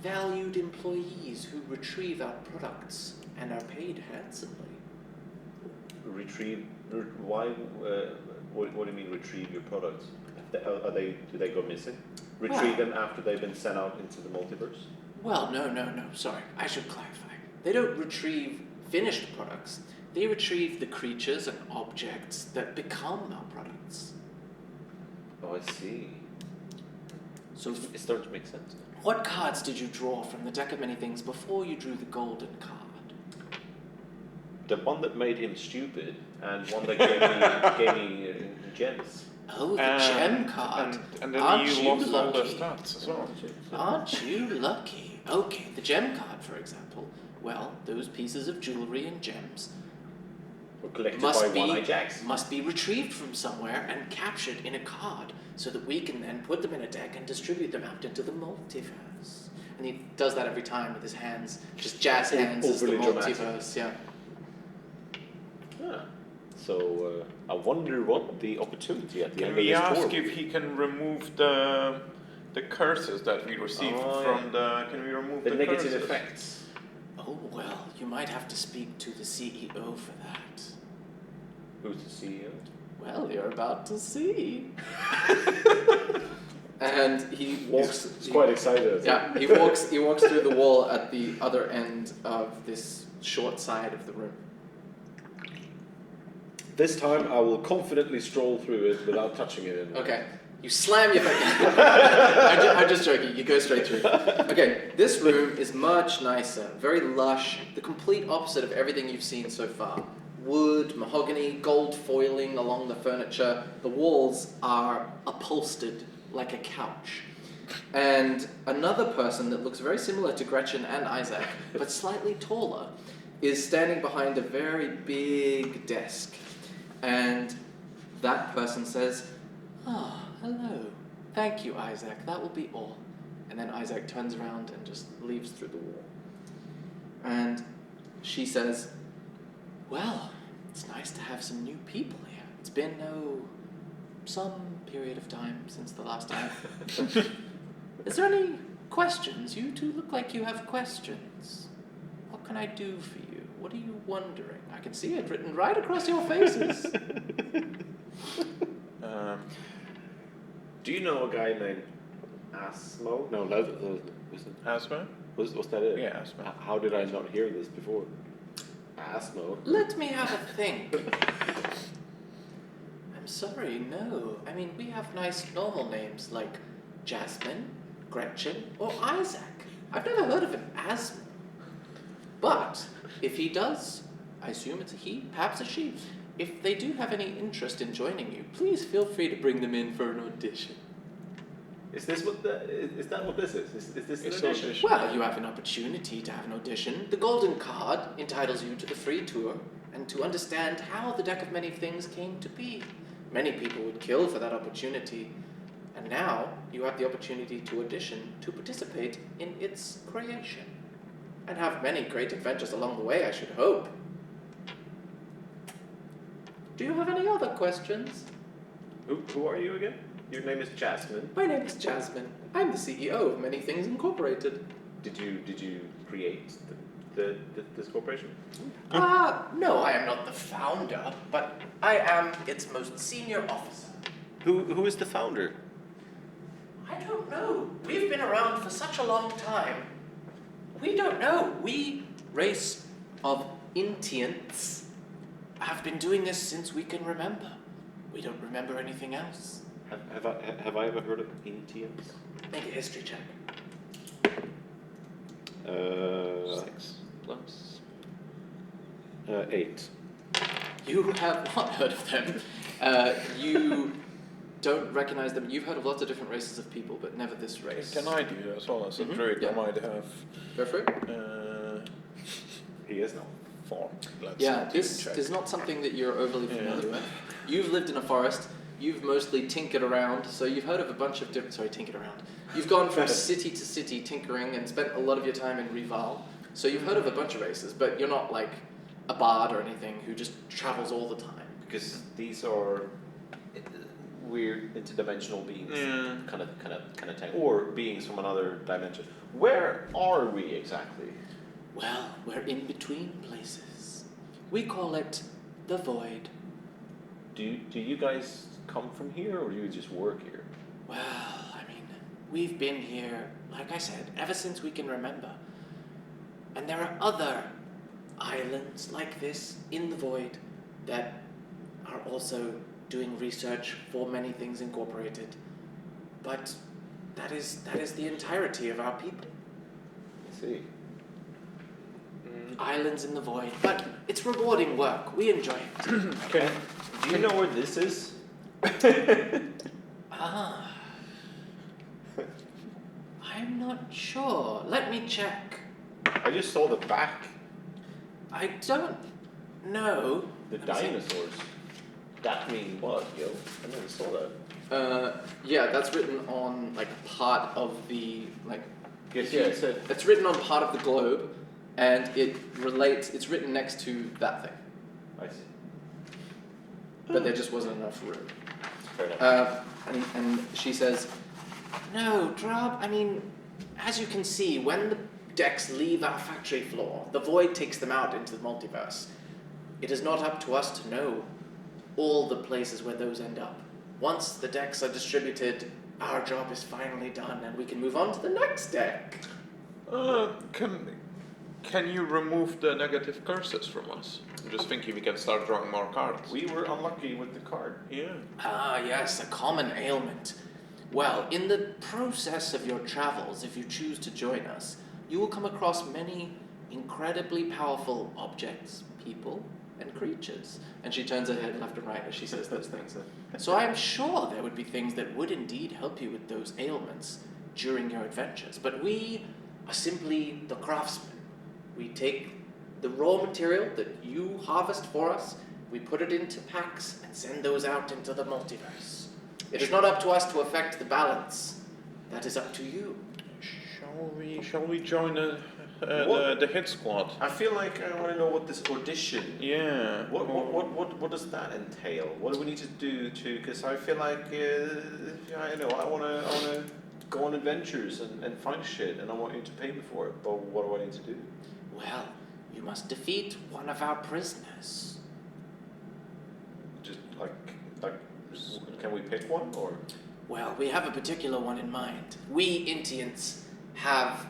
valued employees who retrieve our products and are paid handsomely. Retrieve? Why? What do you mean retrieve your products? Do they go missing? Retrieve them after they've been sent out into the multiverse? Well, no, sorry, I should clarify. They don't retrieve finished products. They retrieve the creatures and objects that become our products. Oh, I see. So, It's starting to make sense. what cards did you draw from the Deck of Many Things before you drew the golden card? The one that made him stupid, and one that gave me gems. Oh, the gem card. And then Aren't you you lost all the lucky? stats as well. Aren't you lucky? Okay, the gem card, for example. Well, those pieces of jewelry and gems Were collected must by be one-eyed jacks. must be retrieved from somewhere and captured in a card, so that we can then put them in a deck and distribute them out into the multiverse. And he does that every time with his hands, just jazz hands as the Overly dramatic. multiverse. Yeah. Ah. So I wonder what the opportunity at the Can end we of this ask tour. if he can remove the curses that we received from the? Can we remove The the negative curses? effects. Oh well, you might have to speak to the CEO for that. Who's the CEO? Well, you're about to see. And he walks. He's quite excited. Yeah, he walks through the wall at the other end of this short side of the room. This time I will confidently stroll through it without touching it. Okay, You slam your face. I'm just joking. You go straight through. Okay, this room is much nicer, very lush, the complete opposite of everything you've seen so far. Wood, mahogany, gold foiling along the furniture. The walls are upholstered like a couch. And another person that looks very similar to Gretchen and Isaac, but slightly taller, is standing behind a very big desk. And that person says, "Ah, hello. Thank you, Isaac. That will be all." And then Isaac turns around and just leaves through the wall. And she says, "Well, it's nice to have some new people here. It's been, some period of time since the last time. Is there any questions? You two look like you have questions. What can I do for you? What are you wondering? I can see it written right across your faces." Do you know a guy named Asmo? No, was it Asthma? was that it? Yeah, Asthma. How did I not hear this before? Asmo. Let me have a think. I'm sorry, no. I mean, we have nice normal names like Jasmine, Gretchen, or Isaac. I've never heard of an Asmo. But if he does, I assume it's a he, perhaps a she. If they do have any interest in joining you, please feel free to bring them in for an audition. Is that what this is? Is this an audition? Well, you have an opportunity to have an audition. The golden card entitles you to the free tour and to understand how the Deck of Many Things came to be. Many people would kill for that opportunity, and now you have the opportunity to audition to participate in its creation. And have many great adventures along the way, I should hope. Do you have any other questions? Who are you again? Your name is Jasmine. My name is Jasmine. I'm the CEO of Many Things Incorporated. Did you create this corporation? No, I am not the founder, but I am its most senior officer. Who is the founder? I don't know. We've been around for such a long time. We don't know. We, race of Intiants, have been doing this since we can remember. We don't remember anything else. Have I ever heard of Indians? Make a history check. 6 plus. 8. You have not heard of them. You don't recognize them. You've heard of lots of different races of people, but never this race. Can I do that as well as a druid? Yeah. I might have. Go for it. He is now. 4. Yeah, this is not something that you're overly familiar with. You've lived in a forest. You've mostly tinkered around, so you've heard of a bunch of different... Sorry, tinkered around. You've gone from city to city tinkering and spent a lot of your time in Rival. So you've heard of a bunch of races, but you're not like a bard or anything who just travels all the time. Because these are weird interdimensional beings, kind of thing, or beings from another dimension. Where are we exactly? Well, we're in between places. We call it the Void. Do you guys come from here, or do you just work here? Well, I mean, we've been here, like I said, ever since we can remember. And there are other islands like this in the Void that are also doing research for Many Things Incorporated. But that is the entirety of our people. I see. Islands in the Void. But it's rewarding work. We enjoy it. Do you know where this is? I'm not sure. Let me check. I just saw the back. I don't know. The dinosaurs. That means what, yo? I never saw that. Yeah, that's written on like part of the like. Yes, yeah, it said. It's written on part of the globe, and it relates. It's written next to that thing, I see. but there just wasn't enough room. Fair enough. And she says, "No, Drob. I mean, as you can see, when the decks leave our factory floor, the void takes them out into the multiverse. It is not up to us to know all the places where those end up. Once the decks are distributed, our job is finally done, and we can move on to the next deck." Can you remove the negative curses from us? I'm just thinking we can start drawing more cards. We were unlucky with the card. Yeah. Ah, yes, a common ailment. Well, in the process of your travels, if you choose to join us, you will come across many incredibly powerful objects, people, and creatures. And she turns her head left and right as she says those things. So I am sure there would be things that would indeed help you with those ailments during your adventures. But we are simply the craftsmen. We take the raw material that you harvest for us, we put it into packs and send those out into the multiverse. It is not up to us to affect the balance. That is up to you. Shall we join the hit squad? I feel like I want to know what this audition. Yeah. What does that entail? What do we need to do to? Because I feel like I know I want to go on adventures and find shit, and I want you to pay me for it. But what do I need to do? Well, you must defeat one of our prisoners. Just like, can we pick one or? Well, we have a particular one in mind. We Intians have,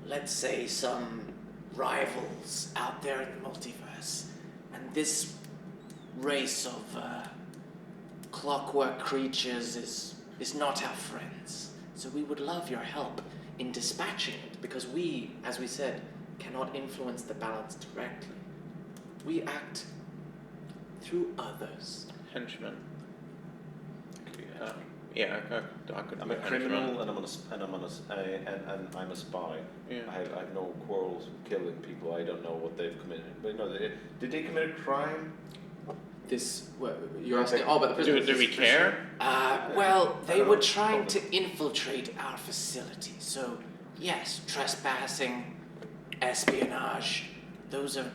let's say, some rivals out there in the multiverse. And this race of clockwork creatures is not our friends. So we would love your help in dispatching it, because we, as we said, cannot influence the balance directly. We act through others. Henchmen. Yeah, I could. I'm a criminal, and I'm a spy. Yeah. I have no quarrels with killing people. I don't know what they've committed. But no, did they commit a crime? You're asking all about the prisoners. Do we care? Well, they were trying to infiltrate our facility. So, yes, trespassing, espionage, those are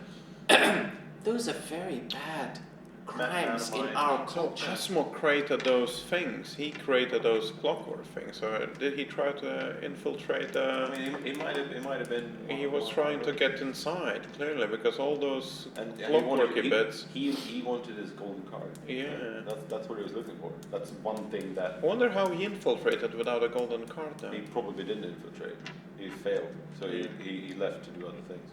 very bad crimes in our culture. Cosmo created those things. He created those clockwork things. So did he try to infiltrate? I mean, it might have been. He was trying to get inside, clearly, because all those and clockworky bits. He wanted his golden card. Yeah. That's what he was looking for. That's one thing that. I wonder how he infiltrated without a golden card then. He probably didn't infiltrate. He failed, so he left to do other things.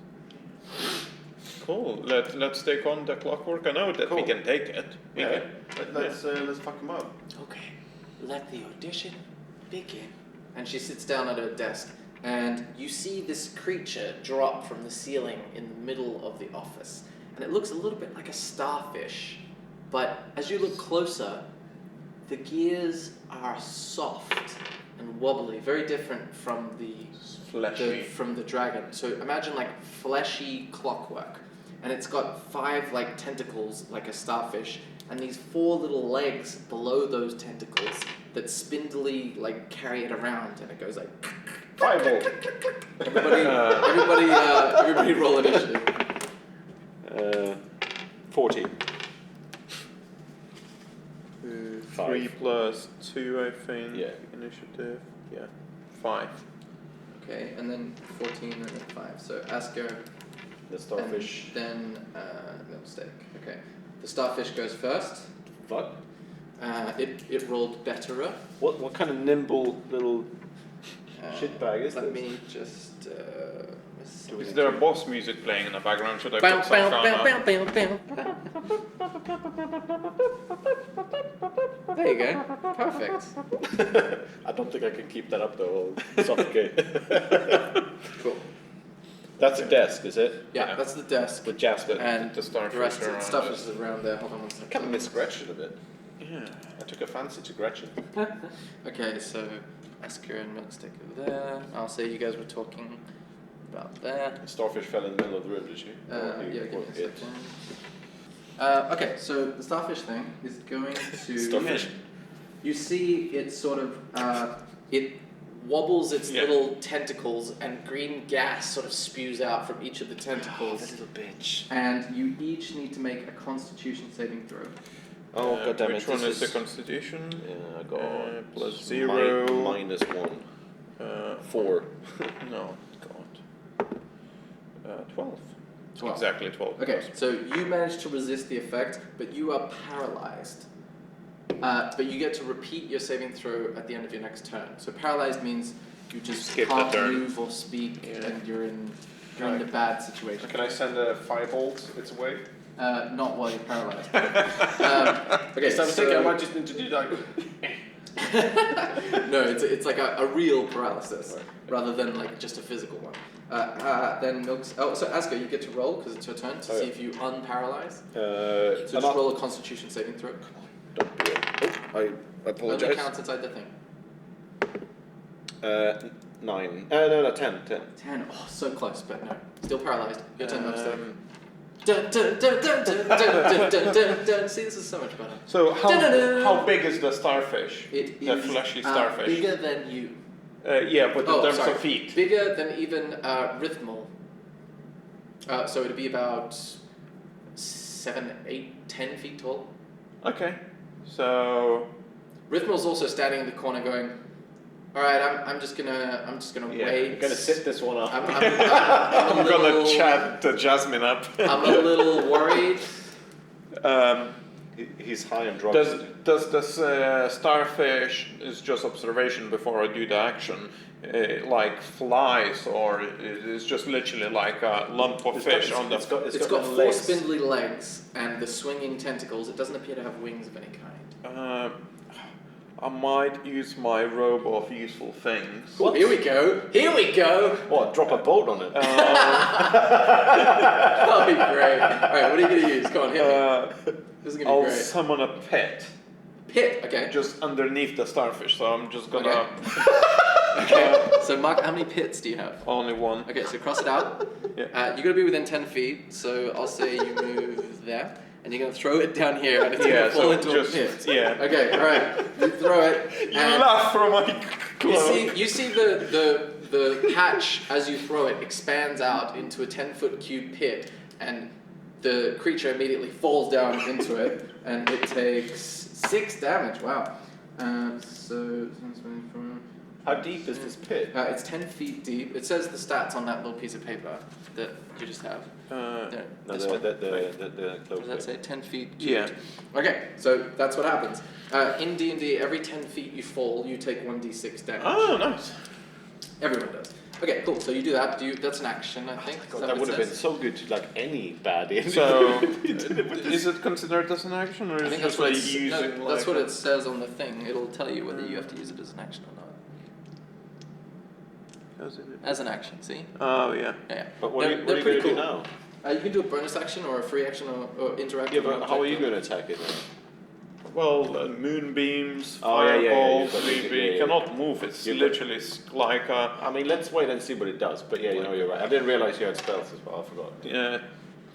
Cool. Let's take on the clockwork. I know that we can take it. Let's fuck him up. Okay, let the audition begin. And she sits down at her desk, and you see this creature drop from the ceiling in the middle of the office. And it looks a little bit like a starfish, but as you look closer, the gears are soft and wobbly, very different from from the dragon. So imagine like fleshy clockwork, and it's got 5 like tentacles like a starfish, and these 4 little legs below those tentacles that spindly like carry it around, and it goes like. Fireball. Everybody roll initiative. 40. 3 plus 2, I think. Yeah. Initiative. Yeah. 5. Okay, and then 14 and then 5. So Asker. The starfish. And then no mistake. Okay, the starfish goes first. Fuck. It rolled betterer. What kind of nimble little shitbag is Let this? me just. Is there a boss music playing in the background? Should I put some There you go. Perfect. I don't think I can keep that up though. I'll suffocate. Cool. That's a desk, is it? Yeah, that's the desk. With Jasper. And the starfish the rest of the around stuff it. is around there. Hold on one I second. kind of miss Gretchen a bit. Yeah. I took a fancy to Gretchen. Okay, so Asker and Milkstick are there. I'll say you guys were talking about there. The starfish fell in the middle of the room, did she? Yeah, give me a second. Okay, so the starfish thing is going to. Starfish. You see it sort of it wobbles its little tentacles, and green gas sort of spews out from each of the tentacles. That little bitch. And you each need to make a Constitution saving throw. Oh god damn it! Which one is the Constitution? Yeah, God. Plus 0. Minus 1. 4. No, God. 12. 12. Exactly 12. Okay, so you manage to resist the effect, but you are paralyzed. But you get to repeat your saving throw at the end of your next turn. So paralyzed means you just Skip the can't turn. move or speak, and you're in a bad situation. Can I send a firebolt its way? Not while you're paralyzed. Okay, So I was thinking I might just need to do that. No, it's like a real paralysis rather than like just a physical one. Then Milk's. Oh, so Asker, you get to roll because it's your turn to see if you unparalyze. So just roll a Constitution saving throw. Don't do it. Oh, I apologize. Only counts inside the thing. 9. No, 10. 10. Oh, so close, but no. Still paralyzed. Your turn, Milk's. Dun, dun, dun, dun, dun, dun, dun, dun, dun. See, this is so much better. So how big is the starfish? It The is fleshy starfish. bigger than you. Yeah, but in terms sorry. of feet. Bigger than even Rhythmal. So it'd be about 7, 8, 10 feet tall. Okay. So Rhythmal's also standing in the corner going, all right, I'm just gonna wait. I'm gonna sit this one up. I'm I'm a little, gonna chat the Jasmine up. I'm a little worried. He's high on drugs. Does this starfish is just observation before I do the action? Like flies, or it's just literally like a lump of fish on the. It's got 4 spindly legs and the swinging tentacles. It doesn't appear to have wings of any kind. I might use my robe of useful things. Oh, here we go. Here we go. What? Drop a bolt on it? That'll be great. All right, what are you gonna use? Come on, hit me. This is gonna be I'll great. summon a pit Pit. Okay. just underneath the starfish, so I'm just gonna. Okay. So Mark, how many pits do you have? Only one. Okay, so cross it out. Yeah. You gotta be within 10 feet. So I'll say you move there, and you're gonna throw it down here, and it's gonna fall into a pit. Yeah. Okay. All right. You throw it. You and laugh from my cloak. You see the hatch as you throw it expands out into a 10-foot cube pit, and the creature immediately falls down into it, and it takes 6 damage. Wow. So. How deep is this pit? It's 10 feet deep. It says the stats on that little piece of paper that you just have. There, No, this the one. cloak. What does that say? 10 feet Yeah. cubed. Okay, so that's what happens. In D&D, every 10 feet you fall, you take 1d6 damage. Oh, nice. Everyone does. Okay, cool. So you do that. That's an action, I think. God, that would have been so good to like any bad end. So, is it considered as an action, or I is think it that's just what, like using like? that's what it says on the thing. It'll tell you whether you have to use it as an action or not. As an action, see? Oh yeah. Yeah. But what are you They're going pretty to do cool. now? You can do a bonus action or a free action or interactive. Yeah, but how are you going to attack it then? Well, moonbeams, Oh, yeah, fireballs. yeah, yeah, We yeah. cannot move. It's literally like a. I mean, let's wait and see what it does. But yeah, you know, you're right. I didn't realize you had spells as well. I forgot. Yeah.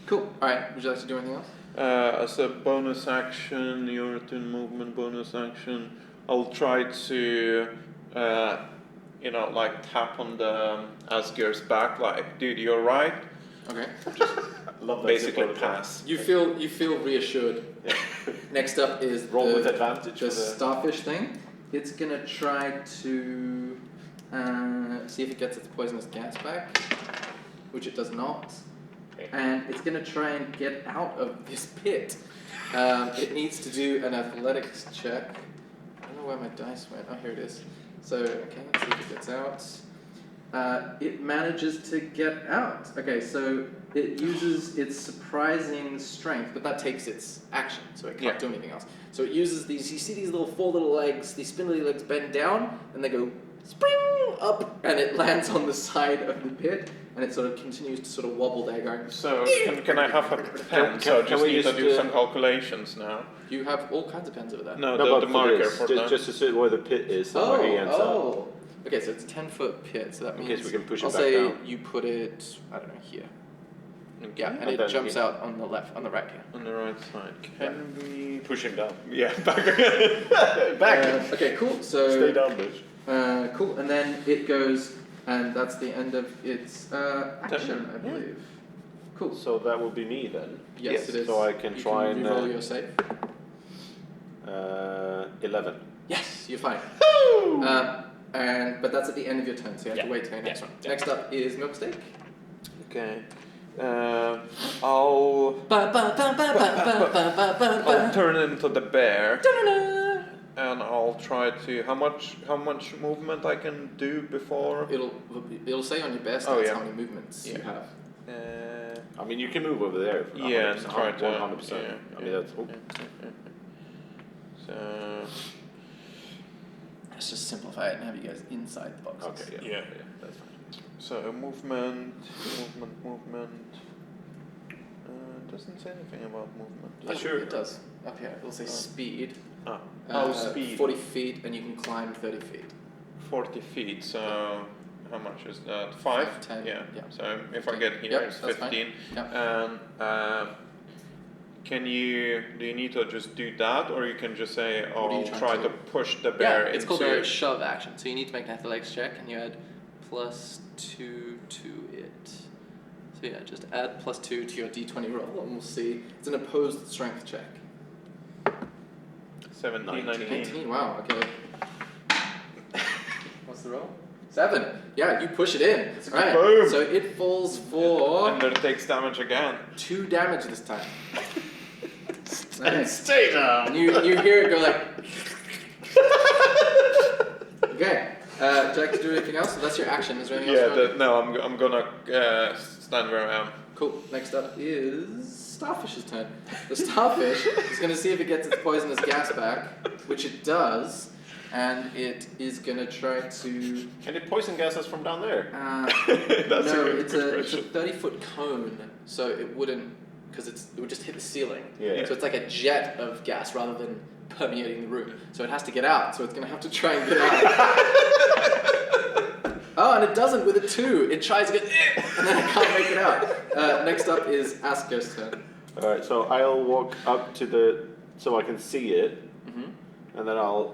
Cool. All right. Would you like to do anything else? As a bonus action, your turn movement bonus action, I'll try to, like tap on the Asger's back, like, dude, you're right. Okay. Love that Basically symbol. pass. You feel reassured. Yeah. Next up is Roll with advantage. the for the- starfish thing. It's gonna try to see if it gets its poisonous gas back, which it does not. Okay. And it's gonna try and get out of this pit. It needs to do an athletics check. I don't know where my dice went. Oh, here it is. So, okay, let's see if it gets out. It manages to get out. Okay, so it uses its surprising strength, but that takes its action, so it can't do anything else. So it uses these, you see these four little legs, these spindly legs bend down, and they go spring up, and it lands on the side of the pit, and it sort of continues to sort of wobble there going. So, can I have a pen? So I just need to do some calculations now. You have all kinds of pens over there. No, No, the but marker this, for just, that. just to see where the pit is, and where he ends up. Okay, so it's a 10-foot pit, so that In means case we can push it I'll back say down. you put it, I don't know, here. Yeah, and And it then jumps you- out on the left, on the right here. On the right side. Can we Push him down. Yeah, back again. Back. Okay, cool. So Stay down, bitch. cool, and then it goes, and that's the end of its action, I believe. Cool. So that will be me then. Yes, it is. So I can try and roll your save. 11. Yes, you're fine. But that's at the end of your turn, so you have to wait till your next one. Next up is Milk Steak. Okay. I'll turn into the bear, and I'll try to how much movement I can do before. It'll say on your best Oh, stats yeah. how many movements you have. I mean, you can move over there. Yeah, 100%, try to. 100%. Yeah, I mean, that's. So let's just simplify it and have you guys inside the boxes. Okay, yeah, that's fine. So movement. Doesn't say anything about movement. Yeah, Sure. it does. Up here, it'll say speed. Speed. 40 feet, and you can climb 30 feet. 40 feet. So how much is that? 5? 10. Yeah. Yeah. So if I get here, Yep, it's that's fine. 15. Yep. And do you need to just do that, or you can just say, What are you I'll trying try to to do? push the bear It's into called a shove action. So you need to make an athletics check, and you add +2 to it. So yeah, just add +2 to your d20 roll, and we'll see. It's an opposed strength check. 17, 19. 19. Wow. Okay. What's the roll? 7. Yeah, you push it in. Right. Boom. So it falls for And then it takes damage again. 2 damage this time. Nice. Stay down. And you hear it go like. Okay. Would you like to do anything else? So that's your action. Is there anything else? You want to do? I'm gonna stand where I am. Cool. Next up is Starfish's turn. The Starfish is going to see if it gets its poisonous gas back, which it does, and it is going to try to. Can it poison gas us from down there? That's no, a good it's a question. 30-foot cone, so it wouldn't, because it would just hit the ceiling. Yeah. So it's like a jet of gas rather than permeating the room. So it has to get out. So it's going to have to try and get out. Oh, and it doesn't with a 2. It tries to get, and then it can't make it out. Next up is Asker's turn. Alright, so I'll walk up to so I can see it, and then I'll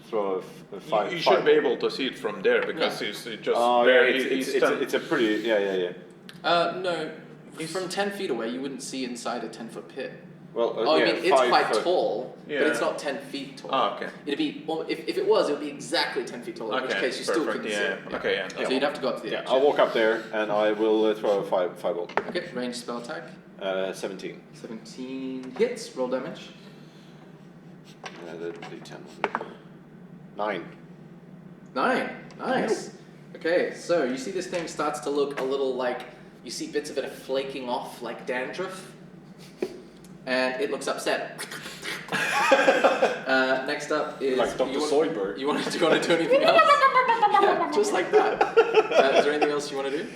throw a 5. You should be able to see it from there because it's just it's a pretty, yeah. No, from 10 feet away, you wouldn't see inside a 10-foot pit. Well, Oh, yeah, I mean, it's 5 quite foot. tall, Yeah. but it's not 10 feet tall. Ah, okay. It'd be, well, if it was, it would be exactly 10 feet tall, in which case you still couldn't see it. Okay, yeah. So you'd have to go up to the edge. I'll walk up there and I will throw a 5 bolt. Okay, range spell attack. 17. 17 hits, roll damage. The D10. 9. 9, nice. Okay, so you see this thing starts to look a little like, you see bits of it are flaking off like dandruff. And it looks upset. Next up is... Like Dr. Soyberg. Do you want to do anything else? Yeah, just like that. Is there anything else you want to do?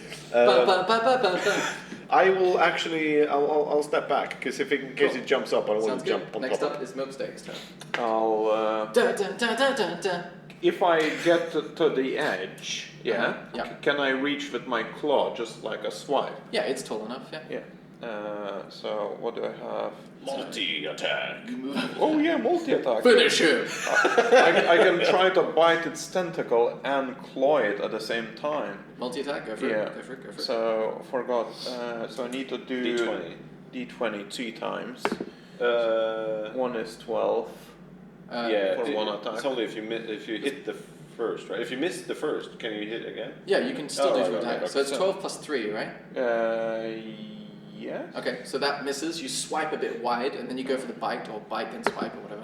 I will actually, I'll step back because if in case it jumps up, I don't want Sounds to jump good. on Next top. up is Milksteak's turn. I'll if I get to the edge, Yeah. can I reach with my claw just like a swipe? Yeah, it's tall enough, yeah. Yeah. So what do I have? Multi-attack. Oh yeah, multi-attack. Finish him! I can try to bite its tentacle and claw it at the same time. Multi-attack, go for Yeah. it, go for it. So forgot. So I need to do D20. D20 2 times. 1 Uh, is 12. yeah, for one attack. It's only if you hit the first, right? If you miss the first, can you hit again? Yeah, you can still do right, 2 right, attacks. right. So it's 12 plus 3, right? Yes. Okay, so that misses. You swipe a bit wide, and then you go for the bite, or bite then swipe, or whatever.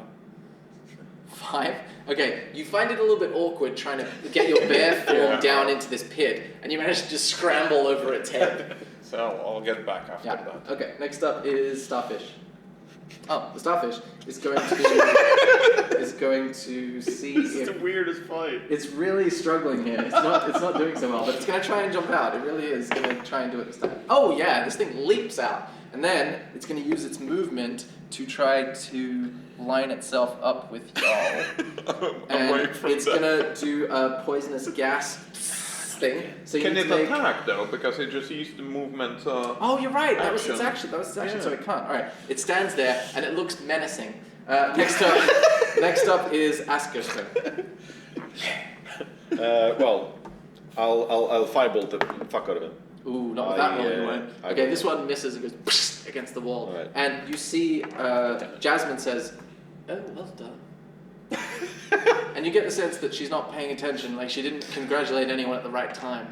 5. Okay, you find it a little bit awkward trying to get your bear form down into this pit, and you manage to just scramble over its head. So I'll get back after Yeah. that. Okay, next up is Starfish. Oh, the Starfish is going to see if weirdest fight. it's really struggling here. It's not doing so well, but it's going to try and jump out. It really is going to try and do it this time. Oh yeah, this thing leaps out, and then it's going to use its movement to try to line itself up with y'all, and it's going to do a poisonous gas thing. So you Can need it to make... attack though? Because it just used the movement. Oh, you're right. That was its action. action. Yeah. So it can't. All right. It stands there and it looks menacing. Next up is Asker's turn. Well, I'll firebolt the fuck out of him. Ooh, not with that roll, you won't. I Okay, will. this one misses and goes against the wall. Alright. And you see Jasmine says, "Oh, well done." And you get the sense that she's not paying attention, like she didn't congratulate anyone at the right time.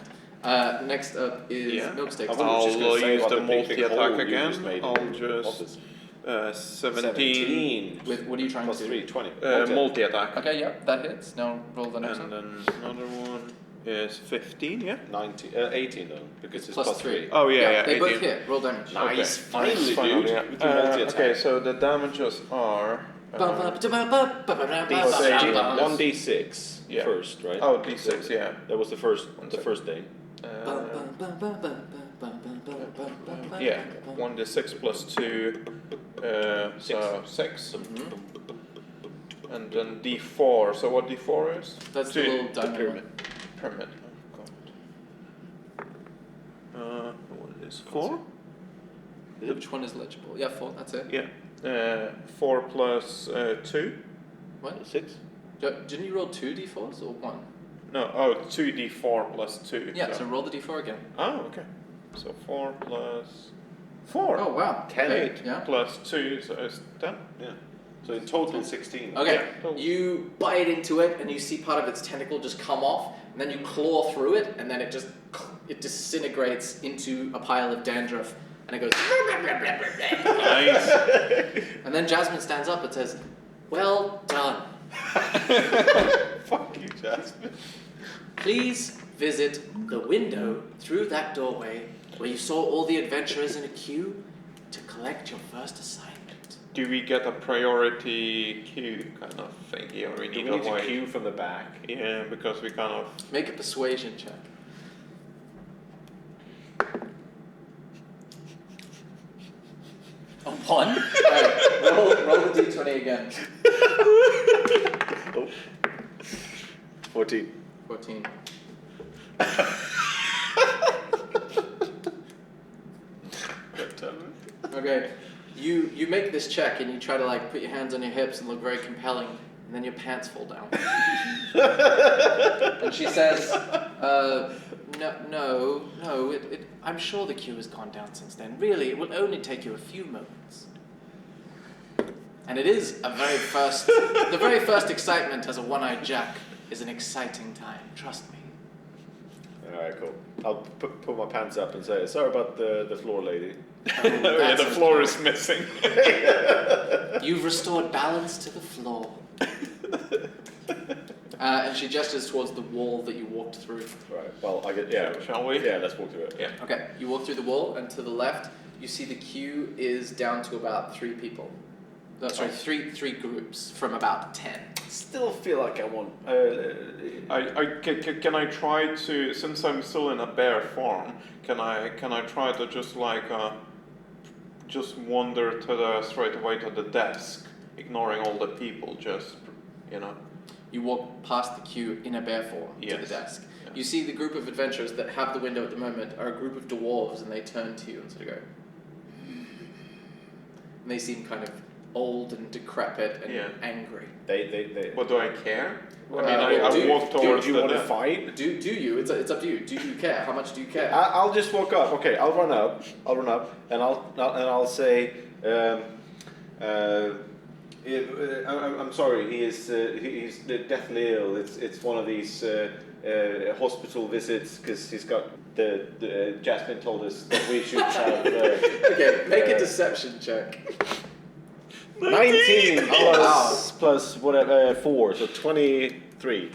Next up is Milksteak. I was just gonna say use what the the big multi-attack hole you again. just made I'll in just office. 17. With what are you trying Plus to do? 3, 20. Multi-attack. Okay, yeah, that hits. Now roll the next And one. then another one is 15. Yeah. 18 though, because it's Plus plus 3. 3. Oh yeah. They both 18. hit. Roll damage. Nice, finally, Nice, dude. yeah. With the multi-attack. Okay, so the damages are. 1d6. Yeah. first, right? Oh, D6, yeah. That was the first second. first day. Yeah, 1d6 plus 2, so 6. And then d4, so what d4 is? That's the little diamond pyramid. Pyramid, oh god. What is 4? Which one is legible? Yeah, 4, that's it. Yeah. 4 plus 2? What? 6? Didn't you roll 2 d4s or 1? No, 2d4 plus 2. Yeah, so roll the d4 again. Oh, okay. So 4 plus 4. Oh, wow. 10. Okay, 8 yeah. plus 2, so it's 10. Yeah. So in total 16. Okay, Yeah. you bite into it and you see part of its tentacle just come off, and then you claw through it, and then it disintegrates into a pile of dandruff, and it goes. Nice. And then Jasmine stands up and says, "Well done. Fuck you, Jasmine. Please visit the window through that doorway where you saw all the adventurers in a queue to collect your first assignment. Do we get a priority queue kind of thingy, or we Do need we a need to wait? queue from the back? Yeah, because we kind of. Make a persuasion check." A 1? Alright, roll the d20 again. 14. 14. Okay, you make this check and you try to like put your hands on your hips and look very compelling, and then your pants fall down. And she says, No, I'm sure the queue has gone down since then. Really, it will only take you a few moments. And it is the very first excitement as a one-eyed Jack is an exciting time, trust me. Alright, cool. I'll put my pants up and say, sorry about the floor lady. Yeah, the floor is missing. You've restored balance to the floor. and she gestures towards the wall that you walked through. Right, well, yeah. Shall we? Yeah, let's walk through it. Yeah. Okay, you walk through the wall, and to the left, you see the queue is down to about 3 people. Sorry, three groups from about 10. Still feel like I want... Can I try to, since I'm still in a bear form, can I try to just like just wander straight away to the desk, ignoring all the people, just You walk past the queue in a bear form to the Yes. desk. Yeah. You see the group of adventurers that have the window at the moment are a group of dwarves, and they turn to you and sort of go. And they seem kind of old and decrepit and angry. They But do I care? Well, I walk towards do you the want to desk. fight? Do you? It's up to you. Do you care? How much do you care? I'll just walk up. Okay, I'll run up, and I'll say, I'm sorry. He's deathly ill. It's one of these hospital visits because he's got the Jasmine told us that we should have. Okay, make a deception check. 19 plus whatever 4, so 23.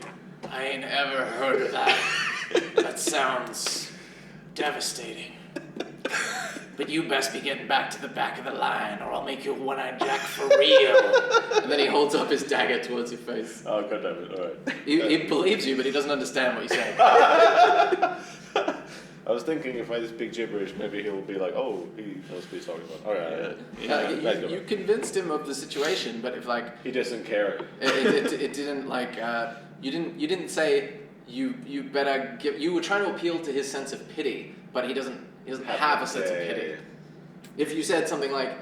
I ain't ever heard of that. That sounds devastating. But you best be getting back to the back of the line, or I'll make you a one-eyed Jack for real. And then he holds up his dagger towards your face. Oh god damn it! All right. He believes you, but he doesn't understand what you say. I was thinking if I just speak gibberish, maybe he'll be like, oh, he knows what he's talking about. All right. You convinced him of the situation, but if like He doesn't care. it didn't like you didn't say you better give. You were trying to appeal to his sense of pity, but he doesn't have a sense of pity. If you said something like,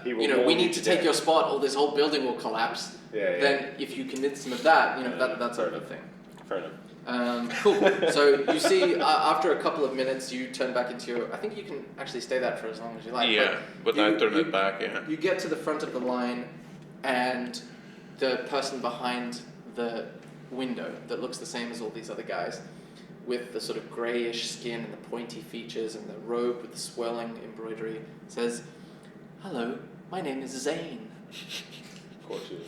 we need to take your spot, or this whole building will collapse. Then if you convince him of that, that's a good thing. Fair enough. Cool. So you see, after a couple of minutes, you turn back into your. I think you can actually stay that for as long as you like. Yeah, but I turn it back. Yeah. You get to the front of the line, and the person behind the window that looks the same as all these other guys, with the sort of greyish skin and the pointy features and the robe with the swirling embroidery, says, "Hello, my name is Zane." Of course he is.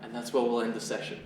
And that's where we'll end the session.